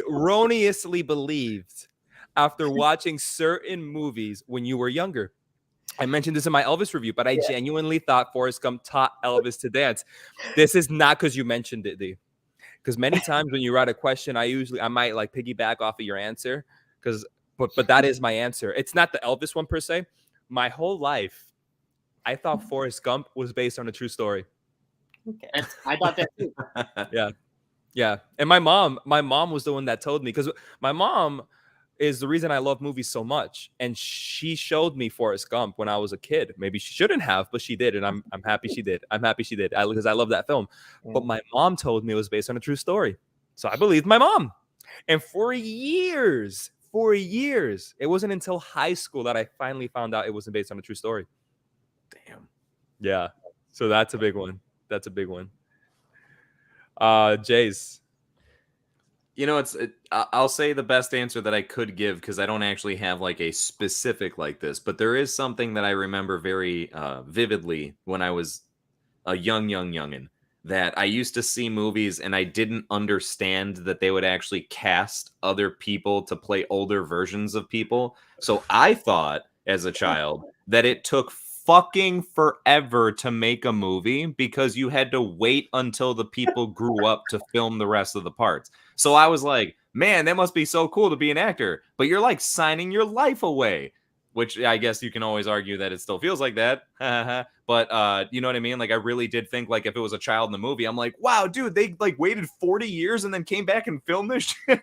erroneously believed after watching certain movies when you were younger? I mentioned this in my Elvis review, but I genuinely thought Forrest Gump taught Elvis to dance. This is not because you mentioned it, D. Because many times when you write a question, I might like piggyback off of your answer. But that is my answer. It's not the Elvis one per se. My whole life, I thought Forrest Gump was based on a true story. Okay. I thought that too. Yeah. And my mom was the one that told me, because my mom is the reason I love movies so much. And she showed me Forrest Gump when I was a kid. Maybe she shouldn't have, but she did. And I'm happy she did. I'm happy she did because I love that film. But my mom told me it was based on a true story. So I believed my mom. And for years, it wasn't until high school that I finally found out it wasn't based on a true story. Damn. Yeah. So that's a big one. Jace. You know, I'll say the best answer that I could give, because I don't actually have like a specific like this, but there is something that I remember very vividly when I was a youngin', that I used to see movies and I didn't understand that they would actually cast other people to play older versions of people. So I thought as a child that it took fucking forever to make a movie because you had to wait until the people grew up to film the rest of the parts. So I was like, man, that must be so cool to be an actor, but you're like signing your life away, which I guess you can always argue that it still feels like that. But you know what I mean? Like, I really did think, like, if it was a child in the movie, I'm like, wow, dude, they like waited 40 years and then came back and filmed this shit.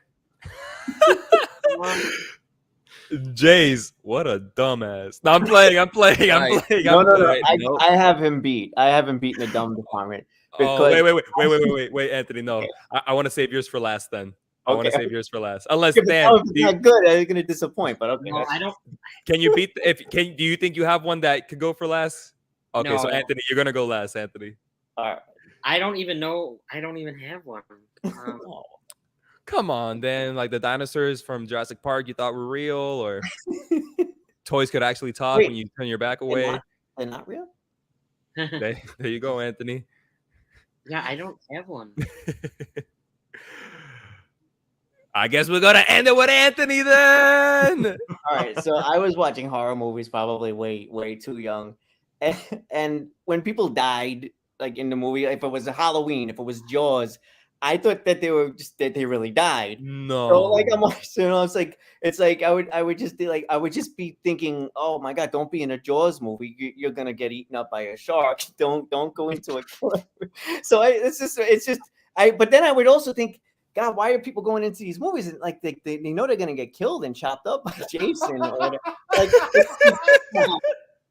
Jace, what a dumbass. No, I'm playing. No. I have him beat. I have him beat in the dumb department. Wait, Anthony. No, I want to save yours for last. Then I want to save yours for last. Unless Dan, not good. I'm gonna disappoint. But okay, No, I don't. Can you beat? Do you think you have one that could go for last? Okay, No. so Anthony, you're gonna go last, Anthony. all right. I don't even know. I don't even have one. Come on, then. Like the dinosaurs from Jurassic Park, you thought were real, or toys could actually talk when you turn your back away. They're not real. There you go, Anthony. Yeah, I don't have one. I guess we're gonna end it with Anthony then. All right, so I was watching horror movies probably way too young, and when people died, like in the movie, if it was a Halloween, if it was Jaws, I thought that they really died. No, so like it's like I would just be thinking, oh my god, don't be in a Jaws movie. You're gonna get eaten up by a shark. Don't go into a. So but then I would also think, God, why are people going into these movies and like they know they're gonna get killed and chopped up by Jason or whatever. Like,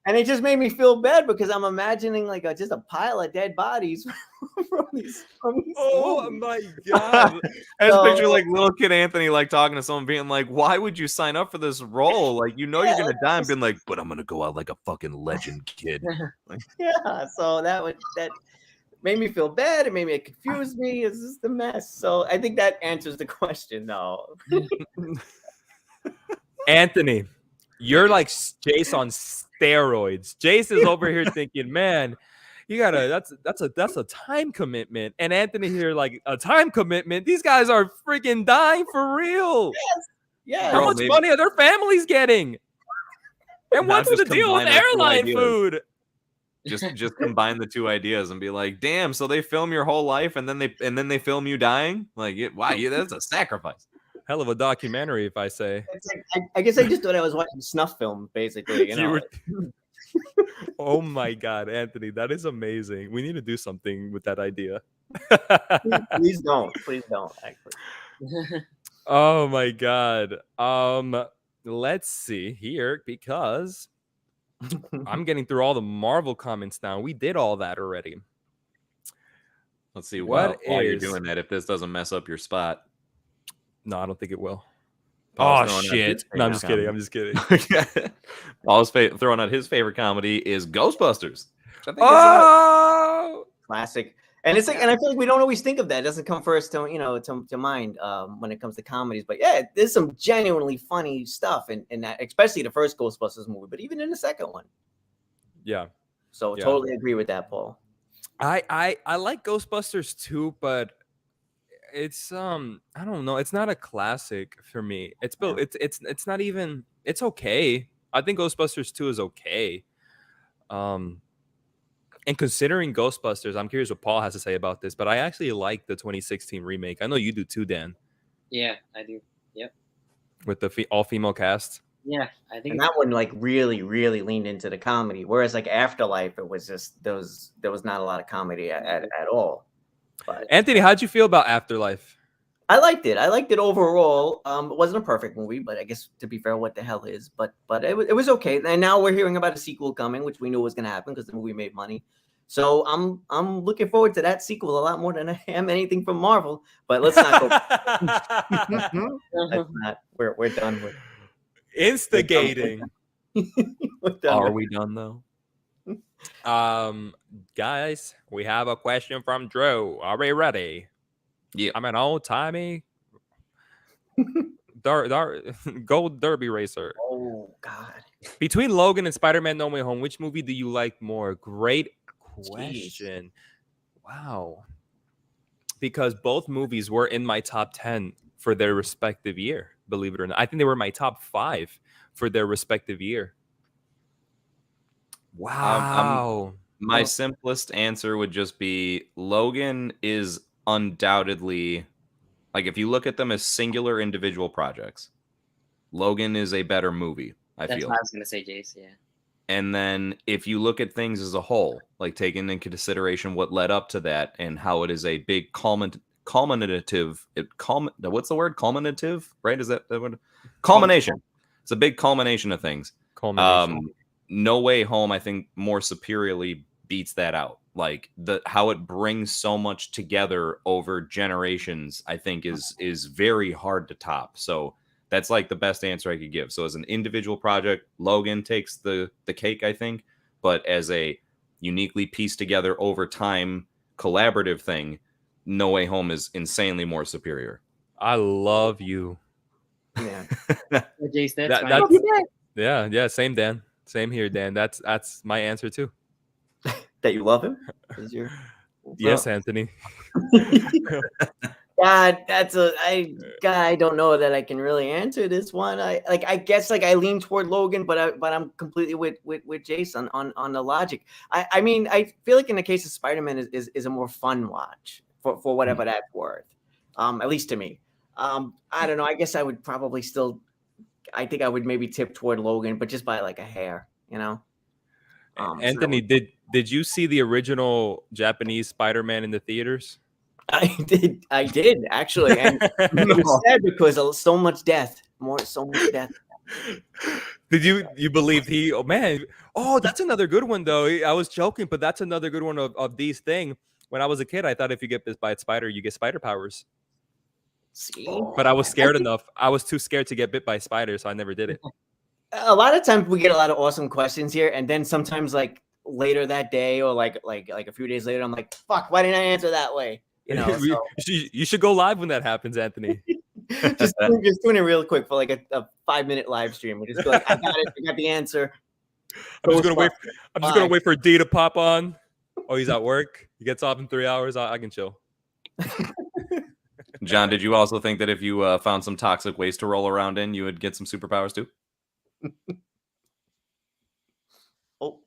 and it just made me feel bad because I'm imagining like just a pile of dead bodies from these oh movies. my god! I just picture like little kid Anthony like talking to someone, being like, "Why would you sign up for this role? Like, you know you're gonna die," and being like, "But I'm gonna go out like a fucking legend, kid." Yeah, so that made me feel bad. It made me confuse me. It's just a mess. So I think that answers the question. No, Anthony, you're like Jace on steroids. Jace is over here thinking, man, you gotta that's a time commitment. And Anthony here, like, a time commitment. These guys are freaking dying for real. yeah. How much money are their families getting? And what's the deal with airline food? Just combine the two ideas and be like, damn, so they film your whole life and then they film you dying? Like, wow, that's a sacrifice. Hell of a documentary, if I say. It's like, I guess I just thought I was watching snuff film, basically. You know? Oh my god, Anthony, that is amazing. We need to do something with that idea. Please don't. Actually. Oh my god. Let's see here, because I'm getting through all the Marvel comments now. We did all that already. Let's see What while you're is- doing that, if this doesn't mess up your spot. No, I don't think it will. Paul's Oh throwing out his shit! No, I'm favorite just kidding. Paul's throwing out his favorite comedy is Ghostbusters. Which I think Oh, Classic. And it's like, and I feel like we don't always think of that. It doesn't come first to to mind when it comes to comedies. But yeah, there's some genuinely funny stuff in that, especially the first Ghostbusters movie, but even in the second one. yeah. So Yeah. totally agree with that, Paul. I like Ghostbusters too, but it's I don't know. It's not a classic for me. It's built. It's not even. It's okay. I think Ghostbusters 2 is okay. And considering Ghostbusters, I'm curious what Paul has to say about this, but I actually like the 2016 remake. I know you do too, Dan, Yeah, I do. Yep. with the all-female cast. Yeah, I think And that one like really, really leaned into the comedy. Whereas like Afterlife, it was just there was not a lot of comedy at all. But Anthony, how'd you feel about Afterlife? I liked it. I liked it overall. It wasn't a perfect movie, but I guess to be fair, what the hell is? But it was okay. And now we're hearing about a sequel coming, which we knew was going to happen because the movie made money. So I'm looking forward to that sequel a lot more than I am anything from Marvel. But let's not go. Let's not. We're done with Instigating. we're done Are with- we done though? Guys, we have a question from Drew. Are we ready? Yeah. I'm an old timey gold derby racer. Oh God. Between Logan and Spider-Man No Way Home, which movie do you like more? Great question. Wow. Because both movies were in my top 10 for their respective year, believe it or not. I think they were my top 5 for their respective year. Wow. My simplest answer would just be Logan is undoubtedly, like, if you look at them as singular individual projects, Logan is a better movie, I that's feel. what I was gonna say, Jace. Yeah. And then if you look at things as a whole, like taking into consideration what led up to that and how it is a big culminative, what's the word? Culminative, right? Is that the word? Culmination. It's a big culmination of things. Culmination. No Way Home, I think, more superiorly beats that out. Like how it brings so much together over generations, I think is very hard to top. So that's like the best answer I could give. So as an individual project, Logan takes the cake, I think. But as a uniquely pieced together over time collaborative thing, No Way Home is insanely more superior. I love you. Yeah. Jace, that's fine. That's yeah, same Dan. Same here, Dan. That's my answer too. That you love him? Is your Yes, Anthony. God, I don't know that I can really answer this one. I guess I lean toward Logan, but I'm completely with Jason on the logic. I mean, I feel like in the case of Spider-Man is a more fun watch for whatever that's worth. At least to me. I don't know. I guess I would probably still. I think I would maybe tip toward Logan, but just by like a hair, you know. Anthony, did you see the original Japanese Spider-Man in the theaters? I did actually, and it was sad because of so much death, so much death. Did you believe he? Oh man! Oh, that's another good one though. I was joking, but that's another good one of these thing. When I was a kid, I thought if you get bit by a spider, you get spider powers. See, but I was scared enough. I was too scared to get bit by a spider, so I never did it. A lot of times we get a lot of awesome questions here, and then sometimes like later that day or like a few days later, I'm like, "Fuck, why didn't I answer that way?" You know. So. You should go live when that happens, Anthony. just doing it real quick for like a 5-minute live stream. We just go like, "I got it. I got the answer." I'm just gonna wait for D to pop on. Oh, he's at work. He gets off in 3 hours. I can chill. John, did you also think that if you found some toxic waste to roll around in, you would get some superpowers too? Oh.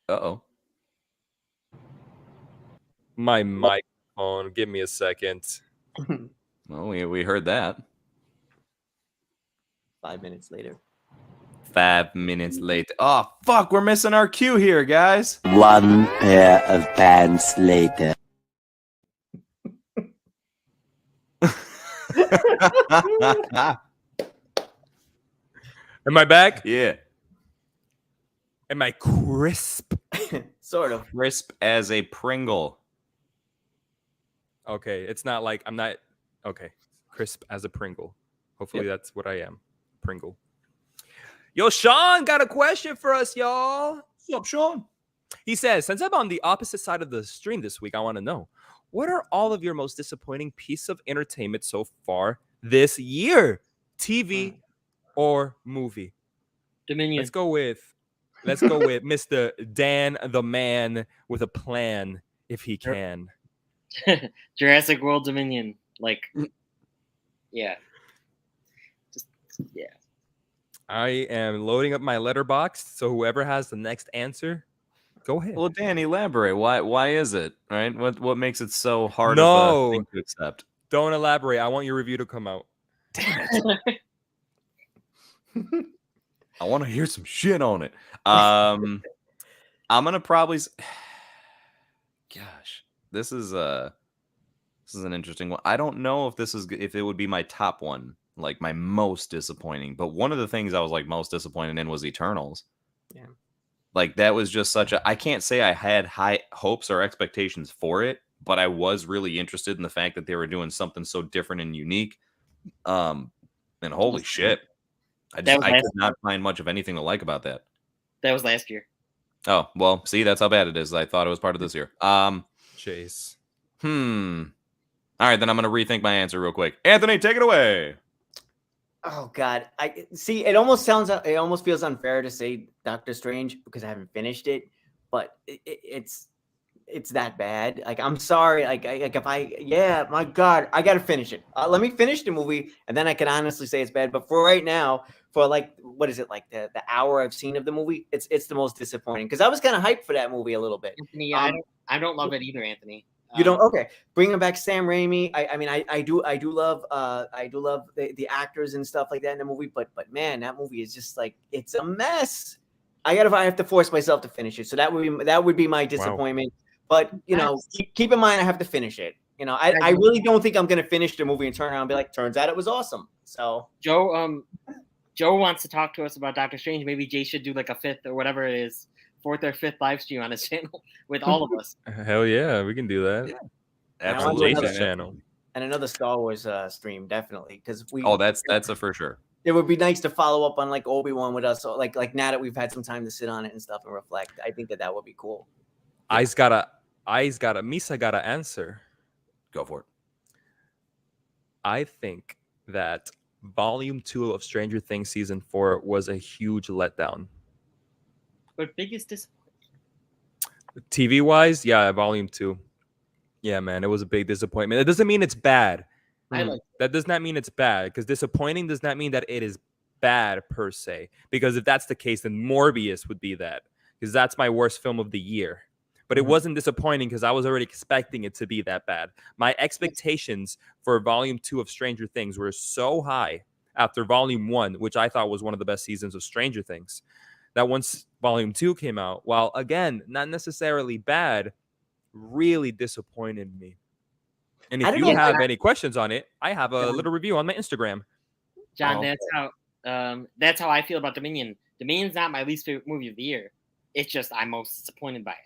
Uh-oh. My microphone. Give me a second. Well, we heard that. 5 minutes later. 5 minutes later. Oh, fuck. We're missing our cue here, guys. 1 pair of pants later. Am I back? Yeah. Am I crisp? Sort of. Crisp as a Pringle. Okay, it's not like I'm not okay. Crisp as a Pringle. Hopefully that's what I am. Pringle. Yo, Shawn got a question for us, y'all. What's up, Shawn? He says, since I'm on the opposite side of the stream this week, I want to know, what are all of your most disappointing piece of entertainment so far this year? TV or movie? Dominion. Let's go with Mr. Dan the Man with a plan, if he can. Jurassic World Dominion. Like, yeah. Just, yeah. I am loading up my letterbox, so whoever has the next answer, go ahead. Well, Dan, elaborate. Why is it, right? What makes it so hard of a thing to accept? Don't elaborate. I want your review to come out. Damn it. I want to hear some shit on it. I'm gonna probably. Gosh, this is an interesting one. I don't know if it would be my top one, like my most disappointing. But one of the things I was like most disappointed in was Eternals. Yeah, like that was just such a. I can't say I had high hopes or expectations for it, but I was really interested in the fact that they were doing something so different and unique. And holy shit. I could not find much of anything to like about that. That was last year. Oh, well, see, that's how bad it is. I thought it was part of this year. Jace. All right, then I'm going to rethink my answer real quick. Anthony, take it away. Oh God, I see. It almost feels unfair to say Doctor Strange because I haven't finished it, but it's that bad. Like, I'm sorry. My God, I got to finish it. Let me finish the movie, and then I can honestly say it's bad. But for right now, for like, what is it, like the hour I've seen of the movie, it's the most disappointing because I was kind of hyped for that movie a little bit. Anthony, I don't love it either, Anthony. You don't? Okay. Bringing back Sam Raimi. I do love the actors and stuff like that in the movie, but man, that movie is just like, it's a mess. I have to force myself to finish it. So that would be my disappointment. Wow. But you know, keep in mind I have to finish it. You know, I really don't think I'm gonna finish the movie and turn around and be like, turns out it was awesome. So Joe wants to talk to us about Doctor Strange. Maybe Jay should do like a fourth or fifth live stream on his channel with all of us. Hell yeah, we can do that. Yeah. Absolutely. Jason's channel. And another Star Wars stream, definitely. Because that's a for sure. It would be nice to follow up on like Obi-Wan with us, so like now that we've had some time to sit on it and stuff and reflect. I think that would be cool. Misa got to answer. Go for it. I think that Volume 2 of Stranger Things Season 4 was a huge letdown. But biggest disappointment? TV-wise, yeah, Volume 2. Yeah, man, it was a big disappointment. It doesn't mean it's bad. That does not mean it's bad, because disappointing does not mean that it is bad per se. Because if that's the case, then Morbius would be that, because that's my worst film of the year. But it wasn't disappointing because I was already expecting it to be that bad. My expectations for Volume 2 of Stranger Things were so high after Volume 1, which I thought was one of the best seasons of Stranger Things, that once Volume 2 came out, while again, not necessarily bad, really disappointed me. And if you have any questions on it, I have a little review on my Instagram. John, that's how I feel about Dominion. Dominion's not my least favorite movie of the year. It's just I'm most disappointed by it.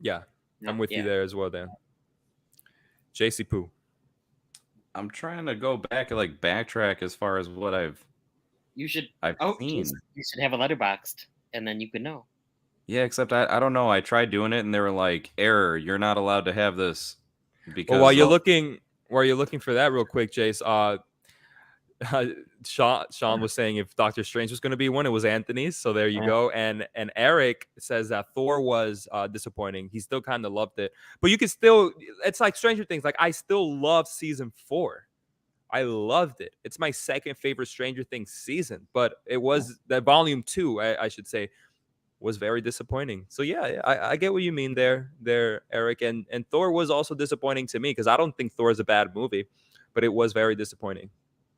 Yeah, I'm with you there as well, Dan. JC Poo. I'm trying to go back and like backtrack as far as what I've seen. You should have a letterboxed, and then you could know. Yeah, except I don't know. I tried doing it, and they were like, "Error, you're not allowed to have this." Because while you're looking for that real quick, Jace, Shawn was saying if Doctor Strange was going to be one, it was Anthony's. So there you go. And Eric says that Thor was disappointing. He still kind of loved it, but you can still. It's like Stranger Things. Like, I still love season 4. I loved it. It's my second favorite Stranger Things season, but it was that Volume 2, I should say, was very disappointing. So yeah, I get what you mean there, Eric. And Thor was also disappointing to me because I don't think Thor is a bad movie, but it was very disappointing.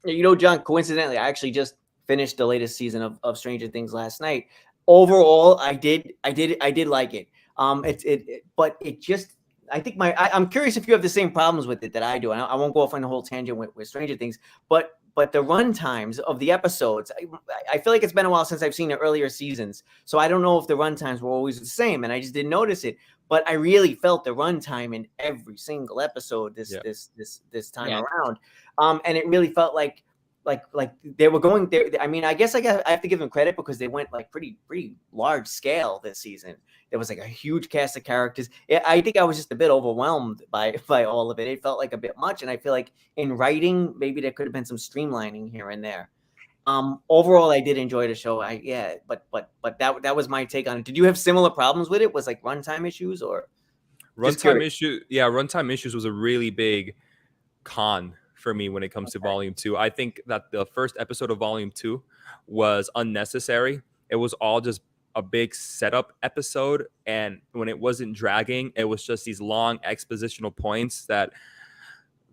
You know, John, coincidentally, I actually just finished the latest season of Stranger Things last night. Overall, I did like it. But it just, I think I'm curious if you have the same problems with it that I do. I won't go off on the whole tangent with Stranger Things, but the run times of the episodes, I feel like it's been a while since I've seen the earlier seasons, so I don't know if the run times were always the same, and I just didn't notice it. But I really felt the runtime in every single episode this time around, and it really felt like they were going there. I mean, I guess I have to give them credit because they went like pretty large scale this season. There was like a huge cast of characters. I think I was just a bit overwhelmed by all of it. It felt like a bit much, and I feel like in writing, maybe there could have been some streamlining here and there. Overall, I did enjoy the show. But that was my take on it. Did you have similar problems with it? Was like runtime issues or runtime issue? Yeah, runtime issues was a really big con for me when it comes to Volume 2. I think that the first episode of Volume 2 was unnecessary. It was all just a big setup episode, and when it wasn't dragging, it was just these long expositional points that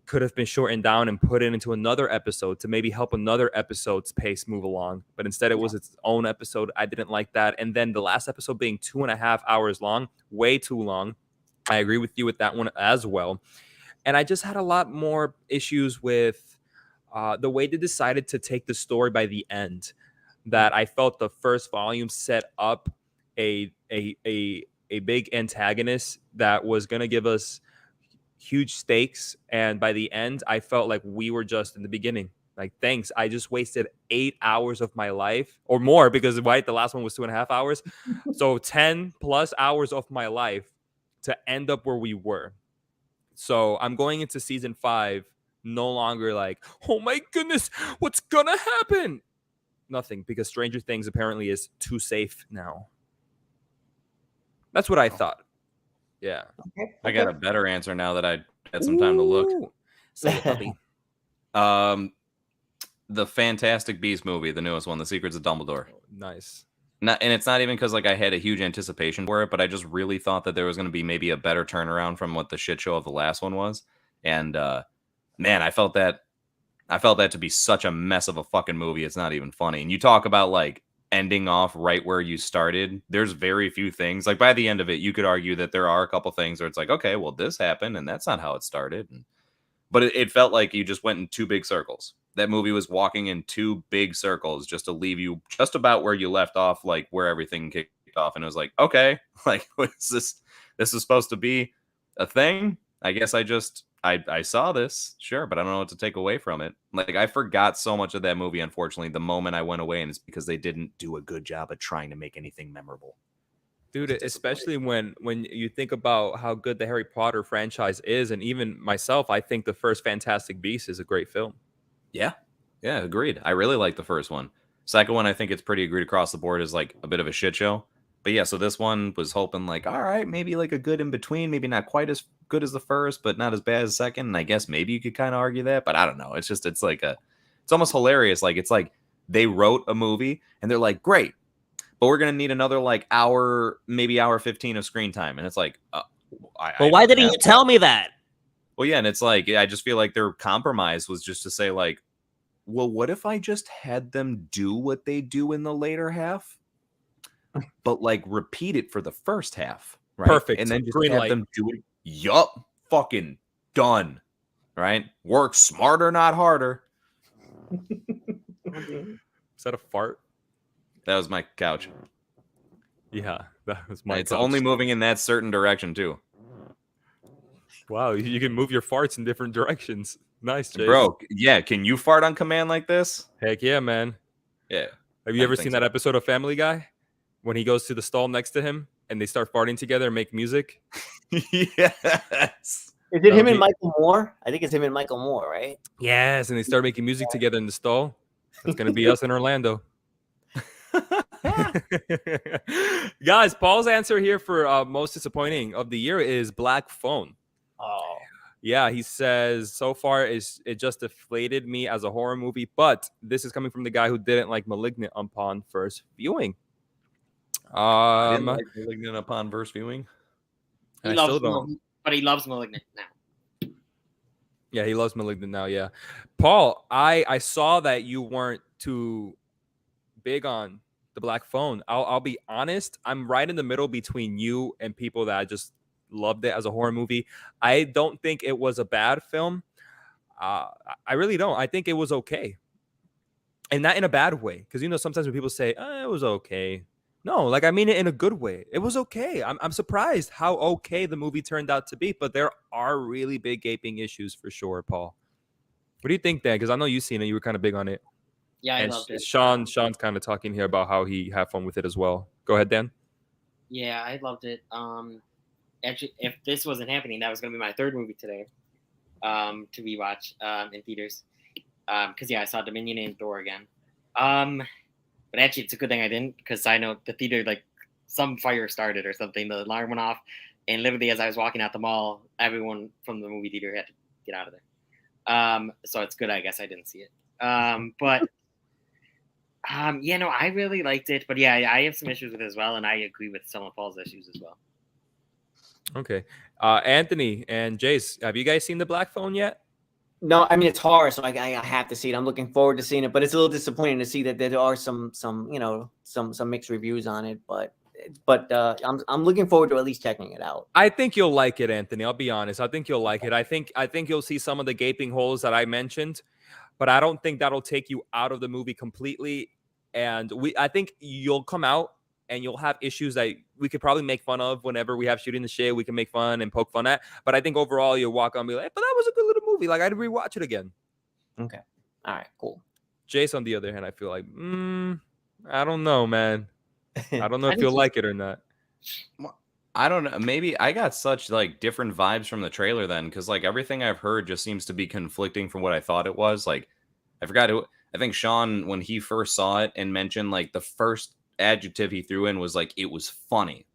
could have been shortened down and put into another episode to maybe help another episode's pace move along. But instead, it was its own episode. I didn't like that. And then the last episode being 2.5 hours long, way too long. I agree with you with that one as well. And I just had a lot more issues with the way they decided to take the story by the end. That I felt the first volume set up a big antagonist that was going to give us huge stakes, and by the end I felt like we were just in the beginning. Like, thanks, I just wasted 8 hours of my life or more, because the last one was 2.5 hours. So 10 plus hours of my life to end up where we were. So I'm going into season 5 no longer like, oh my goodness, what's gonna happen? Nothing, because Stranger Things apparently is too safe now. That's what I thought. Yeah. Okay. I got a better answer now that I had some time to look. Say it, puppy. The Fantastic Beasts movie, the newest one, The Secrets of Dumbledore. Nice. And it's not even because like I had a huge anticipation for it, but I just really thought that there was going to be maybe a better turnaround from what the shit show of the last one was. And man, I felt that to be such a mess of a fucking movie. It's not even funny. And you talk about like ending off right where you started. There's very few things. Like by the end of it, you could argue that there are a couple things where it's like, okay, well, this happened and that's not how it started. But it felt like you just went in two big circles. That movie was walking in two big circles just to leave you just about where you left off, like where everything kicked off. And it was like, okay, like, what's this? This is supposed to be a thing. I guess I saw this, sure, but I don't know what to take away from it. Like, I forgot so much of that movie, unfortunately, the moment I went away, and it's because they didn't do a good job of trying to make anything memorable. Dude, especially when you think about how good the Harry Potter franchise is, and even myself, I think the first Fantastic Beasts is a great film. Yeah, agreed. I really like the first one. Second one, I think it's pretty agreed across the board, is like a bit of a shit show. But yeah, so this one was hoping like, all right, maybe like a good in between, maybe not quite as good as the first, but not as bad as the second. And I guess maybe you could kind of argue that, but I don't know. It's almost hilarious. Like, it's like they wrote a movie and they're like, great, but we're going to need another like hour, maybe hour 15 of screen time. And it's like, why didn't you tell me that? Well, yeah. And it's like, I just feel like their compromise was just to say like, well, what if I just had them do what they do in the later half, but like repeat it for the first half, right? Perfect. And then just Green have light. them do it. Yup, fucking done, right? Work smarter, not harder. Is that a fart? That was my couch. Yeah, that was my It's couch. only moving in that certain direction too. Wow, you can move your farts in different directions. Nice, Jace. Bro, yeah, can you fart on command like this? Heck yeah, man. Yeah. Have you ever seen that episode of Family Guy when he goes to the stall next to him and they start farting together and make music? Yes. Is it him and Michael Moore? I think it's him and Michael Moore, right? Yes, and they start making music together in the stall. That's gonna be us in Orlando. Guys, Paul's answer here for most disappointing of the year is Black Phone. Oh. Yeah, he says, so far it just deflated me as a horror movie, but this is coming from the guy who didn't like Malignant upon first viewing. I didn't like Malignant upon first viewing. He loves Malignant, but he loves Malignant now. Yeah, he loves Malignant now, yeah. Paul, I saw that you weren't too big on the Black Phone. I'll be honest, I'm right in the middle between you and people that I just loved it as a horror movie. I don't think it was a bad film. I really don't. I think it was okay. And not in a bad way, because sometimes when people say it was okay, no, like I mean it in a good way. It was okay. I'm surprised how okay the movie turned out to be, but there are really big gaping issues for sure. Paul, what do you think, Dan? Because I know you've seen it. You were kind of big on it. Yeah, I and loved it. Shawn's kind of talking here about how he had fun with it as well. Go ahead, Dan. Yeah, I loved it. Actually, if this wasn't happening, that was going to be my third movie today to rewatch in theaters. Because I saw Dominion and Thor again. But actually, it's a good thing I didn't, because I know the theater, like some fire started or something. The alarm went off, and literally as I was walking out the mall, everyone from the movie theater had to get out of there. So it's good, I guess, I didn't see it. I really liked it. But yeah, I have some issues with it as well, and I agree with some of Paul's issues as well. Okay, Anthony and Jace, have you guys seen The Black Phone yet? No, I mean it's horror, so I have to see it. I'm looking forward to seeing it, but it's a little disappointing to see that there are some mixed reviews on it. But I'm looking forward to at least checking it out. I think you'll like it, Anthony. I'll be honest. I think you'll like it. I think you'll see some of the gaping holes that I mentioned, but I don't think that'll take you out of the movie completely. And I think you'll come out and you'll have issues that we could probably make fun of whenever we have shooting the shit. We can make fun and poke fun at. But I think overall you'll walk on and be like, but that was a good little movie. Like I'd rewatch it again. Okay. All right, cool. Jace, on the other hand, I feel like, I don't know, man. I don't know if you'll like it or not. I don't know. Maybe I got such like different vibes from the trailer then, because like everything I've heard just seems to be conflicting from what I thought it was. Like I forgot who. I think Shawn, when he first saw it and mentioned like the first adjective he threw in was like it was funny,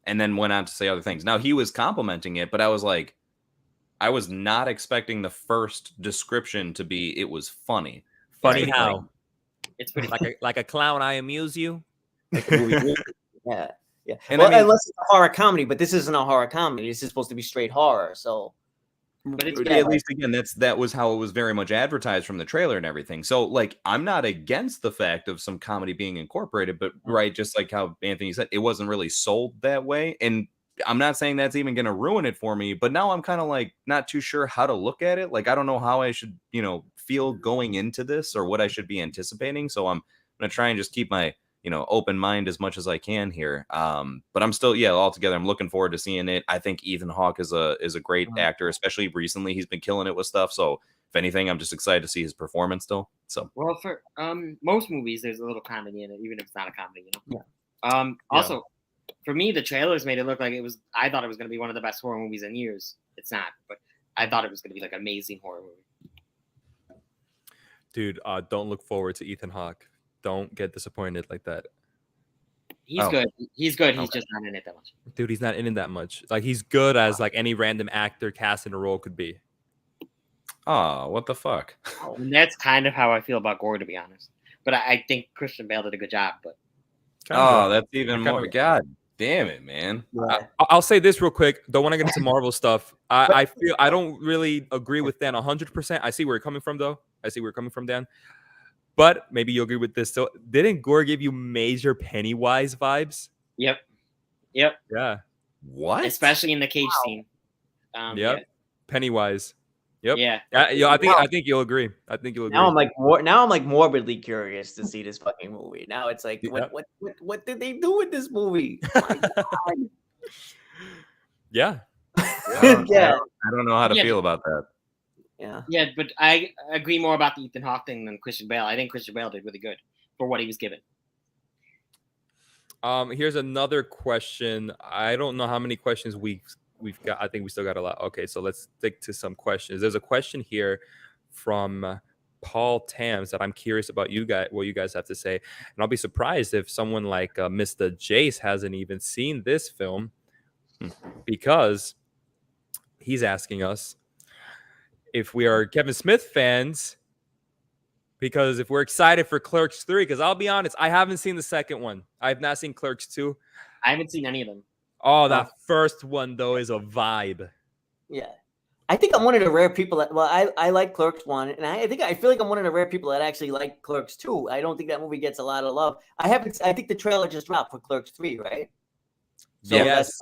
and then went on to say other things. Now he was complimenting it, but I was like, I was not expecting the first description to be it was funny. Funny right? how? Like, It's pretty like a clown. I amuse you. Yeah. And Well, I mean, unless it's a horror comedy, but this isn't a horror comedy. This is supposed to be straight horror. So, But it's at least again, that was how it was very much advertised from the trailer and everything. So like, I'm not against the fact of some comedy being incorporated, but right, just like how Anthony said, it wasn't really sold that way. And I'm not saying that's even going to ruin it for me, but now I'm kind of like not too sure how to look at it. Like, I don't know how I should, feel going into this or what I should be anticipating. So I'm going to try and just keep my, open mind as much as I can here. But I'm still, altogether, I'm looking forward to seeing it. I think Ethan Hawke is a great actor, especially recently. He's been killing it with stuff. So if anything, I'm just excited to see his performance still. So, well, for most movies, there's a little comedy in it, even if it's not a comedy, Yeah. Also, for me, the trailers made it look like I thought it was going to be one of the best horror movies in years. It's not, but I thought it was going to be like an amazing horror movie. Dude, don't look forward to Ethan Hawke. Don't get disappointed like that. He's good. He's good. He's Okay. just not in it that much. Dude, he's not in it that much. Like, he's good as like any random actor cast in a role could be. oh, what the fuck? And that's kind of how I feel about Gore, to be honest. But I think Christian Bale did a good job. But Oh, that's even Kinda- more. God damn it, man. I'll say this real quick. Don't want to get into Marvel stuff. I feel I don't really agree with Dan 100%. I see where you're coming from, though. I see where you're coming from, Dan. But maybe you'll agree with this. So, didn't Gore give you major Pennywise vibes? Yep. Yeah. What? Especially in the cage scene. Yep. Pennywise. Yep. Yeah. I think you'll agree. I think you'll agree. now I'm like morbidly curious to see this fucking movie. Now it's like, what did they do with this movie? My God. Yeah. Yeah. I don't know how to feel about that. Yeah. Yeah, but I agree more about the Ethan Hawke thing than Christian Bale. I think Christian Bale did really good for what he was given. Here's another question. I don't know how many questions we've got. I think we still got a lot. Okay, so let's stick to some questions. There's a question here from Paul Tams that I'm curious about what you guys have to say. And I'll be surprised if someone like Mr. Jace hasn't even seen this film, because he's asking us if we are Kevin Smith fans, because if we're excited for Clerks 3, because I'll be honest, I haven't seen the second one. I have not seen Clerks 2. I haven't seen any of them. Oh, that first one, though, is a vibe. Yeah. I think I'm one of the rare people that, I like Clerks 1, and I feel like I'm one of the rare people that actually like Clerks 2. I don't think that movie gets a lot of love. I think the trailer just dropped for Clerks 3, right? So Yes.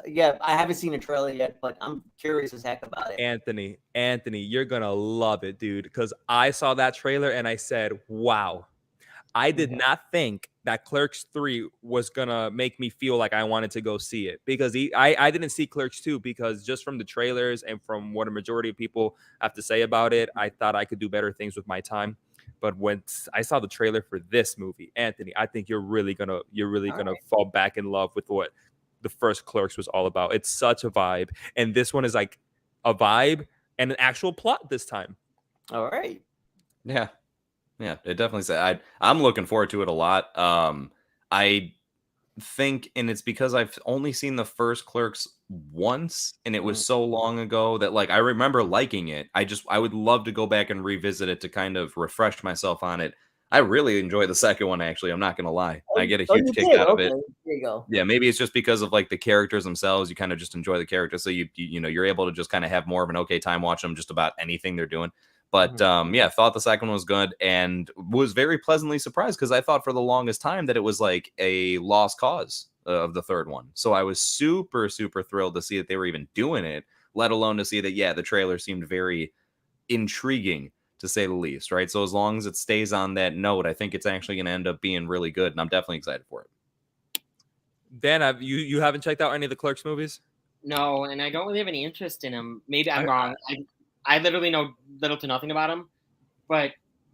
Yeah, I haven't seen a trailer yet, but I'm curious as heck about it. Anthony, you're gonna love it, dude. Because I saw that trailer and I said, "Wow." I did not think that Clerks 3 was gonna make me feel like I wanted to go see it, because I didn't see Clerks 2 because just from the trailers and from what a majority of people have to say about it, I thought I could do better things with my time. But when I saw the trailer for this movie, Anthony, I think you're really gonna fall back in love with what the first Clerks was all about. It's such a vibe, and this one is like a vibe and an actual plot this time. All right. Yeah. Yeah, it definitely said I'm looking forward to it a lot. I think, and it's because I've only seen the first Clerks once, and it was so long ago that like I remember liking it. I would love to go back and revisit it to kind of refresh myself on it. I really enjoy the second one, actually. I'm not gonna lie. I get a huge kick out of it. There you go. Yeah, maybe it's just because of like the characters themselves. You kind of just enjoy the characters, so you're able to just kind of have more of an okay time watching them just about anything they're doing. But yeah, thought the second one was good and was very pleasantly surprised because I thought for the longest time that it was like a lost cause of the third one. So I was super, super thrilled to see that they were even doing it, let alone to see that, yeah, the trailer seemed very intriguing to say the least, right? So as long as it stays on that note, I think it's actually going to end up being really good, and I'm definitely excited for it. Dan, you haven't checked out any of the Clerks movies? No, and I don't really have any interest in them. Maybe I'm wrong. I literally know little to nothing about them, but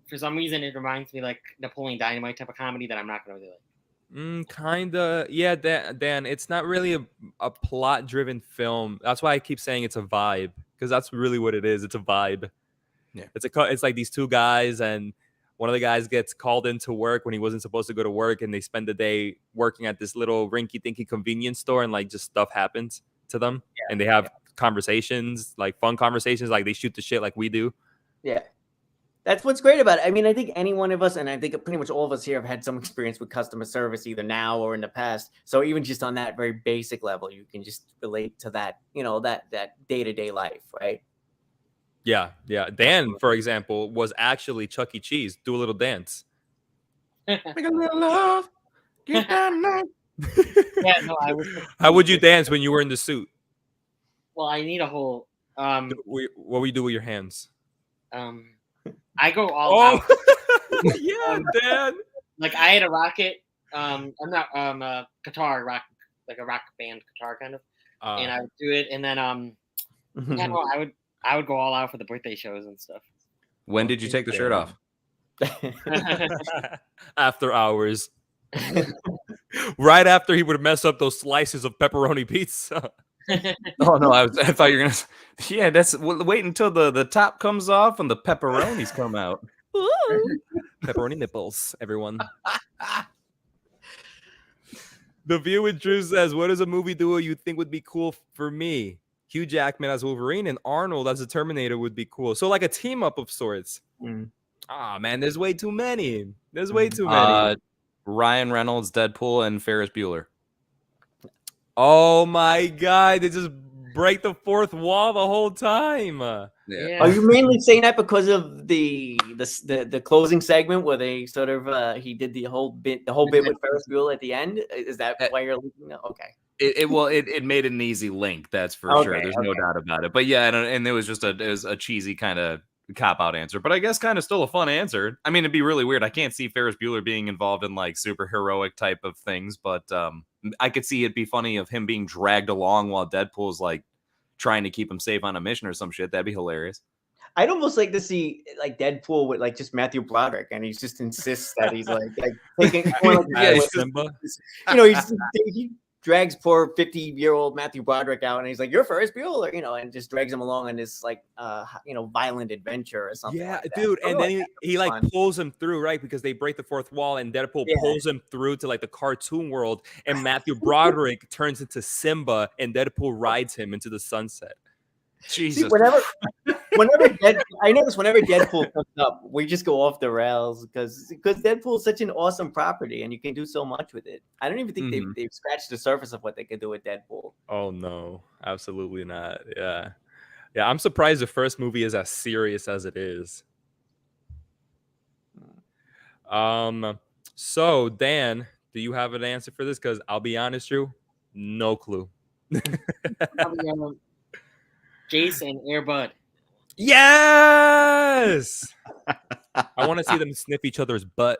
for some reason it reminds me like Napoleon Dynamite type of comedy that I'm not gonna really like. Kinda, yeah, Dan. It's not really a plot-driven film. That's why I keep saying it's a vibe, because that's really what it is. It's a vibe. Yeah, it's like these two guys, and one of the guys gets called into work when he wasn't supposed to go to work, and they spend the day working at this little rinky-dinky convenience store, and like just stuff happens to them, and they have conversations, like fun conversations, like they shoot the shit like we do. Yeah. That's what's great about it. I mean, I think any one of us, and I think pretty much all of us here have had some experience with customer service either now or in the past. So even just on that very basic level, you can just relate to that, that day-to-day life, right? Yeah. Dan, for example, was actually Chuck E. Cheese. Do a little dance. Make a little love. Get that night. Yeah, no, I was. How would you dance when you were in the suit? Well, I need a whole. What would you do with your hands? I go all out. Yeah, Dan. Like I had a rocket. I'm not a guitar rock, like a rock band guitar kind of, and I would do it, and then yeah, no, I would go all out for the birthday shows and stuff. When did you take the shirt off? After hours. Right after he would mess up those slices of pepperoni pizza. Oh no, I thought you were gonna. Yeah, that's wait until the top comes off and the pepperonis come out. Pepperoni nipples, everyone. The View with Drew says, "What is a movie duo you think would be cool for me? Hugh Jackman as Wolverine and Arnold as the Terminator would be cool. So like a team up of sorts." Ah, man, there's way too many. There's way too many. Ryan Reynolds, Deadpool, and Ferris Bueller. Oh my God! They just break the fourth wall the whole time. Yeah. Are you mainly saying that because of the closing segment where they sort of he did the whole bit with Ferris Bueller at the end? Is that why you're looking? Okay. It made an easy link. That's for sure. There's no doubt about it. But yeah, and it was just a cheesy kind of cop-out answer, but I guess kind of still a fun answer. I mean, it'd be really weird. I can't see Ferris Bueller being involved in like super heroic type of things, but I could see it be funny of him being dragged along while Deadpool's like trying to keep him safe on a mission or some shit. That'd be hilarious. I'd almost like to see like Deadpool with like just Matthew Broderick, and he just insists that he's like taking he drags poor 50-year-old Matthew Broderick out, and he's like, "You're Ferris Bueller," and just drags him along on this like violent adventure or something. Yeah, like that. dude, and then he like pulls him through, right? Because they break the fourth wall, and Deadpool pulls him through to like the cartoon world, and Matthew Broderick turns into Simba, and Deadpool rides him into the sunset. Jesus. See, whenever Deadpool comes up, we just go off the rails because Deadpool is such an awesome property, and you can do so much with it. I don't even think they've scratched the surface of what they could do with Deadpool. Oh no, absolutely not. Yeah, I'm surprised the first movie is as serious as it is. So Dan, do you have an answer for this? Because I'll be honest, Drew, No clue. Jace and Air Bud. Yes. I want to see them sniff each other's butt.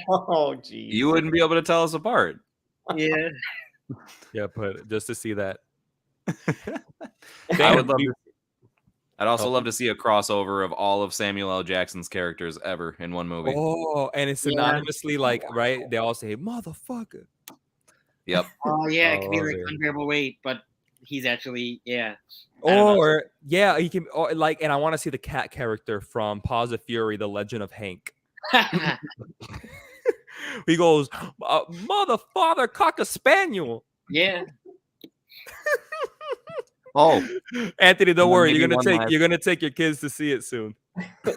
Oh, geez. You wouldn't be able to tell us apart. Yeah. Yeah, but just to see that. I would love to. I'd also love to see a crossover of all of Samuel L. Jackson's characters ever in one movie. Oh, and it's synonymously like, right? They all say motherfucker. Yep. Oh yeah, it could be like dude. Unbearable Weight, but he's actually Or yeah, he can like, and I want to see the cat character from Paws of Fury, The Legend of Hank. He goes, mother, father, cock a spaniel. Yeah. Oh, Anthony, don't worry. maybe You're gonna take your kids to see it soon.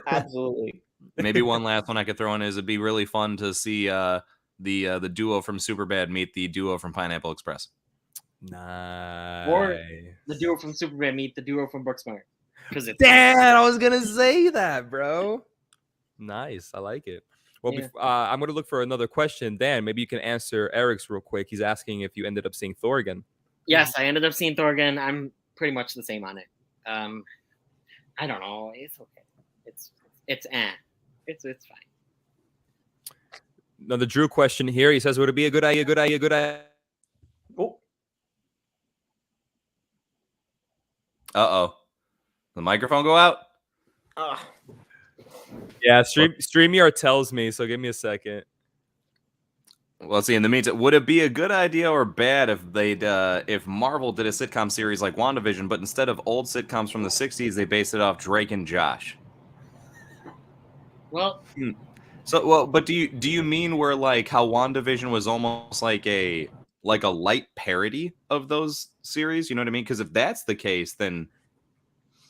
Absolutely. maybe one last one I could throw in is it'd be really fun to see the duo from Superbad meet the duo from Pineapple Express. Nice. Or the duo from Superman meet the duo from Booksmart. Because it's Damn, I was gonna say that, bro. Nice, I like it. Well, Yeah. I'm gonna look for another question. Dan, maybe you can answer Eric's real quick. He's asking if you ended up seeing Thor again. Yes, I ended up seeing Thor again. I'm pretty much the same on it. I don't know. It's okay. It's It's fine. Another Drew question here. He says, would it be a good idea? Oh. Uh-oh. The microphone go out? Yeah, StreamYard tells me, so give me a second. Well, let's see. In the meantime, would it be a good idea or bad if Marvel did a sitcom series like WandaVision, but instead of old sitcoms from the 60s, they based it off Drake and Josh? Well, but do you mean where like how WandaVision was almost like a light parody of those series? You know what I mean? Because if that's the case, then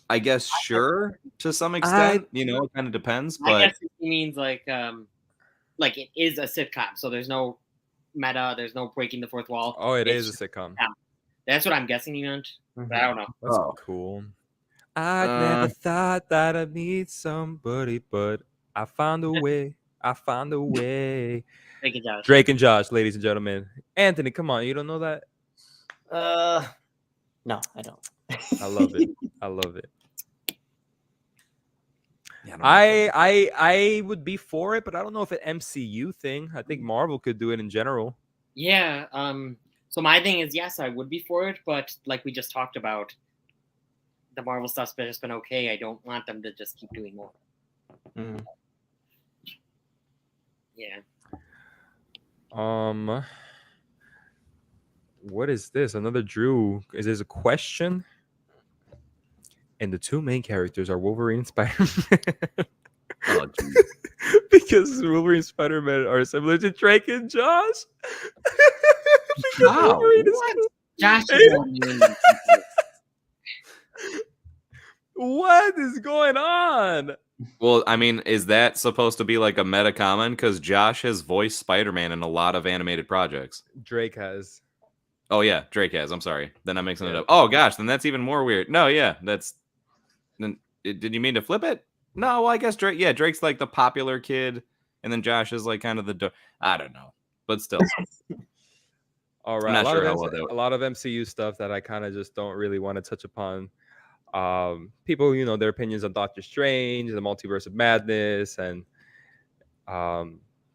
I guess sure to some extent. It kind of depends. But I guess it means like it is a sitcom, so there's no meta, there's no breaking the fourth wall. Oh, it is a sitcom. Yeah. That's what I'm guessing you meant. But I don't know. That's cool. I never thought that I'd meet somebody, but I found a way. Drake and Josh. Drake and Josh, ladies and gentlemen. Anthony, come on, you don't know that? No, I don't. I love it. Yeah, I would be for it, but I don't know if it's an MCU thing. I think Marvel could do it in general. Yeah. So my thing is, yes, I would be for it, but like we just talked about, the Marvel stuff's just been okay. I don't want them to just keep doing more. Mm. Yeah. What is this? Another Drew. Is this a question? And the two main characters are Wolverine and Spider-Man. Oh, because Wolverine and Spider-Man are similar to Drake and Josh. Wow. Josh What is going on? Well, I mean, is that supposed to be like a meta comment? Because Josh has voiced Spider-Man in a lot of animated projects. Drake has. Oh, yeah, Drake has. I'm sorry. Then I'm mixing it up. Oh, gosh, then that's even more weird. No, yeah, that's... Then did you mean to flip it? No, well, I guess Drake... Yeah, Drake's like the popular kid, and then Josh is like kind of the... I don't know, but still. All right. I'm not sure how well that... A lot of MCU stuff that I kind of just don't really want to touch upon. People, their opinions on Doctor Strange, the Multiverse of Madness, and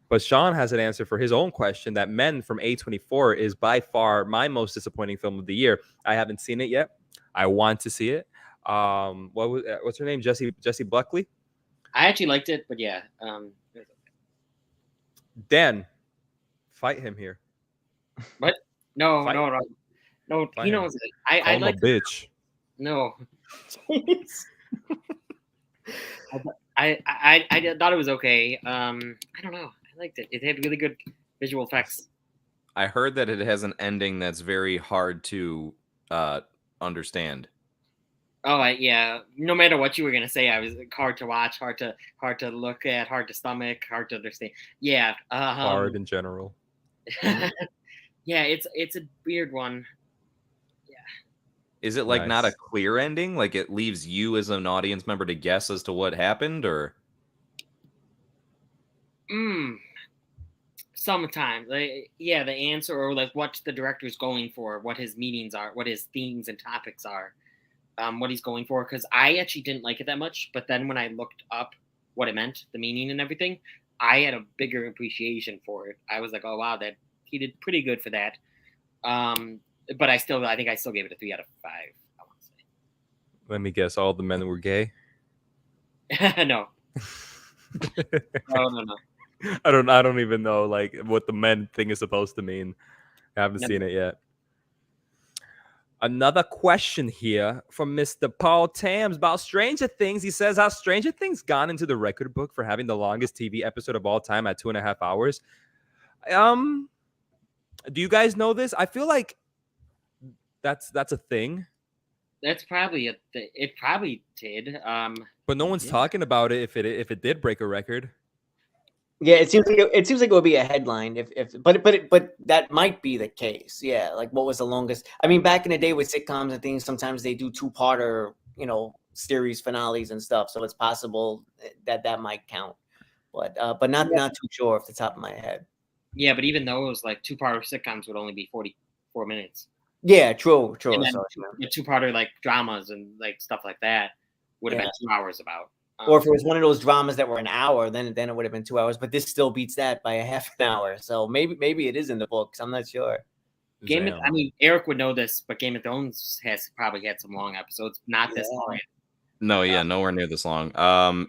but Shawn has an answer for his own question that Men from A24 is by far my most disappointing film of the year. I haven't seen it yet. I want to see it. What's her name? Jessie Buckley. I actually liked it, but yeah. Dan, fight him here. What? No. Fight He him. knows it. I Call him a like bitch. No. I thought it was okay. I don't know. I liked it. It had really good visual effects. I heard that it has an ending that's very hard to understand. Oh, yeah. No matter what you were gonna say, I was hard to watch, hard to look at, hard to stomach, hard to understand. Yeah. Hard in general. Yeah, it's a weird one. Is it like Nice. not a clear ending? Like it leaves you as an audience member to guess as to what happened, or? Sometimes, like, yeah, the answer or like what the director's going for, what his meanings are, what his themes and topics are, what he's going for. Because I actually didn't like it that much, but then when I looked up what it meant, the meaning and everything, I had a bigger appreciation for it. I was like, oh wow, that he did pretty good for that. But I think I still gave it a 3 out of 5. I want to say. Let me guess. All the men were gay. No. No. I don't even know like what the men thing is supposed to mean. I haven't seen it yet. Another question here from Mr. Paul Tams about Stranger Things. He says, has Stranger Things gone into the record book for having the longest TV episode of all time at 2.5 hours? Do you guys know this? I feel like that's a thing. That's probably it. Probably did. But no one's talking about it if it did break a record. Yeah, it seems like it would be a headline but that might be the case. Yeah, like what was the longest? I mean, back in the day with sitcoms and things, sometimes they do 2-parter, series finales and stuff. So it's possible that might count, but not too sure off the top of my head. Yeah, but even those like 2-parter sitcoms would only be 44 minutes. Yeah, true. And then the 2-parter like dramas and like stuff like that would have been 2 hours about. Or if it was one of those dramas that were an hour, then it would have been 2 hours. But this still beats that by a half an hour. So maybe it is in the books. I'm not sure. Eric would know this, but Game of Thrones has probably had some long episodes. Not this long. No, nowhere near this long.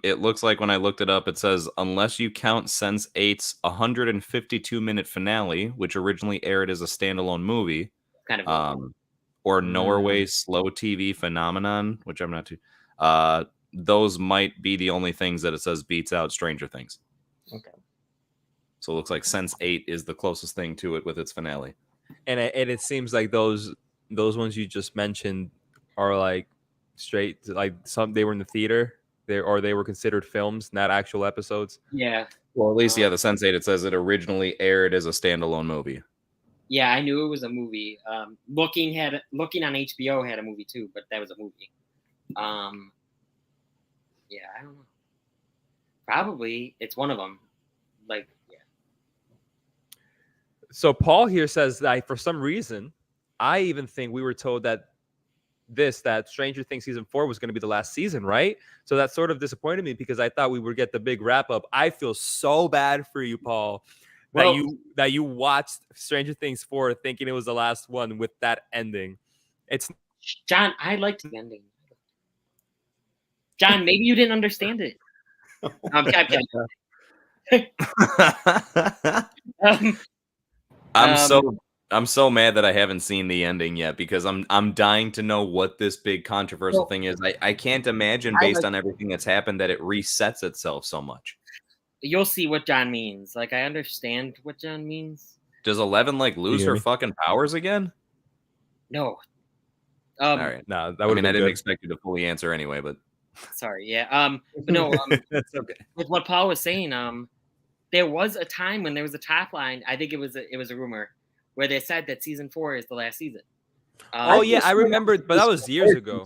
It looks like when I looked it up, it says unless you count Sense8's 152-minute finale, which originally aired as a standalone movie, kind of, or Norway's slow TV phenomenon, which I'm not too. Those might be the only things that it says beats out Stranger Things. Okay. So it looks like Sense8 is the closest thing to it with its finale. And it seems like those ones you just mentioned are like straight, like they were in the theater, they were considered films, not actual episodes. Yeah. Well, at least the Sense8, it says it originally aired as a standalone movie. Yeah, I knew it was a movie. Looking on HBO had a movie too, but that was a movie. Yeah, I don't know. Probably it's one of them. Like, yeah. So Paul here says that for some reason, I even think we were told that Stranger Things season 4 was going to be the last season, right? So that sort of disappointed me because I thought we would get the big wrap up. I feel so bad for you, Paul, that you watched Stranger Things 4 thinking it was the last one with that ending. It's John, I liked the ending. John, maybe you didn't understand it. I'm so mad that I haven't seen the ending yet because I'm dying to know what this big controversial thing is. I can't imagine based on everything that's happened that it resets itself so much. You'll see what John means. Like, I understand what John means. Does 11 lose her fucking powers again? No. All right. No, I didn't expect you to fully answer anyway, but sorry. Yeah. But no. That's okay. With what Paul was saying, there was a time when there was a top line. I think it was a rumor where they said that season 4 is the last season. I remember, but that was years ago.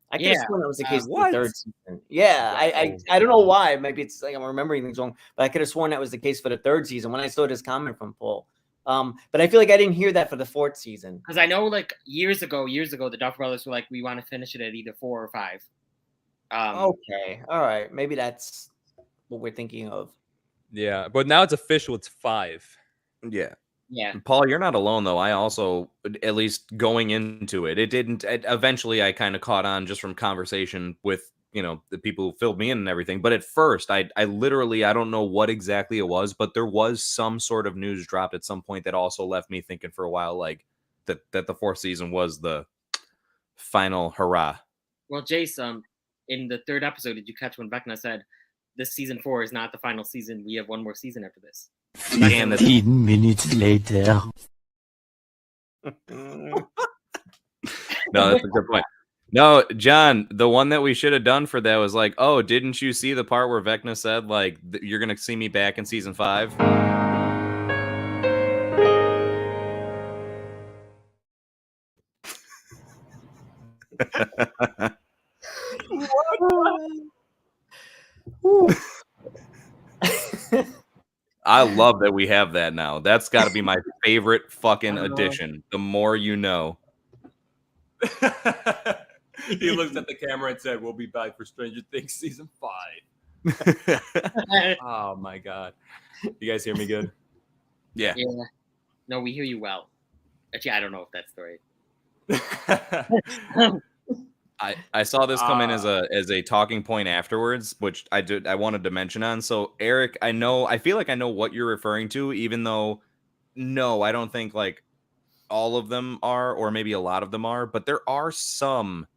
I could have sworn that was the case for the 3rd season. Yeah, I don't know why. Maybe it's like I'm remembering things wrong, but I could have sworn that was the case for the 3rd season when I saw this comment from Paul. But I feel like I didn't hear that for the 4th season. Because I know, like years ago, the Duffer Brothers were like, we want to finish it at either 4 or 5. Okay, all right, maybe that's what we're thinking of. Yeah, but now it's official. It's 5. Yeah. Yeah. Paul, you're not alone though. I also, at least going into it, eventually I kind of caught on just from conversation with, the people who filled me in and everything. But at first I literally, I don't know what exactly it was, but there was some sort of news dropped at some point that also left me thinking for a while, like that the 4th season was the final hurrah. Well, Jace, in the 3rd episode, did you catch when Vecna said, this season 4 is not the final season. We have one more season after this. 15 minutes later. No, that's a good point. No, John, the one that we should have done for that was like, oh, didn't you see the part where Vecna said, like, you're going to see me back in season 5? I love that we have that now. That's got to be my favorite fucking addition. The more you know. He looked at the camera and said, "We'll be back for Stranger Things season 5." Oh my god! You guys hear me good? Yeah. No, we hear you well. Actually, I don't know if that's the right. I saw this come in as a talking point afterwards, which I wanted to mention on. So Eric, I feel like I know what you're referring to, even though no, I don't think like all of them are, or maybe a lot of them are, but there are some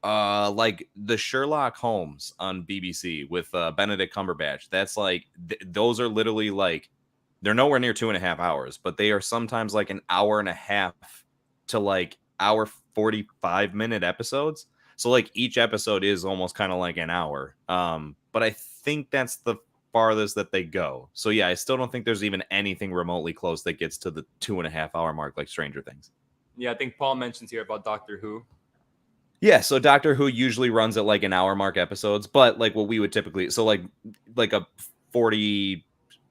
like the Sherlock Holmes on BBC with Benedict Cumberbatch. That's like those are literally like they're nowhere near 2.5 hours, but they are sometimes like an hour and a half to like hour 45-minute episodes. So like each episode is almost kind of like an hour. But I think that's the farthest that they go. So yeah, I still don't think there's even anything remotely close that gets to the 2.5 hour mark like Stranger Things. Yeah, I think Paul mentions here about Doctor Who. Yeah, so Doctor Who usually runs at like an hour mark episodes, but like what we would typically like a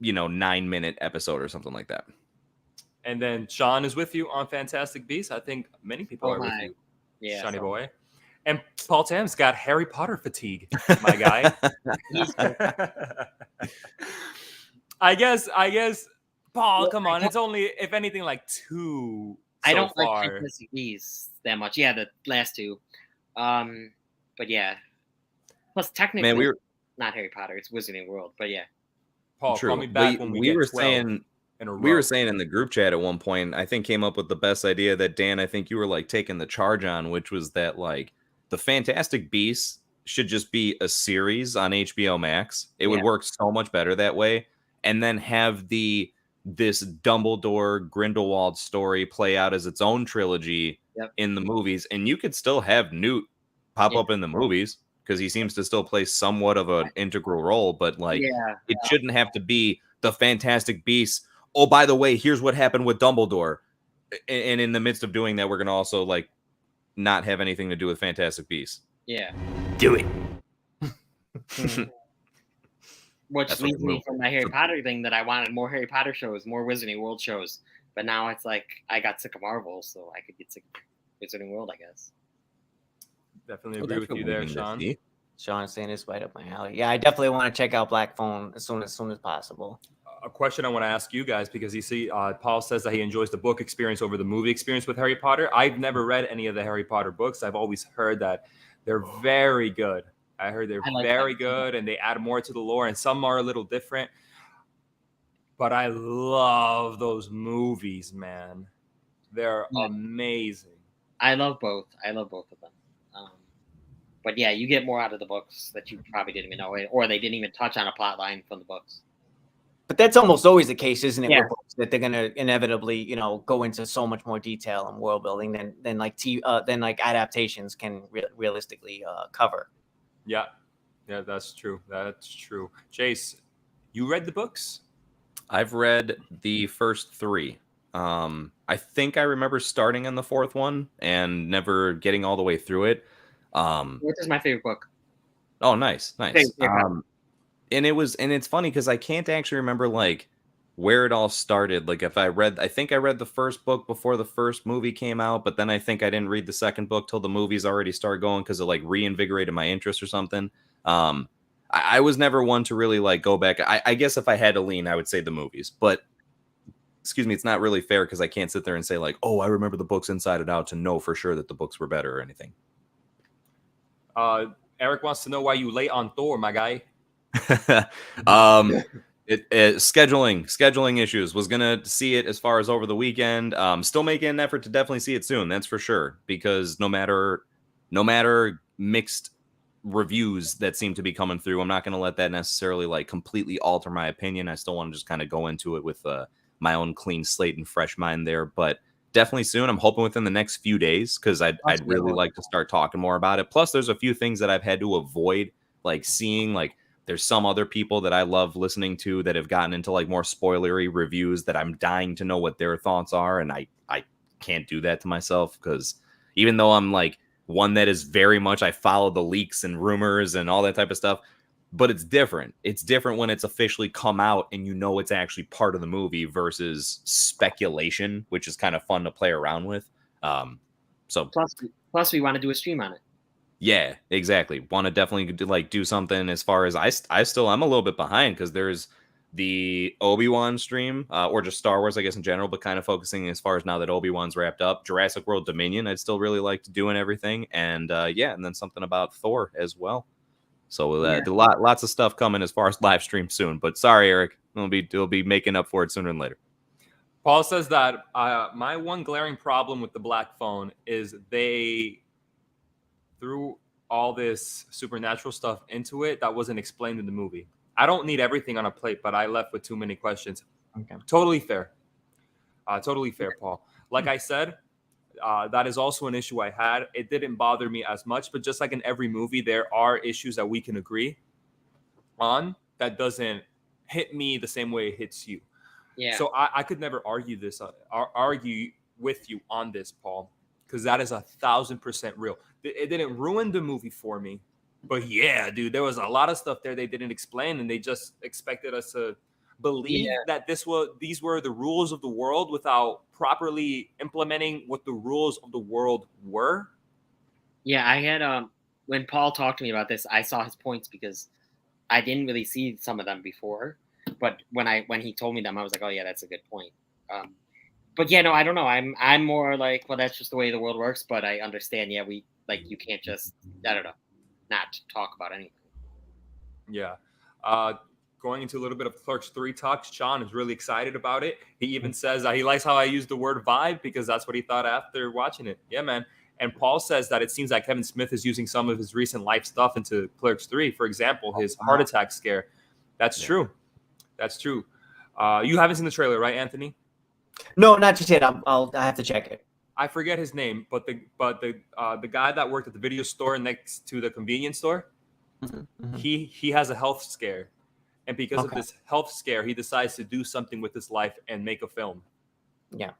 9-minute episode or something like that. And then Shawn is with you on Fantastic Beasts. I think many people are with you, Shawnee boy. And Paul Tam's got Harry Potter fatigue, my guy. I guess, Paul, come on. It's only, if anything, like 2 I don't far. like Fantastic Beasts that much. Yeah, the last 2. But yeah. Plus, technically, man, not Harry Potter. It's Wizarding World. But yeah. Paul, call me back when we were saying in the group chat at one point, I think came up with the best idea that Dan, I think you were like taking the charge on, which was that like the Fantastic Beasts should just be a series on HBO Max. It would work so much better that way. And then have this Dumbledore Grindelwald story play out as its own trilogy in the movies. And you could still have Newt pop up in the movies because he seems to still play somewhat of an integral role, but like it shouldn't have to be the Fantastic Beasts. Oh, by the way, here's what happened with Dumbledore. And in the midst of doing that, we're going to also like not have anything to do with Fantastic Beasts. Yeah. Do it. Which leads me from my Harry Potter thing that I wanted more Harry Potter shows, more Wizarding World shows. But now it's like I got sick of Marvel, so I could get sick of Wizarding World, I guess. Definitely agree with you there, Shawn. Shawn is saying it's right up my alley. Yeah, I definitely want to check out Black Phone as soon as possible. A question I want to ask you guys, because you see, Paul says that he enjoys the book experience over the movie experience with Harry Potter. I've never read any of the Harry Potter books. I've always heard that they're very good. I heard they're very good, and they add more to the lore, and some are a little different. But I love those movies, man. They're amazing. I love both. I love both of them. But yeah, you get more out of the books that you probably didn't even know, or they didn't even touch on a plot line from the books. But that's almost always the case, isn't it? With books, that they're going to inevitably, go into so much more detail and world building than adaptations can realistically cover. Yeah, that's true. That's true. Jace, you read the books? I've read the first 3. I think I remember starting on the 4th one and never getting all the way through it. What is my favorite book? Oh, nice. And it's funny because I can't actually remember like where it all started. Like I think I read the first book before the first movie came out, but then I think I didn't read the second book till the movies already started going because it like reinvigorated my interest or something. I was never one to really like go back. I guess if I had to lean, I would say the movies, but excuse me, it's not really fair because I can't sit there and say like, oh, I remember the books inside and out to know for sure that the books were better or anything. Eric wants to know why you late on Thor, my guy. Scheduling issues. Was gonna see it as far as over the weekend. Still making an effort to definitely see it soon. That's for sure. Because no matter mixed reviews that seem to be coming through, I'm not gonna let that necessarily like completely alter my opinion. I still want to just kind of go into it with my own clean slate and fresh mind there. But definitely soon. I'm hoping within the next few days because I'd really like to start talking more about it. Plus, there's a few things that I've had to avoid, like seeing like. There's some other people that I love listening to that have gotten into like more spoilery reviews that I'm dying to know what their thoughts are. And I can't do that to myself because even though I'm like one that is very much, I follow the leaks and rumors and all that type of stuff. but it's different. It's different when it's officially come out and you know it's actually part of the movie versus speculation, which is kind of fun to play around with. So plus we want to do a stream on it. Yeah, exactly. Want to definitely do something as far as I'm a little bit behind because there's the Obi-Wan stream or just Star Wars, I guess, in general, but kind of focusing as far as now that Obi-Wan's wrapped up. Jurassic World Dominion, I'd still really like to do and everything. And and then something about Thor as well. So lots of stuff coming as far as live stream soon. But sorry, Eric, we'll be making up for it sooner than later. Paul says that my one glaring problem with the black phone is they threw all this supernatural stuff into it that wasn't explained in the movie. I don't need everything on a plate, but I left with too many questions. Okay. Totally fair. Totally fair, Paul. Like I said, that is also an issue I had. It didn't bother me as much, but just like in every movie, there are issues that we can agree on that doesn't hit me the same way it hits you. Yeah. So I could never argue with you on this, Paul, because that is 1,000% real. It didn't ruin the movie for me, but yeah, dude, there was a lot of stuff there they didn't explain, and they just expected us to believe that these were the rules of the world without properly implementing what the rules of the world were. Yeah, I had when Paul talked to me about this, I saw his points because I didn't really see some of them before, but when he told me them, I was like, oh yeah, that's a good point. But yeah, no, I don't know. I'm more like, well, that's just the way the world works. But I understand. Yeah, you can't just, I don't know, not talk about anything. Yeah. Going into a little bit of Clerks 3 talk, Shawn is really excited about it. He even says he likes how I use the word vibe because that's what he thought after watching it. Yeah, man. And Paul says that it seems like Kevin Smith is using some of his recent life stuff into Clerks 3. For example, his heart attack scare. That's true. That's true. You haven't seen the trailer, right, Anthony? No, not just yet. I have to check it. I forget his name, but the guy that worked at the video store next to the convenience store, he has a health scare, and because of this health scare, he decides to do something with his life and make a film. Yeah.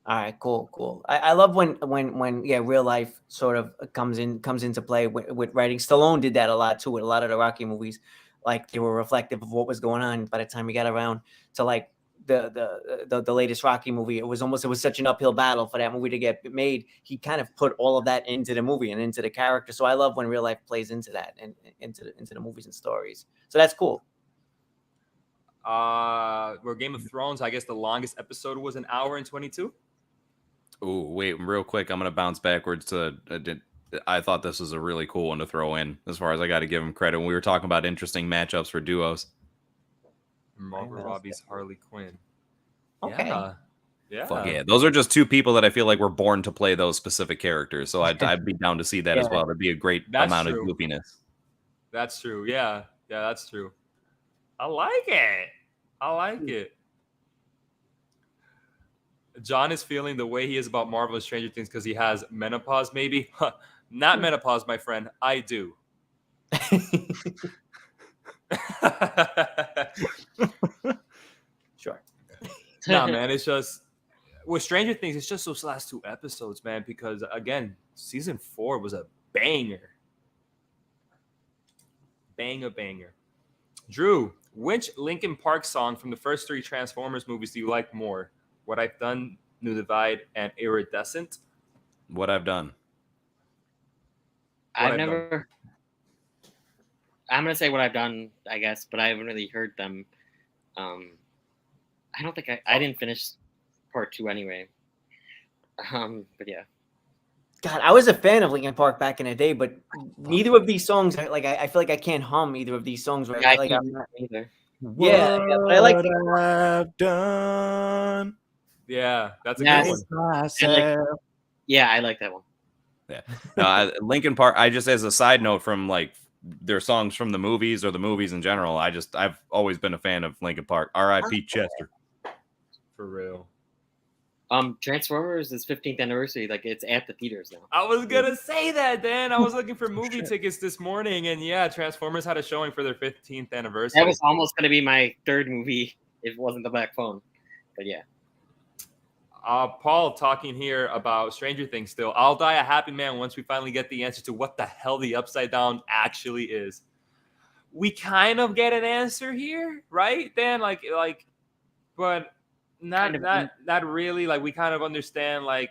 All right. Cool. I love when real life sort of comes into play with writing. Stallone did that a lot too with a lot of the Rocky movies. Like they were reflective of what was going on by the time we got around to like the latest Rocky movie. It was such an uphill battle for that movie to get made. He kind of put all of that into the movie and into the character. So I love when real life plays into that and into the movies and stories. So that's cool. Where Game of Thrones, I guess the longest episode was 1 hour and 22. Oh, wait, real quick. I'm going to bounce backwards to I thought this was a really cool one to throw in as far as I got to give him credit. When we were talking about interesting matchups for duos. Margot Robbie's Harley Quinn. Okay. Yeah. Fuck yeah. Those are just two people that I feel like were born to play those specific characters. So I'd be down to see that as well. That'd be a great amount of goofiness. That's true. Yeah, that's true. I like it. John is feeling the way he is about Marvel and Stranger Things because he has menopause, maybe. Not menopause, my friend. I do. Sure. Nah, man, it's just with Stranger Things, it's just those last 2 episodes, man, because again, season 4 was a banger. Banger. Drew, which Linkin Park song from the first 3 Transformers movies do you like more? What I've Done, New Divide, and Iridescent? What I've Done. I'm going to say What I've Done, I guess, but I haven't really heard them. I don't think I didn't finish part 2 anyway. But yeah. God, I was a fan of Linkin Park back in the day, but neither of these songs, I feel like I can't hum either of these songs. Right? Yeah, I'm not either. Yeah, but I like What I've Done. Yeah, that's a good one. I like that one. Yeah. No, Linkin Park, I just, as a side note from like their songs from the movies or the movies in general, I've always been a fan of Linkin Park. R.I.P. Chester. For real. Transformers is 15th anniversary. Like it's at the theaters now. I was gonna say that, Dan. I was looking for movie tickets this morning, and yeah, Transformers had a showing for their 15th anniversary. That was almost gonna be my 3rd movie if it wasn't the Black Phone. But yeah. Paul talking here about Stranger Things still. I'll die a happy man once we finally get the answer to what the hell the Upside Down actually is. we kind of get an answer here, right? Dan, but not really. Like we kind of understand like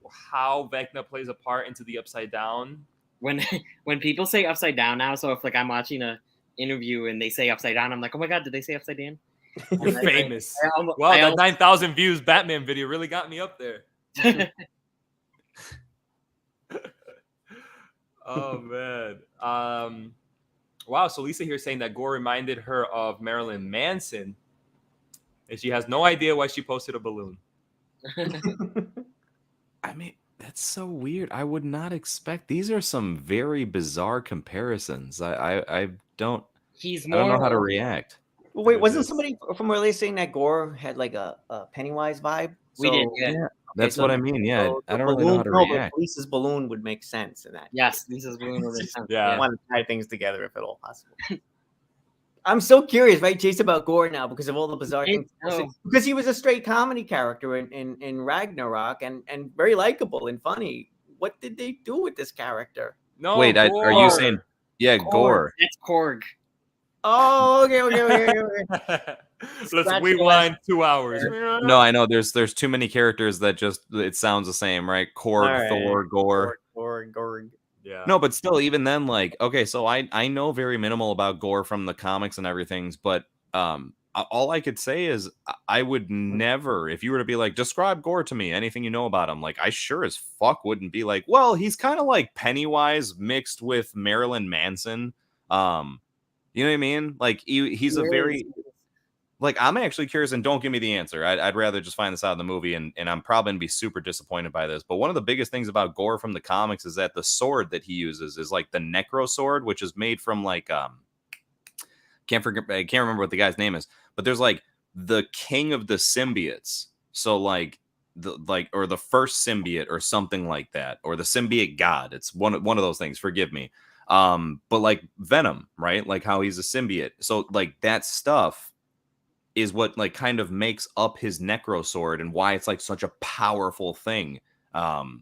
how Vecna plays a part into the Upside Down. When people say Upside Down now, so if like I'm watching a interview and they say Upside Down, I'm like, oh my god, did they say Upside Down? You're famous. Wow, that 9,000 views Batman video really got me up there. Oh man. Wow. So Lisa here saying that Gore reminded her of Marilyn Manson, and she has no idea why she posted a balloon. I mean, that's so weird. I would not expect. These are some very bizarre comparisons. I don't. I don't know how to react. Well, wait, wasn't somebody from earlier saying that Gore had like a Pennywise vibe? We did, yeah. That's what I mean. Yeah, so I don't really know how to react. Lisa's balloon would make sense in that. Yes, Lisa's balloon would make sense. Yeah. I want to tie things together if at all possible. I'm so curious, right, Jace, about Gore now because of all the bizarre things. Because he was a straight comedy character in Ragnarok and very likable and funny. What did they do with this character? No, wait, are you saying Gore? That's Korg. Oh, okay. Let's rewind 2 hours. No, I know. There's too many characters that just it sounds the same, right? Korg, Right. Thor, Gore. Gore. Yeah. No, but still, even then, like, okay, so I know very minimal about Gore from the comics and everything, but all I could say is I would never, if you were to be like, describe Gore to me, anything you know about him, like, I sure as fuck wouldn't be like, well, he's kind of like Pennywise mixed with Marilyn Manson. You know what I mean? Like, he's a very... Like, I'm actually curious, and don't give me the answer. I'd rather just find this out in the movie, and I'm probably going to be super disappointed by this. But one of the biggest things about Gore from the comics is that the sword that he uses is, like, the Necro sword, which is made from, like, I can't remember what the guy's name is. But there's, like, the king of the symbiotes. So, like, or the first symbiote or something like that. Or the symbiote god. It's one of those things. Forgive me. But, like, Venom, right? Like, how he's a symbiote. So, like, that stuff is what like kind of makes up his Necro sword and why it's like such a powerful thing. God!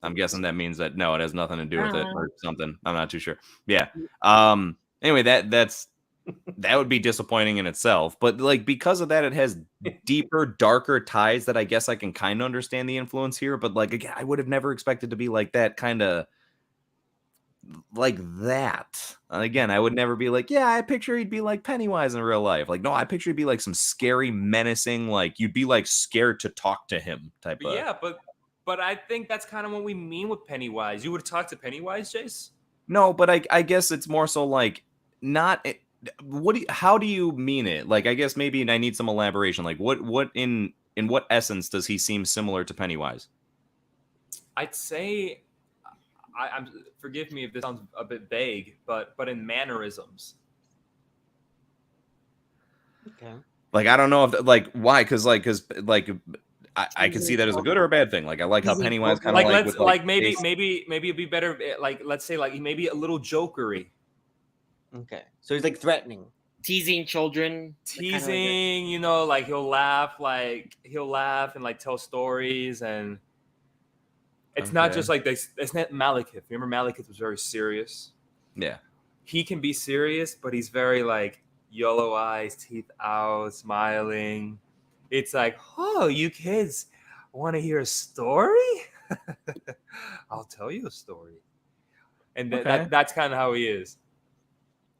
I'm guessing that means that no, it has nothing to do with it or something. I'm not too sure. Yeah. Anyway, that would be disappointing in itself. But like because of that, it has deeper, darker ties that I guess I can kind of understand the influence here. But like again, I would have never expected to be like that kind of. Like that. Again, I would never be like, yeah, I picture he'd be like Pennywise in real life. Like, no, I picture he'd be like some scary, menacing, like you'd be like scared to talk to him type of. Yeah, but I think that's kind of what we mean with Pennywise. You would have talked to Pennywise, Jace? No, but I guess it's more so like not. How do you mean it? Like, I guess maybe I need some elaboration. Like, what in what essence does he seem similar to Pennywise? I'd say. I'm forgive me if this sounds a bit vague, but in mannerisms. Okay. Like I don't know if like why because I can see that as a good or a bad thing. Like I like how Pennywise kind of like let's like maybe it'd be better like let's say like maybe a little jokery. Okay, so he's like threatening, teasing children, you know, like he'll laugh and like tell stories and. It's not just like this. It's not Malekith. Remember, Malekith was very serious. Yeah. He can be serious, but he's very like yellow eyes, teeth out, smiling. It's like, oh, you kids want to hear a story? I'll tell you a story. And that's kind of how he is.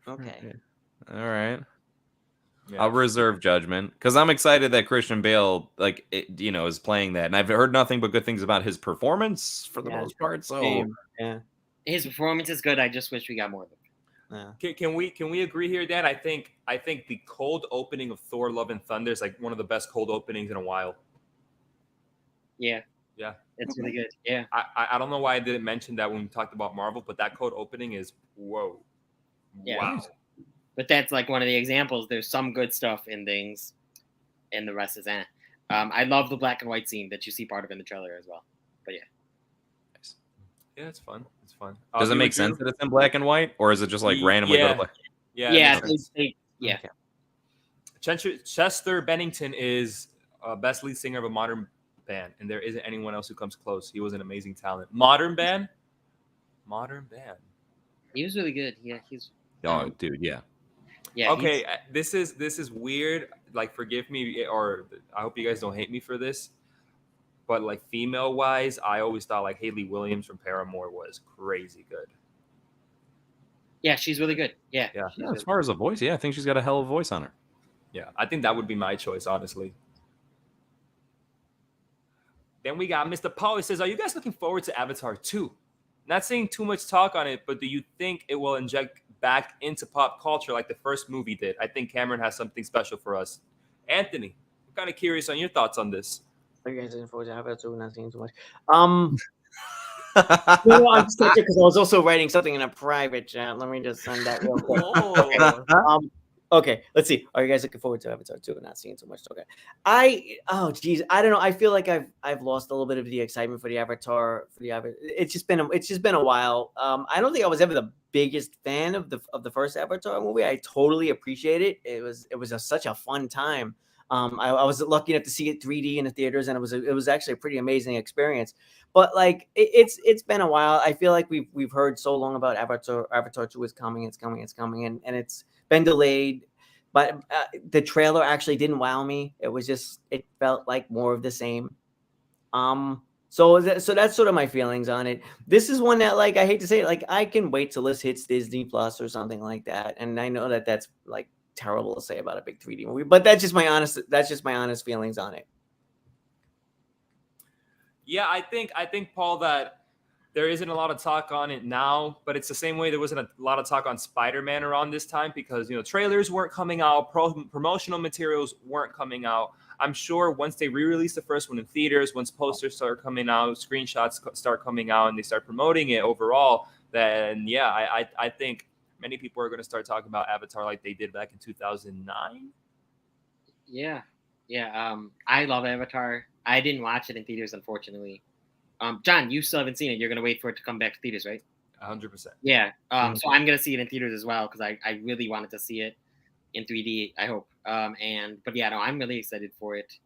Okay. All right. Yeah. I'll reserve judgment because I'm excited that Christian Bale, is playing that, and I've heard nothing but good things about his performance for the most part. So, his performance is good. I just wish we got more of it. Yeah. Can we agree here, Dan? I think the cold opening of Thor: Love and Thunder is like one of the best cold openings in a while. Yeah. Yeah. It's really good. Yeah. I don't know why I didn't mention that when we talked about Marvel, but that cold opening is whoa. Yeah. Wow. But that's like one of the examples. There's some good stuff in things, and the rest is I love the black and white scene that you see part of in the trailer as well. But yeah. Yeah, it's fun. It's fun. Does it make sense that it's in black and white, or is it just like randomly go to black? Yeah. Chester Bennington is best lead singer of a modern band, and there isn't anyone else who comes close. He was an amazing talent. Modern band, modern band. He was really good. Yeah, he's. Oh, dude, yeah. Yeah. Okay, this is weird. Like, forgive me, or I hope you guys don't hate me for this. But like female wise, I always thought like Hayley Williams from Paramore was crazy good. Yeah, she's really good. Yeah. Yeah, as far as a voice, yeah, I think she's got a hell of a voice on her. Yeah, I think that would be my choice, honestly. Then we got Mr. Paul. He says, are you guys looking forward to Avatar 2? Not saying too much talk on it, but do you think it will inject back into pop culture like the first movie did? I think Cameron has something special for us. Anthony, I'm kind of curious on your thoughts on this. Are you guys looking forward to Avatar 2? Not saying too much. No, I'm just because I was also writing something in a private chat. Let me just send that real quick. Okay, let's see. Are you guys looking forward to Avatar 2? Not seeing too much. Okay. Oh geez, I don't know. I feel like I've lost a little bit of the excitement for the Avatar. It's just been a while. I don't think I was ever the biggest fan of the first Avatar movie. I totally appreciate it. It was such a fun time. I was lucky enough to see it 3D in the theaters, and it was actually a pretty amazing experience. But like it's been a while. I feel like we've heard so long about Avatar. Avatar 2 is coming. It's coming, and it's been delayed. But the trailer actually didn't wow me. It felt like more of the same. So that's sort of my feelings on it. This is one that, like, I hate to say it, like, I can wait till this hits Disney Plus or something like that. And I know that that's like terrible to say about a big 3D movie, but that's just my honest feelings on it. Yeah, I think Paul, that there isn't a lot of talk on it now, but it's the same way there wasn't a lot of talk on Spider-Man around this time because, trailers weren't coming out, promotional materials weren't coming out. I'm sure once they re-release the first one in theaters, once posters start coming out, screenshots start coming out, and they start promoting it overall, then yeah, I think many people are going to start talking about Avatar like they did back in 2009. Yeah. I love Avatar. I didn't watch it in theaters, unfortunately. John, you still haven't seen it. You're going to wait for it to come back to theaters, right? 100%. Yeah. So I'm going to see it in theaters as well because I really wanted to see it in 3D, I hope. But yeah, no, I'm really excited for it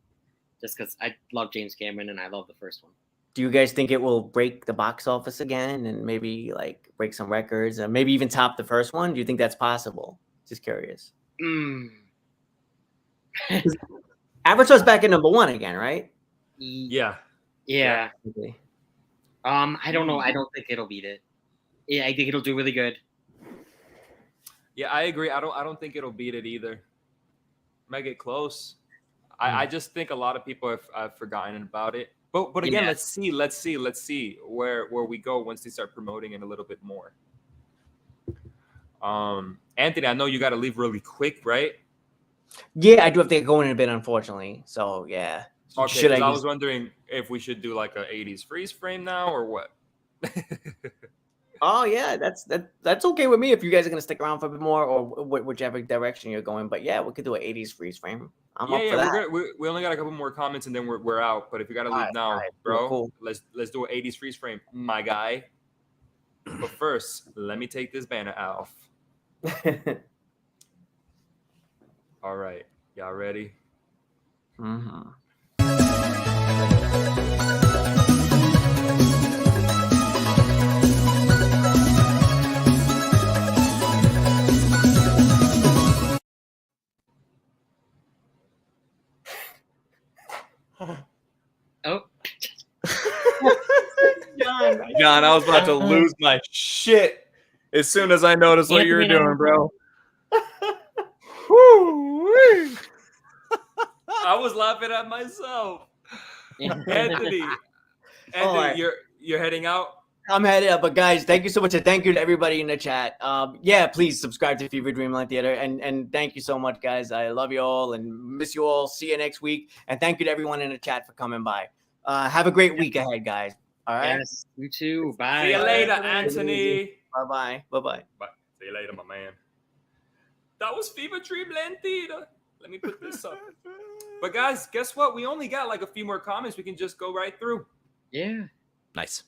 just because I love James Cameron and I love the first one. Do you guys think it will break the box office again and maybe like break some records and maybe even top the first one? Do you think that's possible? Just curious. Avatar's back at #1 again, right? Yeah. Okay. I don't know. I don't think it'll beat it. Yeah, I think it'll do really good. Yeah, I agree. I don't think it'll beat it either. Might get close. I just think a lot of people have forgotten about it. But again, let's see where we go once they start promoting it a little bit more. Anthony, I know you got to leave really quick, right? Yeah, I do have to go in a bit, unfortunately. So yeah. Okay, I was wondering if we should do like a 80s freeze frame now or what. Oh yeah, that's okay with me if you guys are gonna stick around for a bit more or whichever direction you're going. But yeah, we could do an 80s freeze frame. I'm up for that. We only got a couple more comments and then we're out. But if you gotta leave now, bro, cool. let's do an 80s freeze frame, my guy. But first, let me take this banner off. All right, y'all ready? Mm-hmm. Oh. John, I was about to lose my shit as soon as I noticed what you were doing, bro. I was laughing at myself. Anthony, you're heading out? I'm headed up, but guys, thank you so much, and thank you to everybody in the chat. Yeah, please subscribe to Fever Dreamland Theater, and thank you so much, guys. I love you all and miss you all. See you next week, and thank you to everyone in the chat for coming by. Have a great week ahead, guys. All right. Yes, you too. Bye. See you later, Anthony. Bye. Bye. See you later, my man. That was Fever Dreamland Theater. Let me put this up. But guys, guess what? We only got like a few more comments. We can just go right through. Yeah. Nice.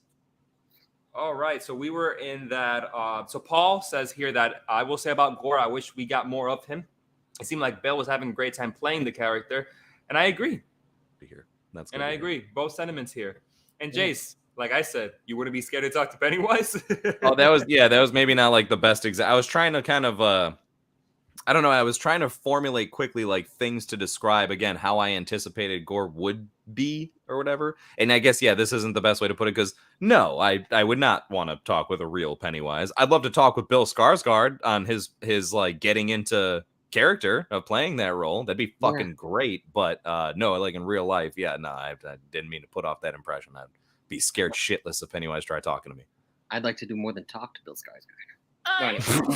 All right. So we were in that. So Paul says here that I will say about Gore, I wish we got more of him. It seemed like Bell was having a great time playing the character. And I agree. Here. That's and I agree. Both sentiments here. And Jace, Like I said, you wouldn't be scared to talk to Pennywise? Oh, that was maybe not like the best example. I was trying to kind of I don't know, I was trying to formulate quickly like things to describe again how I anticipated Gore would be or whatever. And I guess this isn't the best way to put it, because no, I would not want to talk with a real Pennywise. I'd love to talk with Bill Skarsgård on his like getting into character of playing that role. That'd be fucking great. But no, like in real life, I didn't mean to put off that impression. I'd be scared shitless if Pennywise tried talking to me. I'd like to do more than talk to Bill Skarsgård.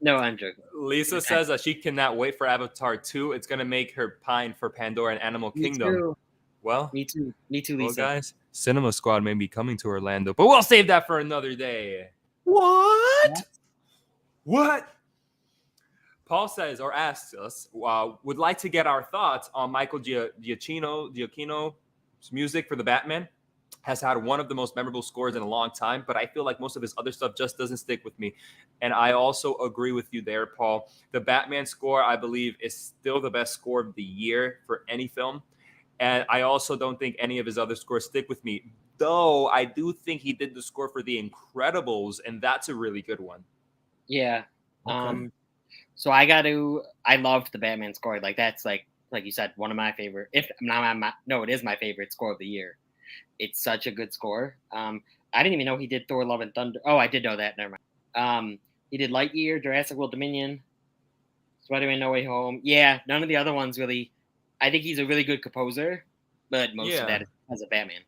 No, I'm joking. Lisa says that she cannot wait for Avatar 2. It's gonna make her pine for Pandora and Animal Kingdom. Too. Well, me too, Lisa. Well, guys, Cinema Squad may be coming to Orlando, but we'll save that for another day. What? Paul says or asks us, would like to get our thoughts on Michael Giacchino's music for the Batman. Has had one of the most memorable scores in a long time, but I feel like most of his other stuff just doesn't stick with me. And I also agree with you there, Paul. The Batman score, I believe, is still the best score of the year for any film. And I also don't think any of his other scores stick with me, though I do think he did the score for The Incredibles, and that's a really good one. Yeah. Okay. So I loved the Batman score. Like that's like you said, one of my favorite. It is my favorite score of the year. It's such a good score. I didn't even know he did Thor: Love and Thunder. Oh, I did know that. Never mind. He did Lightyear, Jurassic World Dominion, Spider-Man: No Way Home. Yeah, none of the other ones really. I think he's a really good composer, but most of that is as a Batman.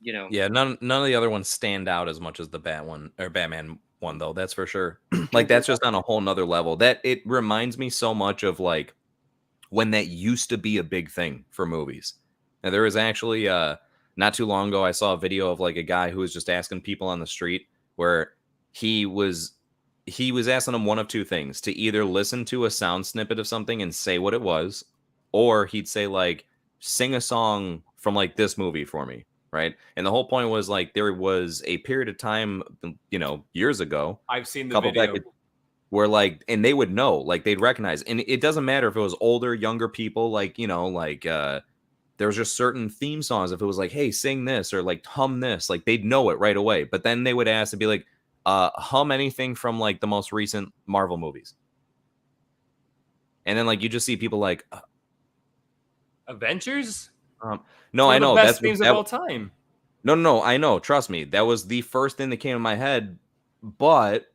Yeah, none of the other ones stand out as much as the Batman one, though. That's for sure. Like that's just on a whole nother level. That it reminds me so much of like when that used to be a big thing for movies. Now there was actually not too long ago, I saw a video of like a guy who was just asking people on the street where he was asking them one of two things: to either listen to a sound snippet of something and say what it was, or he'd say like, sing a song from like this movie for me. Right. And the whole point was like, there was a period of time, years ago, I've seen the video where like, and they would know, like they'd recognize, and it doesn't matter if it was older, younger people, like, there was just certain theme songs. If it was like, hey, sing this or like hum this, like they'd know it right away. But then they would ask to be like, hum anything from like the most recent Marvel movies. And then like you just see people like Avengers. No, I know that's themes of all time. No, I know. Trust me, that was the first thing that came to my head. But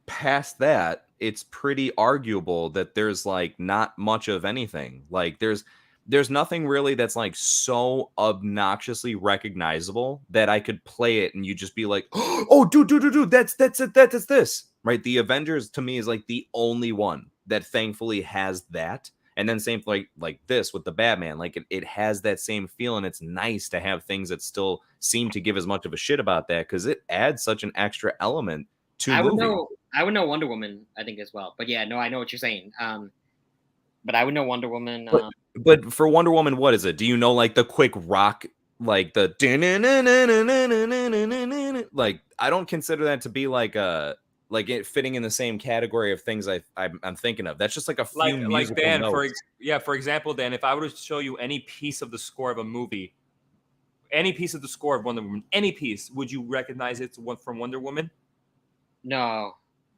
past that, it's pretty arguable that there's like not much of anything. Like there's nothing really that's like so obnoxiously recognizable that I could play it and you just be like, oh, dude, that's it, that's this, right? The Avengers to me is like the only one that thankfully has that. And then same like this with the Batman, like it has that same feel, and it's nice to have things that still seem to give as much of a shit about that because it adds such an extra element to movies. I would know Wonder Woman, I think, as well. But yeah, no, I know what you're saying. But I would know Wonder Woman. But for Wonder Woman, what is it? Do you know like the quick rock, like the like? I don't consider that to be like it fitting in the same category of things I'm thinking of. That's just like a few musical Dan, notes. for example, Dan, if I were to show you any piece of the score of a movie, any piece of the score of Wonder Woman, any piece, would you recognize it's from Wonder Woman? No,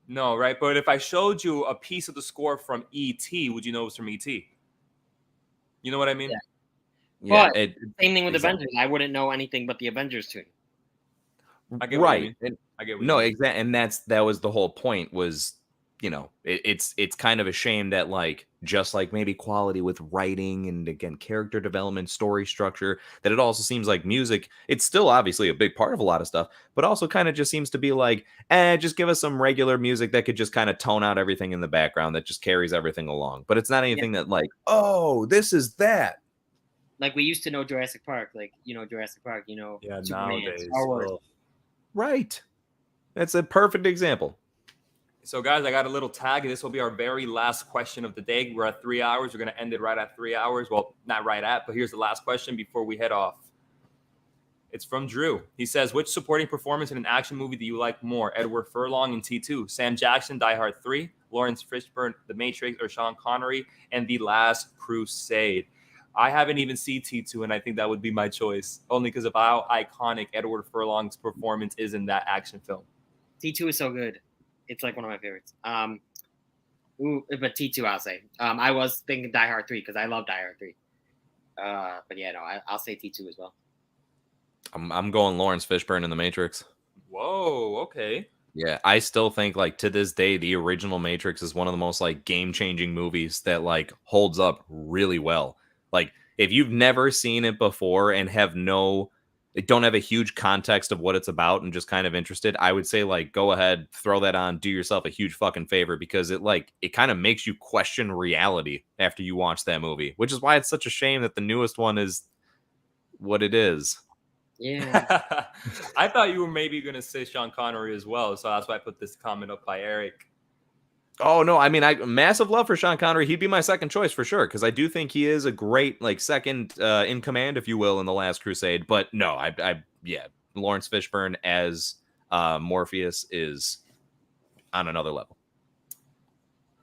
right? But if I showed you a piece of the score from E.T., would you know it was from E.T.? You know what I mean? Yeah. But same thing with Avengers. I wouldn't know anything but the Avengers tune. I get what you mean. Exactly. And that was the whole point was, it's kind of a shame that like, just like maybe quality with writing and again, character development, story structure, that it also seems like music, it's still obviously a big part of a lot of stuff, but also kind of just seems to be like, just give us some regular music that could just kind of tone out everything in the background that just carries everything along. But it's not anything that like, oh, this is that. Like we used to know Jurassic Park, yeah, Superman, nowadays. Star Wars. Right. That's a perfect example. So, guys, I got a little tag. This will be our very last question of the day. We're at 3 hours. We're going to end it right at 3 hours. Well, not right at, but here's the last question before we head off. It's from Drew. He says, which supporting performance in an action movie do you like more? Edward Furlong in T2, Sam Jackson, Die Hard 3, Lawrence Fishburne, The Matrix, or Sean Connery, and The Last Crusade? I haven't even seen T2, and I think that would be my choice, only because of how iconic Edward Furlong's performance is in that action film. T2 is so good. It's like one of my favorites. But T2, I'll say. I was thinking Die Hard 3 because I love Die Hard 3. But yeah, no, I'll say T2 as well. I'm going Lawrence Fishburne in The Matrix. Whoa, okay. Yeah, I still think like to this day the original Matrix is one of the most like game-changing movies that like holds up really well. Like if you've never seen it before and don't have a huge context of what it's about and just kind of interested, I would say like go ahead, throw that on, do yourself a huge fucking favor because it kind of makes you question reality after you watch that movie, which is why it's such a shame that the newest one is what it is. Yeah. I thought you were maybe going to say Sean Connery as well, so that's why I put this comment up by Eric. Oh, no, I mean, massive love for Sean Connery. He'd be my second choice for sure, because I do think he is a great, like, second in command, if you will, in The Last Crusade. But no, yeah, Lawrence Fishburne as Morpheus is on another level.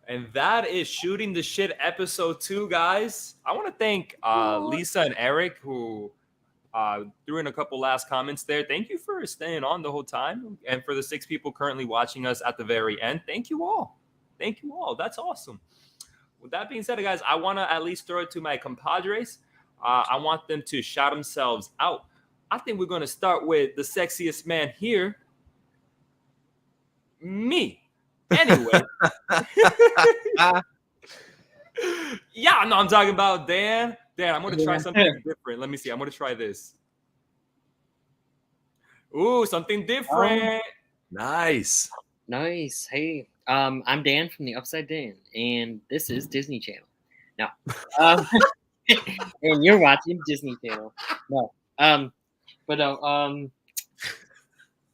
And that is Shooting the Shit episode 2, guys. I want to thank Lisa and Eric, who threw in a couple last comments there. Thank you for staying on the whole time. And for the 6 people currently watching us at the very end, thank you all. Thank you all. That's awesome. With that being said, guys, I want to at least throw it to my compadres. I want them to shout themselves out. I think we're going to start with the sexiest man here. Me. Anyway. Yeah, no, I'm talking about Dan. Dan, I'm going to try something different. Let me see. I'm going to try this. Ooh, something different. Nice. Nice. Hey, I'm Dan from the Upside Down, and this is Disney Channel. No. And you're watching Disney Channel. No. But no,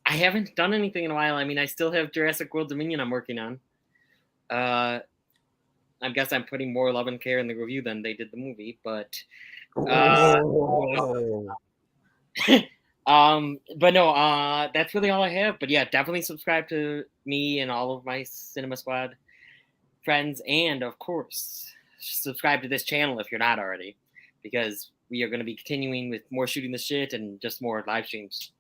I haven't done anything in a while. I mean, I still have Jurassic World Dominion I'm working on. I guess I'm putting more love and care in the review than they did the movie, but but no, that's really all I have. But yeah, definitely subscribe to me and all of my Cinema Squad friends, and of course, subscribe to this channel if you're not already, because we are going to be continuing with more Shooting the Shit and just more live streams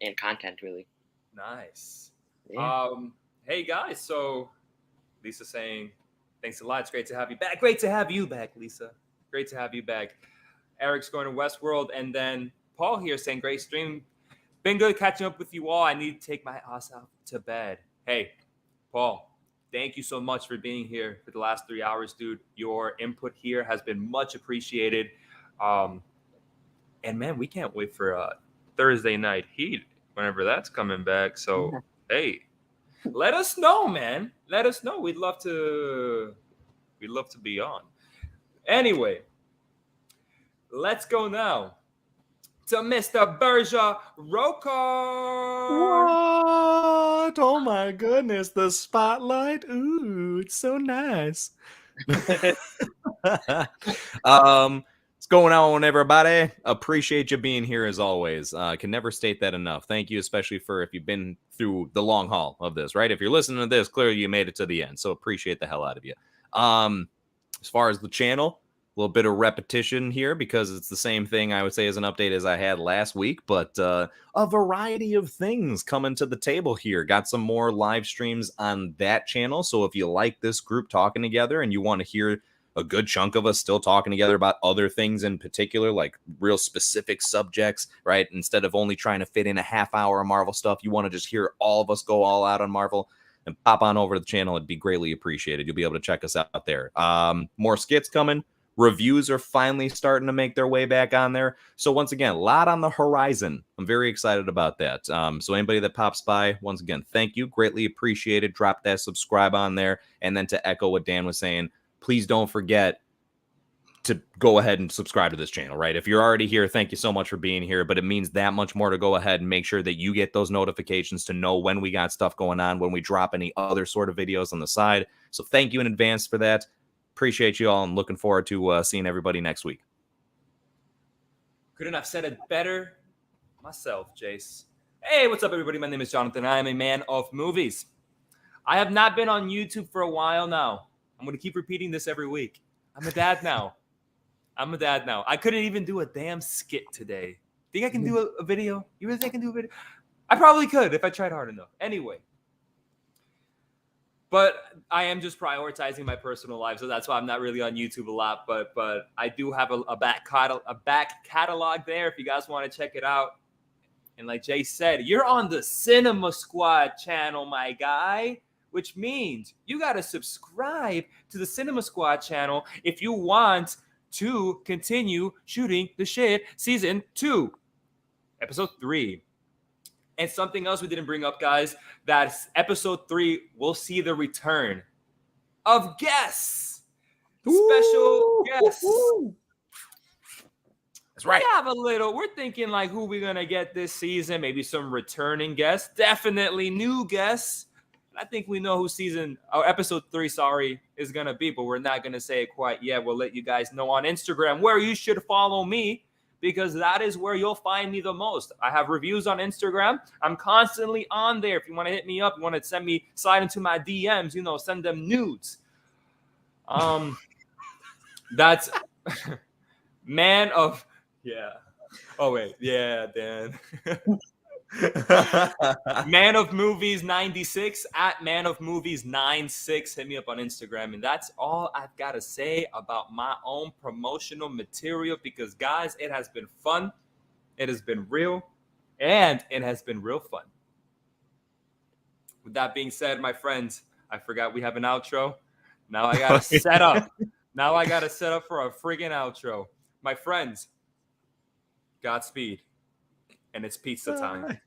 and content, really. Nice. Yeah. Hey guys, so Lisa saying, thanks a lot. It's great to have you back. Great to have you back, Lisa. Great to have you back. Eric's going to Westworld. And then Paul here saying, great stream. Been good catching up with you all. I need to take my ass out to bed. Hey, Paul, thank you so much for being here for the last 3 hours, dude. Your input here has been much appreciated. And man, we can't wait for Thursday Night Heat whenever that's coming back. So, hey, let us know, man. Let us know. We'd love to be on. Anyway, let's go now to Mr. Burja Rocar. What? Oh my goodness, the spotlight. Ooh, it's so nice. What's going on, everybody? Appreciate you being here as always. Can never state that enough. Thank you, especially for if you've been through the long haul of this, right? If you're listening to this, clearly you made it to the end. So appreciate the hell out of you. As far as the channel, a little bit of repetition here because it's the same thing I would say as an update as I had last week, but a variety of things coming to the table here. Got some more live streams on that channel. So if you like this group talking together and you want to hear a good chunk of us still talking together about other things in particular, like real specific subjects, right? Instead of only trying to fit in a half hour of Marvel stuff, you want to just hear all of us go all out on Marvel, and pop on over to the channel. It'd be greatly appreciated. You'll be able to check us out there. More skits coming. Reviews are finally starting to make their way back on there. So once again, a lot on the horizon. I'm very excited about that. So anybody that pops by, once again, thank you. Greatly appreciated. Drop that subscribe on there. And then to echo what Dan was saying, please don't forget to go ahead and subscribe to this channel, right? If you're already here, thank you so much for being here, but it means that much more to go ahead and make sure that you get those notifications to know when we got stuff going on, when we drop any other sort of videos on the side. So thank you in advance for that. Appreciate you all and looking forward to seeing everybody next week. Couldn't have said it better myself, Jace. Hey, what's up, everybody? My name is Jonathan. I am a man of movies. I have not been on YouTube for a while now. I'm going to keep repeating this every week. I'm a dad now. I'm a dad now. I couldn't even do a damn skit today. Think I can do a video? You really think I can do a video? I probably could if I tried hard enough. Anyway. But I am just prioritizing my personal life, so that's why I'm not really on YouTube a lot. But I do have a back catalog there if you guys want to check it out. And like Jay said, you're on the Cinema Squad channel, my guy, which means you got to subscribe to the Cinema Squad channel if you want to continue shooting the shit season 2, episode 3. And something else we didn't bring up, guys, that episode 3 will see the return of guests. Special guests. That's right. We're thinking like who we're going to get this season. Maybe some returning guests. Definitely new guests. I think we know who episode 3, is going to be, but we're not going to say it quite yet. We'll let you guys know on Instagram where you should follow me, because that is where you'll find me the most. I have reviews on Instagram. I'm constantly on there. If you want to hit me up, you want to slide into my DMs, send them nudes. That's man of, yeah. Oh, wait. Yeah, Dan. Man of Movies 96 at Man of Movies 96. Hit me up on Instagram, and that's all I've got to say about my own promotional material, because guys, it has been fun, it has been real, and it has been real fun. With that being said, my friends, I forgot we have an outro. Now I gotta set up. Now I gotta set up for a friggin' outro. My friends, Godspeed, and it's pizza time.